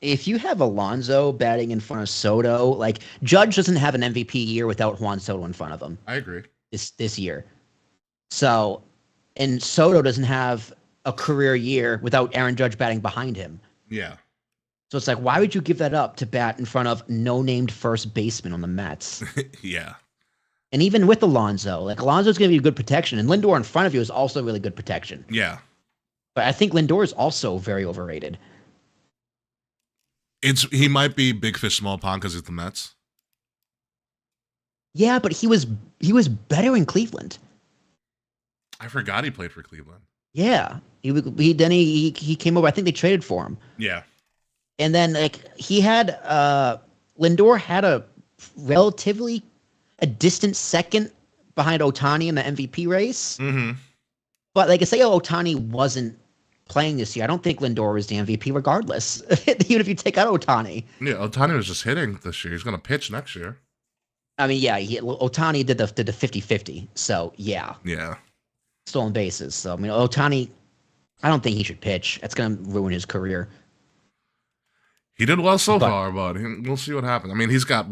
Speaker 4: if you have Alonso batting in front of Soto, like Judge doesn't have an MVP year without Juan Soto in front of him.
Speaker 2: I agree.
Speaker 4: This year. So, and Soto doesn't have a career year without Aaron Judge batting behind him.
Speaker 2: Yeah.
Speaker 4: So it's like, why would you give that up to bat in front of no-named first baseman on the Mets?
Speaker 2: Yeah.
Speaker 4: And even with Alonso, like Alonso's going to be good protection, and Lindor in front of you is also really good protection.
Speaker 2: Yeah.
Speaker 4: But I think Lindor is also very overrated.
Speaker 2: He might be big fish, small pond because it's the Mets.
Speaker 4: Yeah, but he was better in Cleveland.
Speaker 2: I forgot he played for Cleveland.
Speaker 4: Yeah, he came over. I think they traded for him.
Speaker 2: Yeah,
Speaker 4: and then like Lindor had a relatively a distant second behind Ohtani in the MVP race.
Speaker 2: Mm-hmm.
Speaker 4: But like I say, Ohtani wasn't playing this year. I don't think Lindor was the MVP regardless, even if you take out Ohtani.
Speaker 2: Yeah, Ohtani was just hitting this year. He's going to pitch next year.
Speaker 4: I mean, yeah, Ohtani did the 50-50. So, yeah.
Speaker 2: Yeah.
Speaker 4: Stolen bases. So, I mean, Ohtani, I don't think he should pitch. That's going to ruin his career.
Speaker 2: He did well so far, but we'll see what happens. I mean, he's got,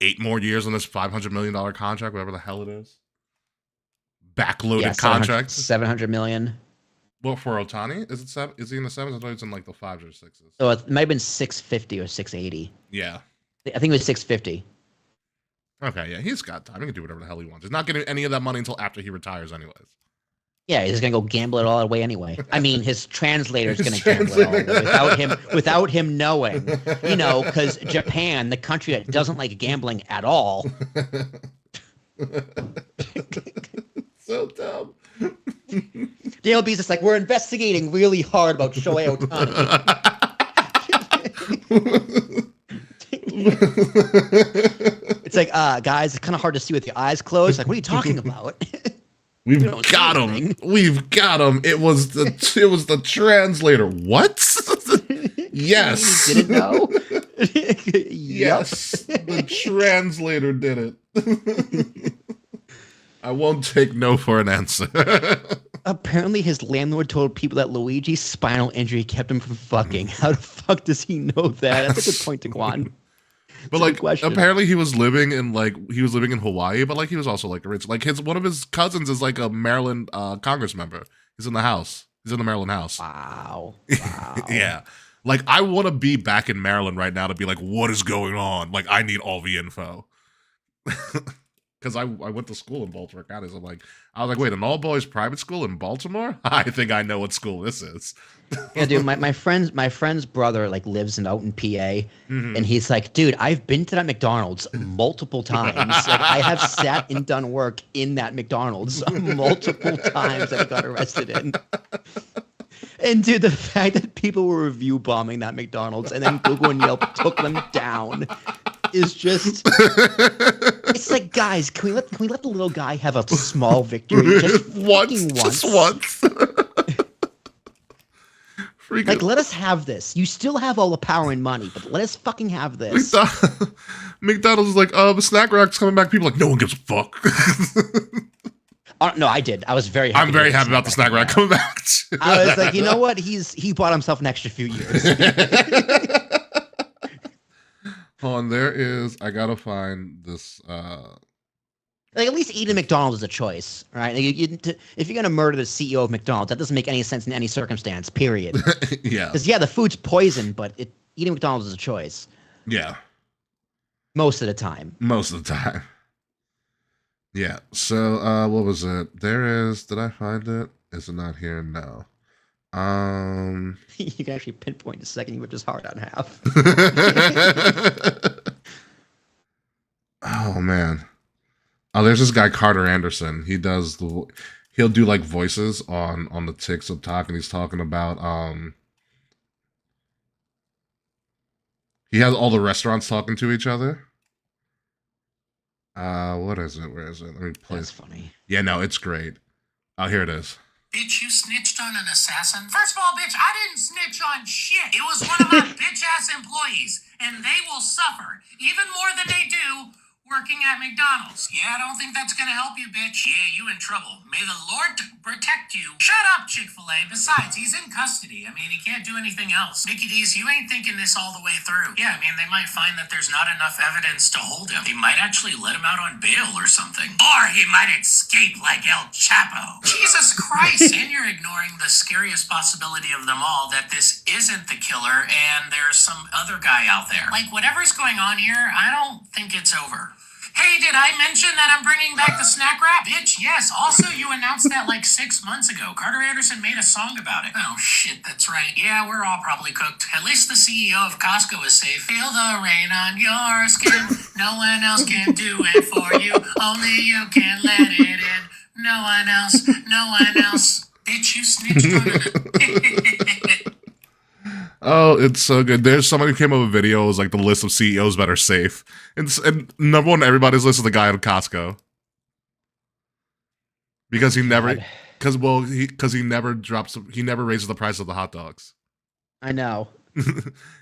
Speaker 2: 8 more years on this $500 million contract, whatever the hell it is? Backloaded contract.
Speaker 4: $700 million.
Speaker 2: Well, for Ohtani, is he in the sevens? I thought he was in like the 5s or 6s.
Speaker 4: So it might have been 650 or 680.
Speaker 2: Yeah,
Speaker 4: I think it was 650.
Speaker 2: Okay, yeah, he's got time. He can do whatever the hell he wants. He's not getting any of that money until after he retires, anyways.
Speaker 4: Yeah, he's gonna go gamble it all away anyway. I mean, his translator's gonna gamble it all away without him knowing. You know, because Japan, the country that doesn't like gambling at all.
Speaker 2: So dumb.
Speaker 4: JLB's just like, we're investigating really hard about Shohei Ohtani. It's like, guys, it's kind of hard to see with your eyes closed. Like, what are you talking about?
Speaker 2: We've got him. We've got him. It was the translator. What? Yes.
Speaker 4: You didn't know?
Speaker 2: Yes. The translator did it. I won't take no for an answer.
Speaker 4: Apparently, his landlord told people that Luigi's spinal injury kept him from fucking. How the fuck does he know that? That's a good point, Daquan.
Speaker 2: But like, apparently he was living in Hawaii, but like he was also like rich. Like one of his cousins is like a Maryland Congress member. He's in the House. He's in the Maryland House.
Speaker 4: Wow.
Speaker 2: Yeah. Like I want to be back in Maryland right now to be like, what is going on? Like I need all the info. Because I went to school in Baltimore County. So I was like, wait, an all boys private school in Baltimore? I think I know what school this is.
Speaker 4: Yeah, dude, my friend's brother like lives out in PA, and he's like, dude, I've been to that McDonald's multiple times. Like I have sat and done work in that McDonald's multiple times that I got arrested in. And dude, the fact that people were review bombing that McDonald's and then Google and Yelp took them down is just it's like, guys, can we let the little guy have a small victory just once?
Speaker 2: Just once.
Speaker 4: Like, let us have this. You still have all the power and money, but let us fucking have this.
Speaker 2: McDonald's is like, the snack rack's coming back. People are like, no one gives a fuck.
Speaker 4: No, I did. I was very happy.
Speaker 2: I'm very happy about the snack rack coming back.
Speaker 4: I was like, you know what? He bought himself an extra few years.
Speaker 2: Hold on, there is. I gotta find this.
Speaker 4: Like at least eating McDonald's is a choice, right? Like if you're gonna murder the CEO of McDonald's, that doesn't make any sense in any circumstance. Period.
Speaker 2: Yeah.
Speaker 4: Because the food's poison, but eating McDonald's is a choice.
Speaker 2: Yeah.
Speaker 4: Most of the time.
Speaker 2: Most of the time. Yeah. So what was it? There is. Did I find it? Is it not here? No.
Speaker 4: You can actually pinpoint a second you were just hard on half.
Speaker 2: Oh man. Oh, there's this guy Carter Anderson. He'll do like voices on the ticks of talk, and he's talking about he has all the restaurants talking to each other. What is it? Where is it? Let me play.
Speaker 4: That's funny.
Speaker 2: Yeah, no, it's great. Oh, here it is.
Speaker 5: Bitch, you snitched on an assassin? First of all, bitch, I didn't snitch on shit. It was one of my bitch-ass employees, and they will suffer, even more than they do, working at McDonald's. Yeah, I don't think that's gonna help you, bitch. Yeah, you in trouble. May the Lord protect you. Shut up, Chick-fil-A. Besides, he's in custody. I mean, he can't do anything else. Mickey D's, you ain't thinking this all the way through. Yeah, I mean, they might find that there's not enough evidence to hold him. They might actually let him out on bail or something. Or he might escape like El Chapo. Jesus Christ. And you're ignoring the scariest possibility of them all, that this isn't the killer and there's some other guy out there. Like, whatever's going on here, I don't think it's over. Hey, did I mention that I'm bringing back the snack wrap? Bitch, yes. Also, you announced that like 6 months ago. Carter Anderson made a song about it. Oh, shit, that's right. Yeah, we're all probably cooked. At least the CEO of Costco is safe. Feel the rain on your skin. No one else can do it for you. Only you can let it in. No one else. No one else. Bitch, you snitched on it.
Speaker 2: Oh, it's so good. There's somebody who came up with videos like the list of CEOs that are safe, and number one on everybody's list is the guy at Costco because he never, he never raises the price of the hot dogs.
Speaker 4: I know.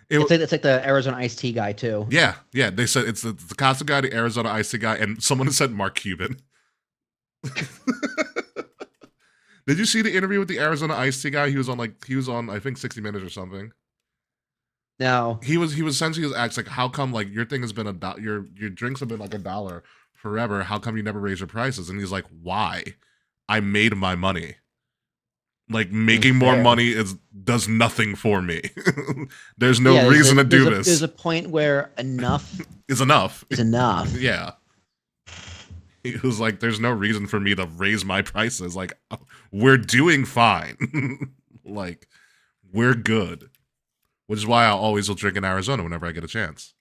Speaker 4: It's like the Arizona iced tea guy too.
Speaker 2: Yeah. They said it's the Costco guy, the Arizona iced tea guy, and someone said Mark Cuban. Did you see the interview with the Arizona iced tea guy? He was on I think 60 Minutes or something.
Speaker 4: No.
Speaker 2: He was essentially asked like, how come like your thing has been your drinks have been like $1 forever? How come you never raise your prices? And he's like, why? I made my money. Like making more money does nothing for me. There's no reason to do this.
Speaker 4: There's a point where enough
Speaker 2: is enough.
Speaker 4: Is enough.
Speaker 2: Yeah. He was like, there's no reason for me to raise my prices. Like, we're doing fine. Like, we're good. Which is why I always will drink in Arizona whenever I get a chance.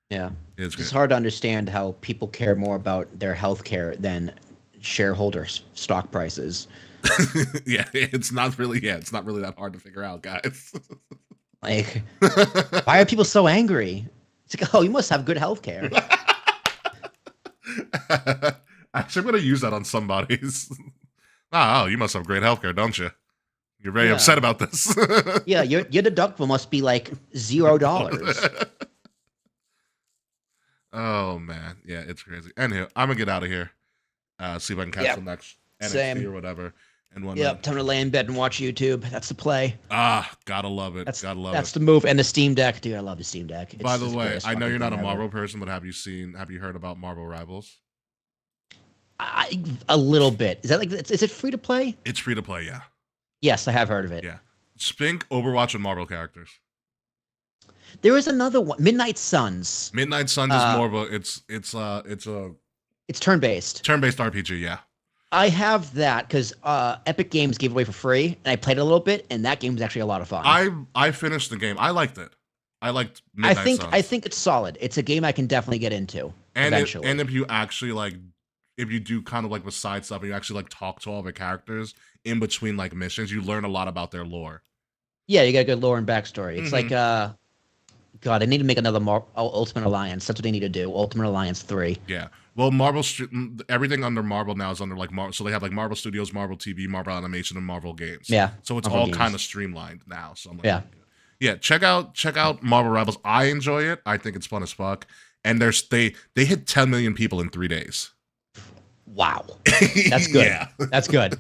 Speaker 4: Yeah.
Speaker 2: It's
Speaker 4: hard to understand how people care more about their health care than shareholders' stock prices.
Speaker 2: Yeah, it's not really that hard to figure out, guys.
Speaker 4: Like, why are people so angry? It's like, oh, you must have good health care.
Speaker 2: Actually, I'm going to use that on somebody's. Oh, you must have great healthcare, don't you? You're very upset about this.
Speaker 4: Yeah, your deductible must be like $0.
Speaker 2: Oh, man. Yeah, it's crazy. Anyway, I'm going to get out of here. See if I can catch the next NXT or whatever. And
Speaker 4: yep, time to lay in bed and watch YouTube. That's the play.
Speaker 2: Gotta love it.
Speaker 4: That's the move. And the Steam Deck. Dude, I love the Steam Deck.
Speaker 2: By the way, I know you're not a Marvel person, but have you heard about Marvel Rivals?
Speaker 4: A little bit. Is that like, is it free to play?
Speaker 2: It's free to play, yeah.
Speaker 4: Yes, I have heard of it.
Speaker 2: Yeah. Spink, Overwatch, and Marvel characters.
Speaker 4: There is another one, Midnight Suns.
Speaker 2: Midnight Suns is more of a
Speaker 4: it's turn-based.
Speaker 2: Turn-based RPG, yeah.
Speaker 4: I have that because Epic Games gave it away for free, and I played it a little bit, and that game was actually a lot of fun.
Speaker 2: I finished the game. I liked it. I liked Midnight Suns.
Speaker 4: I think it's solid. It's a game I can definitely get into eventually.
Speaker 2: And if you actually if you do kind of like the side stuff and you actually like talk to all the characters in between like missions, you learn a lot about their lore.
Speaker 4: Yeah, you got a good lore and backstory. It's like God, they need to make another Ultimate Alliance. That's what they need to do. Ultimate Alliance 3.
Speaker 2: Yeah. Well, everything under Marvel now is under like Marvel. So they have like Marvel Studios, Marvel TV, Marvel Animation, and Marvel Games.
Speaker 4: Yeah.
Speaker 2: So it's all kind of streamlined now. So I'm like, yeah. Check out Marvel Rivals. I enjoy it. I think it's fun as fuck. And they hit 10 million people in 3 days.
Speaker 4: Wow. That's good.
Speaker 2: Yeah.
Speaker 4: That's good.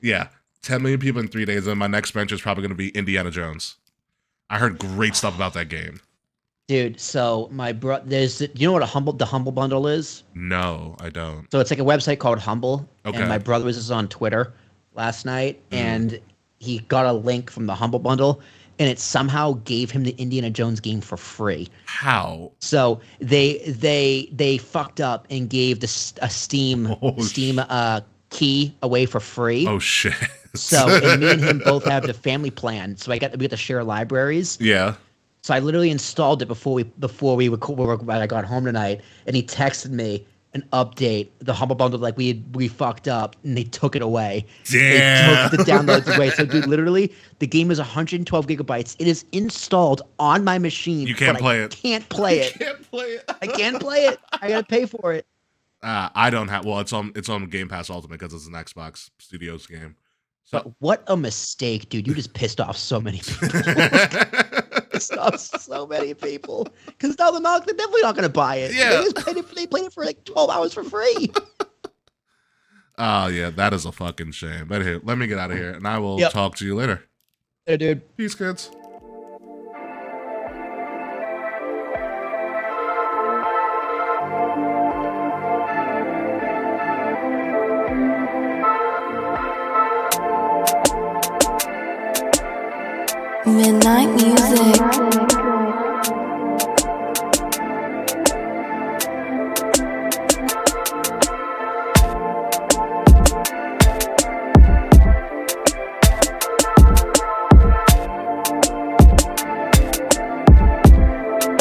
Speaker 2: Yeah. 10 million people in 3 days, and my next venture is probably going to be Indiana Jones. I heard great stuff about that game.
Speaker 4: Dude, so my bro, you know what the Humble Bundle is?
Speaker 2: No, I don't.
Speaker 4: So it's like a website called Humble,
Speaker 2: Okay.
Speaker 4: and my brother was just on Twitter last night, and he got a link from the Humble Bundle, and it somehow gave him the Indiana Jones game for free.
Speaker 2: How?
Speaker 4: So they fucked up and gave a Steam key away for free.
Speaker 2: Oh shit.
Speaker 4: So and me and him both have the family plan, so we got to share libraries.
Speaker 2: Yeah.
Speaker 4: So I literally installed it before I got home tonight, and he texted me an update. The Humble Bundle, like we fucked up, and they took it away.
Speaker 2: Damn.
Speaker 4: They took the downloads away. So dude, literally, the game is 112 gigabytes. It is installed on my machine.
Speaker 2: You can't
Speaker 4: but
Speaker 2: play
Speaker 4: I
Speaker 2: it.
Speaker 4: Can't play it.
Speaker 2: Can't play it.
Speaker 4: I can't play it. I gotta pay for it.
Speaker 2: I don't have. Well, it's on Game Pass Ultimate because it's an Xbox Studios game.
Speaker 4: But what a mistake, dude! You just pissed off so many people. Pissed off so many people because now they're definitely not gonna buy it.
Speaker 2: Yeah.
Speaker 4: They played it for like 12 hours for free.
Speaker 2: Oh yeah, that is a fucking shame. But here, let me get out of here, and I will
Speaker 4: Yep.
Speaker 2: talk to you later.
Speaker 4: Hey, dude.
Speaker 2: Peace, kids.
Speaker 1: Midnight music.